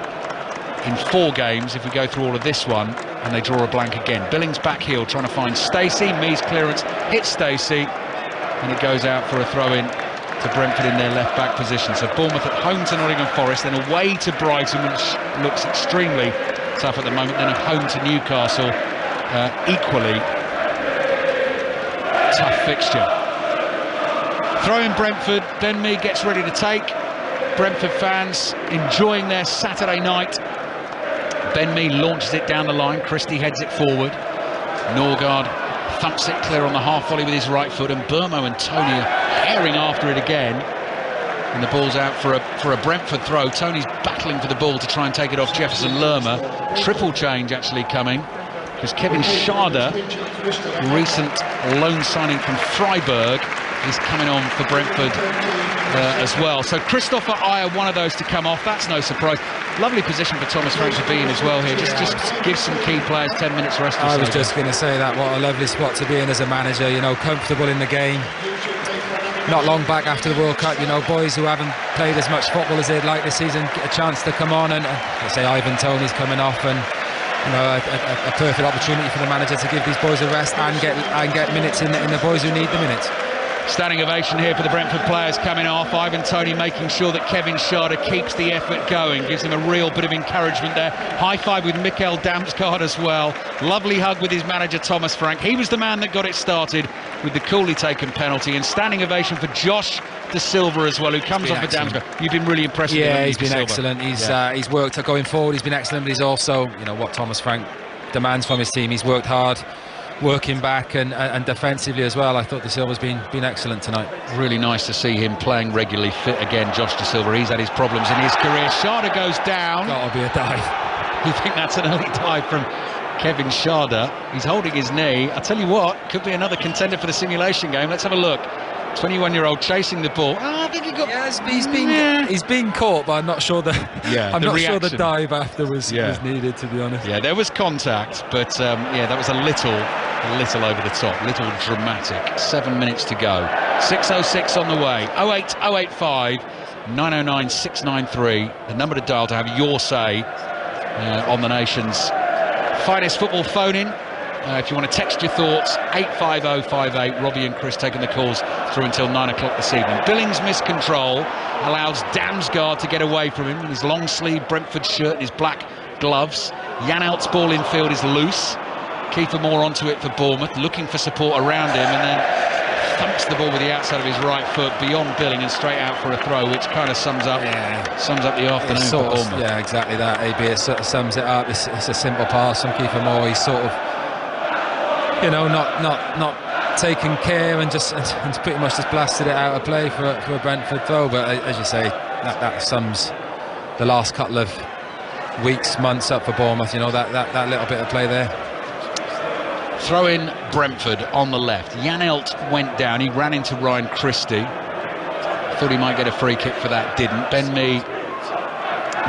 in 4 games if we go through all of this one, and they draw a blank again. Billings back heel trying to find Stacey. Mee's clearance hits Stacey, and it goes out for a throw-in to Brentford in their left-back position. So Bournemouth at home to Nottingham Forest, then away to Brighton, which looks extremely tough at the moment, then at home to Newcastle, equally tough fixture. Throw in Brentford, Ben Mee gets ready to take. Brentford fans enjoying their Saturday night. Ben Mee launches it down the line, Christie heads it forward. Norgard thumps it clear on the half volley with his right foot, and Burmo and Tony are herring after it again. And the ball's out for a Brentford throw. Tony's battling for the ball to try and take it off Jefferson Lerma. Triple change actually coming, because Kevin Schade, recent loan signing from Freiburg, is coming on for Brentford as well. So Christopher Ayer, one of those to come off. That's no surprise. Lovely position for Thomas Frank to be in as well here. Just give some key players 10 minutes rest. I was just going to say that. What a lovely spot to be in as a manager. You know, comfortable in the game. Not long back after the World Cup, you know, boys who haven't played as much football as they'd like this season get a chance to come on, and I say Ivan Toney's coming off, and you know, a perfect opportunity for the manager to give these boys a rest and get minutes in the boys who need the minutes. Standing ovation here for the Brentford players coming off. Ivan Toney making sure that Kevin Schade keeps the effort going, gives him a real bit of encouragement there. High five with Mikkel Damsgaard as well. Lovely hug with his manager Thomas Frank. He was the man that got it started with the coolly taken penalty, and standing ovation for Josh De Silva as well, who comes off for Damsgaard. You've been really impressed with him. Yeah, he's been excellent. He's worked going forward. He's been excellent, but he's also, you know, what Thomas Frank demands from his team. He's worked hard, working back and defensively as well. I thought De Silva's been excellent tonight. Really nice to see him playing regularly fit again, Josh De Silva. He's had his problems in his career. Schade goes down. Gotta be a dive. You think that's an early dive from Kevin Schade? He's holding his knee. I tell you what, could be another contender for the simulation game. Let's have a look. 21-year-old chasing the ball. I think he got. Yeah, he's been caught, but I'm not sure I'm not sure the dive after was needed, to be honest. Yeah, there was contact, but that was a little over the top, little dramatic. 7 minutes to go. 6:06 on the way. 08085 909 693. The number to dial to have your say on the nation's finest football phone-in. If you want to text your thoughts, 85058. Robbie and Chris taking the calls through until 9 o'clock this evening. Billings' miscontrol allows Damsgaard to get away from him in his long sleeve Brentford shirt and his black gloves. Janelt's ball in field is loose. Kiefer Moore onto it for Bournemouth, looking for support around him, and then thumps the ball with the outside of his right foot beyond Billing and straight out for a throw, which kind of sums up the afternoon for Bournemouth. Yeah, exactly that, AB. It sort of sums it up. It's a simple pass from Kiefer Moore. He's sort of, you know, not taking care and pretty much just blasted it out of play for a Brentford throw. But as you say, that sums the last couple of weeks, months up for Bournemouth. You know, that little bit of play there. Throw in Brentford on the left. Janelt went down. He ran into Ryan Christie. Thought he might get a free kick for that. Didn't. Ben Mee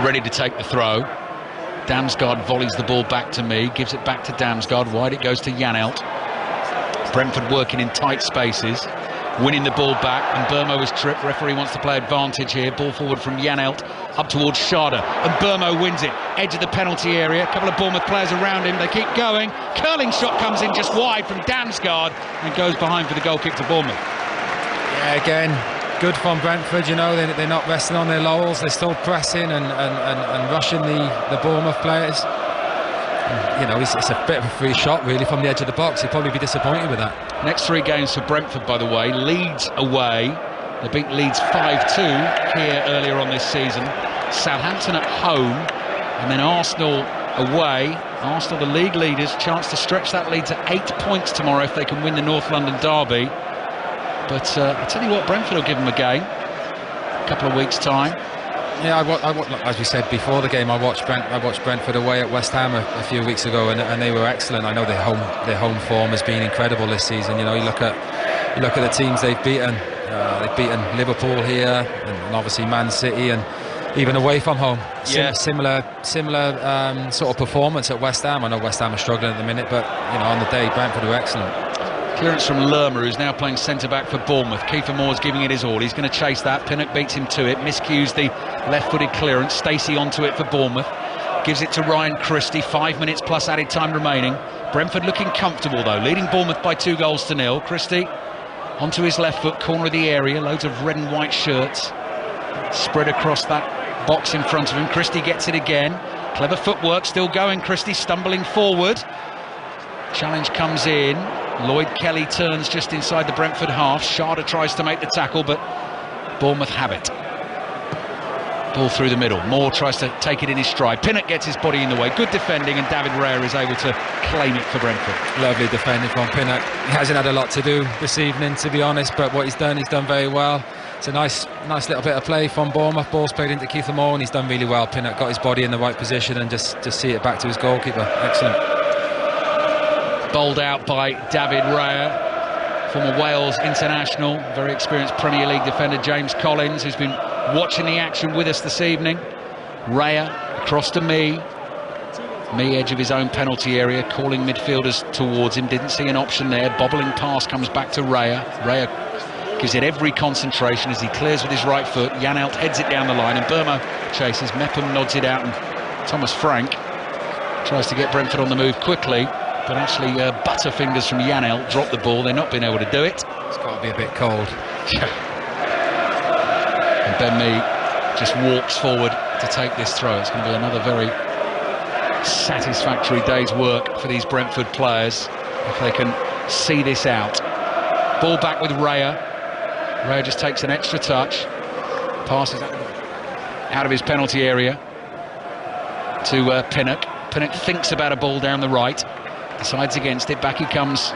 ready to take the throw. Damsgaard volleys the ball back to Mee, gives it back to Damsgaard. Wide it goes to Janelt. Brentford working in tight spaces, winning the ball back, and Burmo was tripped. Referee wants to play advantage here. Ball forward from Janelt up towards Schade, and Burmo wins it. Edge of the penalty area. A couple of Bournemouth players around him. They keep going. Curling shot comes in just wide from Damsgaard and goes behind for the goal kick for Bournemouth. Yeah, again, good from Brentford. You know, they're not resting on their laurels. They're still pressing and rushing the Bournemouth players. And, you know, it's a bit of a free shot really from the edge of the box. He'll probably be disappointed with that. Next 3 games for Brentford, by the way. Leeds away. They beat Leeds 5-2 here earlier on this season. Southampton at home, and then Arsenal away. Arsenal, the league leaders, chance to stretch that lead to 8 points tomorrow if they can win the North London derby. But I tell you what, Brentford will give them a game. A couple of weeks' time. Yeah, as we said before the game, I watched Brentford away at West Ham a few weeks ago, and they were excellent. I know their home form has been incredible this season. You know, you look at the teams they've beaten. They've beaten Liverpool here, and obviously Man City, and even away from home. Yeah. Similar sort of performance at West Ham. I know West Ham are struggling at the minute, but on the day Brentford were excellent. Clearance from Lerma, who's now playing centre-back for Bournemouth. Kiefer Moore's giving it his all. He's going to chase that. Pinnock beats him to it. Miscues the left-footed clearance. Stacey onto it for Bournemouth. Gives it to Ryan Christie. 5 minutes plus added time remaining. Brentford looking comfortable, though. Leading Bournemouth by 2-0. Christie onto his left foot, corner of the area. Loads of red and white shirts spread across that box in front of him. Christie gets it again. Clever footwork. Still going. Christie stumbling forward. Challenge comes in. Lloyd Kelly turns just inside the Brentford half. Sharda tries to make the tackle, but Bournemouth have it. Ball through the middle. Moore tries to take it in his stride. Pinnock gets his body in the way. Good defending, and David Raya is able to claim it for Brentford. Lovely defending from Pinnock. He hasn't had a lot to do this evening, to be honest, but what he's done very well. It's a nice little bit of play from Bournemouth. Ball's played into Keith Moore, and he's done really well. Pinnock got his body in the right position and just see it back to his goalkeeper. Excellent. Bowled out by David Raya, former Wales international, very experienced Premier League defender James Collins, who's been watching the action with us this evening. Raya across to Mee, edge of his own penalty area, calling midfielders towards him. Didn't see an option there. Bobbling pass comes back to Raya. Raya gives it every concentration as he clears with his right foot. Janelt heads it down the line, and Burmo chases. Mepham nods it out, and Thomas Frank tries to get Brentford on the move quickly. But actually, Butterfingers from Janelt dropped the ball. They're not being able to do it. It's got to be a bit cold. And Ben Mee just walks forward to take this throw. It's going to be another very satisfactory day's work for these Brentford players if they can see this out. Ball back with Raya. Raya just takes an extra touch. Passes out of his penalty area to Pinnock. Pinnock thinks about a ball down the right. Decides against it. Back he comes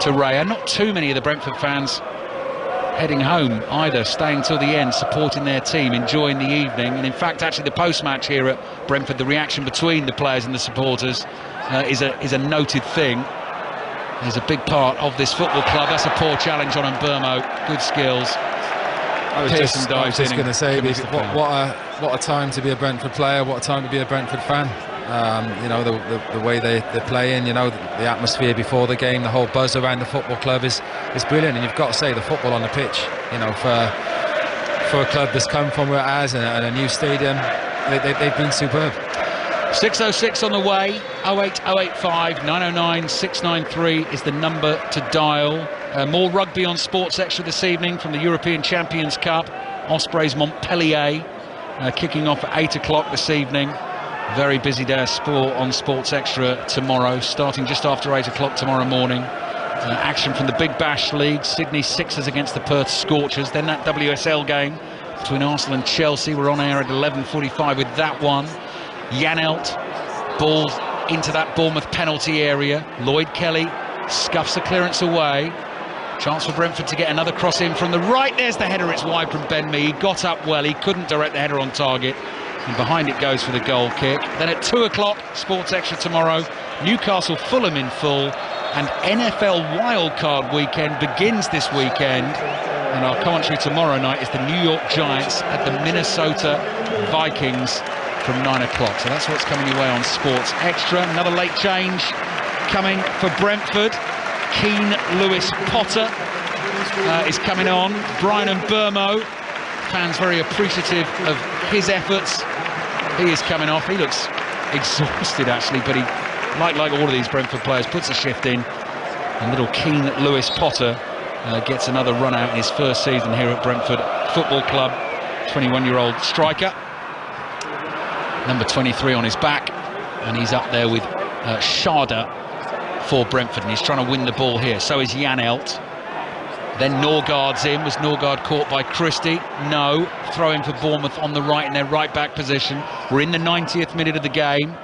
to Raya. Not too many of the Brentford fans heading home either, staying till the end, supporting their team, enjoying the evening. And in fact, actually, the post-match here at Brentford, the reaction between the players and the supporters is a noted thing. Is a big part of this football club. That's a poor challenge on Burmo. Good skills. I was just going to say, what a time to be a Brentford player. What a time to be a Brentford fan. The way they're playing, the atmosphere before the game, the whole buzz around the football club is brilliant. And you've got to say, the football on the pitch, for a club that's come from where it has and a new stadium, they've been superb. 6:06 on the way. 08085 909 693 is the number to dial. More rugby on Sports Extra this evening from the European Champions Cup. Ospreys Montpellier kicking off at 8 o'clock this evening. Very busy day of sport on Sports Extra tomorrow, starting just after 8 o'clock tomorrow morning. Action from the Big Bash League, Sydney Sixers against the Perth Scorchers. Then that WSL game between Arsenal and Chelsea. We're on air at 11:45 with that one. Janelt, ball into that Bournemouth penalty area. Lloyd Kelly scuffs the clearance away. Chance for Brentford to get another cross in from the right. There's the header, it's wide from Ben Mee. He got up well, he couldn't direct the header on target. And behind it goes for the goal kick. Then at 2 o'clock, Sports Extra tomorrow, Newcastle Fulham in full, and NFL wildcard weekend begins this weekend. And our commentary tomorrow night is the New York Giants at the Minnesota Vikings from 9 o'clock. So that's what's coming your way on Sports Extra. Another late change coming for Brentford. Keane Lewis Potter is coming on. Brian and Burmo, fans very appreciative of his efforts. He is coming off. He looks exhausted actually, but he, like all of these Brentford players, puts a shift in. And little Keane Lewis Potter gets another run out in his first season here at Brentford Football Club. 21-year-old striker, number 23 on his back, and he's up there with Sharda for Brentford, and he's trying to win the ball here. So is Janelt. Then Norgaard's in. Was Norgaard caught by Christie? No. Throw in for Bournemouth on the right in their right back position. We're in the 90th minute of the game.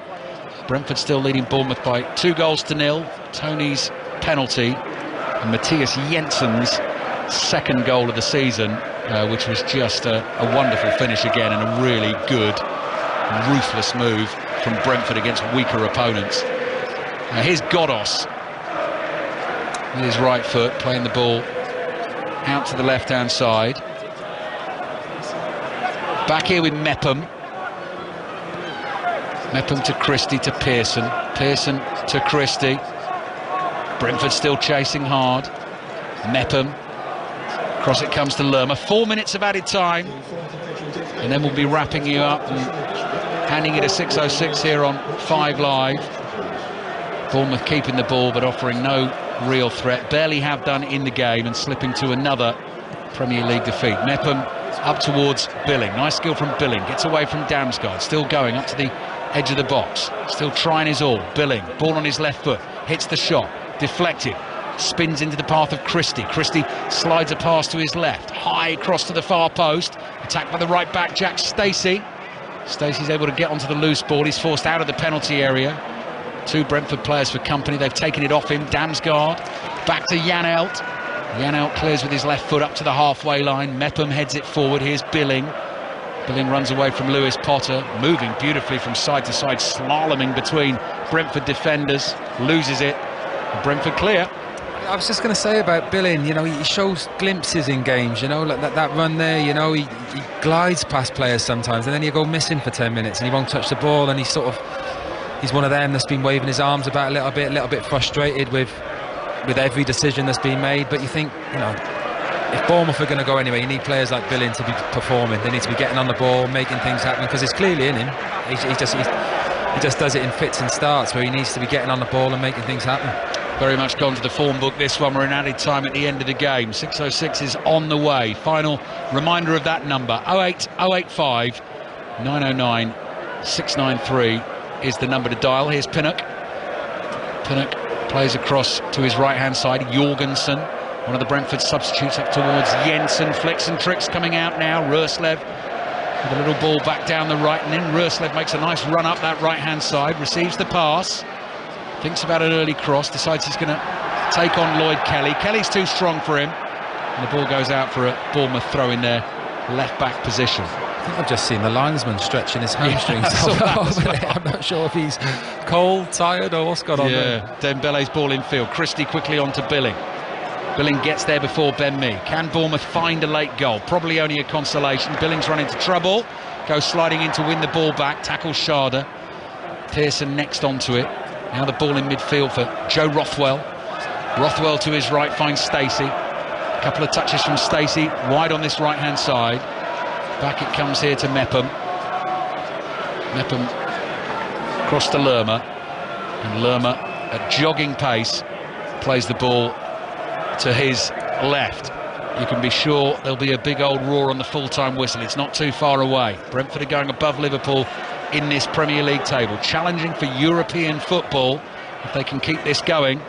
Brentford still leading Bournemouth by 2-0. Tony's penalty and Matthias Jensen's second goal of the season, which was just a wonderful finish again, and a really good, ruthless move from Brentford against weaker opponents. Here's Godos with his right foot, playing the ball out to the left-hand side. Back here with Mepham. Mepham to Christie to Pearson. Pearson to Christie. Brentford still chasing hard. Mepham. Cross it comes to Lerma. 4 minutes of added time. And then we'll be wrapping you up and handing it a 6:06 here on 5 Live. Bournemouth keeping the ball but offering no real threat. Barely have done in the game and slipping to another Premier League defeat. Mepham up towards Billing. Nice skill from Billing. Gets away from Damsgaard. Still going up to the edge of the box. Still trying his all. Billing. Ball on his left foot. Hits the shot. Deflected. Spins into the path of Christie. Christie slides a pass to his left. High cross to the far post. Attacked by the right back, Jack Stacey. Stacey's able to get onto the loose ball. He's forced out of the penalty area. 2 Brentford players for company. They've taken it off him. Damsgaard. Back to Janelt. Janelt clears with his left foot up to the halfway line. Mepham heads it forward. Here's Billing. Billing runs away from Lewis Potter. Moving beautifully from side to side. Slaloming between Brentford defenders. Loses it. Brentford clear. I was just going to say about Billing, you know, he shows glimpses in games, you know, like that run there, you know, he glides past players sometimes and then he'll go missing for 10 minutes and he won't touch the ball, and he's one of them that's been waving his arms about a little bit frustrated with every decision that's been made. But you think, you know, if Bournemouth are going to go anywhere, you need players like Billing to be performing. They need to be getting on the ball, making things happen, because it's clearly in him. He just does it in fits and starts where he needs to be getting on the ball and making things happen. Very much gone to the form book, this one. We're in added time at the end of the game. 6:06 is on the way. Final reminder of that number, 08085 909 693 is the number to dial. Here's Pinnock. Pinnock plays across to his right-hand side. Jorgensen, one of the Brentford substitutes, up towards Jensen. Flicks and tricks coming out now. Röslev with a little ball back down the right, and then Röslev makes a nice run up that right-hand side, receives the pass. Thinks about an early cross, decides he's going to take on Lloyd Kelly. Kelly's too strong for him, and the ball goes out for a Bournemouth throw in their left-back position. I think I've just seen the linesman stretching his hamstrings over there. I'm not sure if he's cold, tired, or what's gone on there. Dembele's ball in field. Christie quickly on to Billing. Billing gets there before Ben Mee. Can Bournemouth find a late goal? Probably only a consolation. Billing's run into trouble. Goes sliding in to win the ball back. Tackles Sharda. Pearson next onto it. Now the ball in midfield for Joe Rothwell. Rothwell to his right finds Stacey. A couple of touches from Stacey, wide on this right-hand side. Back it comes here to Mepham. Mepham across to Lerma. And Lerma, at jogging pace, plays the ball to his left. You can be sure there'll be a big old roar on the full-time whistle. It's not too far away. Brentford are going above Liverpool in this Premier League table, challenging for European football. If they can keep this going,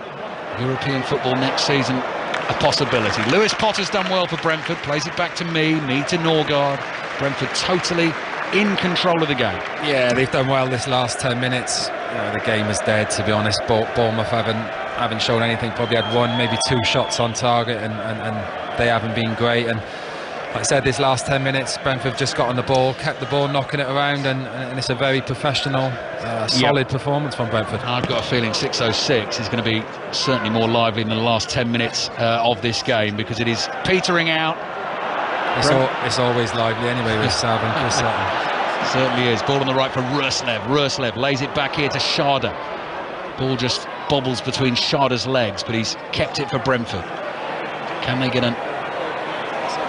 European football next season a possibility. Lewis Potter's done well for Brentford, plays it back to Mee to Norgard. Brentford totally in control of the game. Yeah, they've done well this last 10 minutes. You know, the game is dead, to be honest. Bournemouth haven't shown anything, probably had 1, maybe 2 shots on target, and they haven't been great. And like I said, this last 10 minutes, Brentford just got on the ball, kept the ball, knocking it around, and it's a very professional, solid performance from Brentford. I've got a feeling 6:06 is going to be certainly more lively than the last 10 minutes of this game, because it is petering out. It's always lively anyway with Sav and Chris Sutton. Certainly is. Ball on the right for Röslev. Röslev lays it back here to Sharda. Ball just bobbles between Sharda's legs, but he's kept it for Brentford. Can they get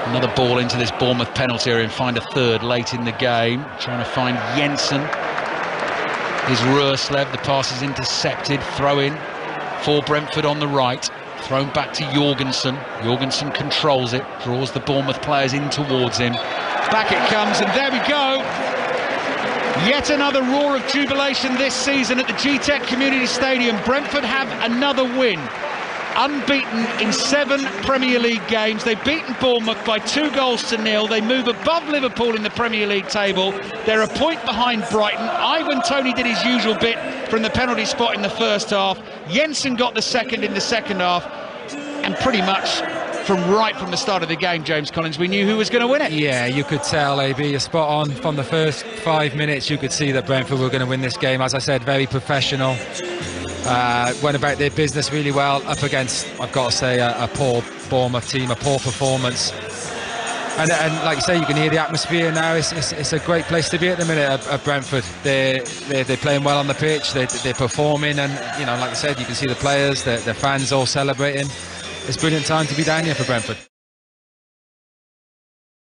another ball into this Bournemouth penalty area and find a third late in the game? Trying to find Jensen. Here's Röslev. The pass is intercepted. Throw in for Brentford on the right. Thrown back to Jorgensen. Jorgensen controls it. Draws the Bournemouth players in towards him. Back it comes, and there we go. Yet another roar of jubilation this season at the G-Tech Community Stadium. Brentford have another win. Unbeaten in 7 Premier League games. They've beaten Bournemouth by 2-0. They move above Liverpool in the Premier League table. They're a point behind Brighton. Ivan Toney did his usual bit from the penalty spot in the first half. Jensen got the second in the second half. And pretty much right from the start of the game, James Collins, we knew who was going to win it. Yeah, you could tell, AB, you're spot on. From the first 5 minutes, you could see that Brentford were going to win this game. As I said, very professional. Went about their business really well, up against, I've got to say, a poor Bournemouth team, a poor performance. And like you say, you can hear the atmosphere now. It's a great place to be at the minute at Brentford. They're playing well on the pitch. They're performing, and like I said, you can see the players, the fans all celebrating. It's a brilliant time to be down here for Brentford.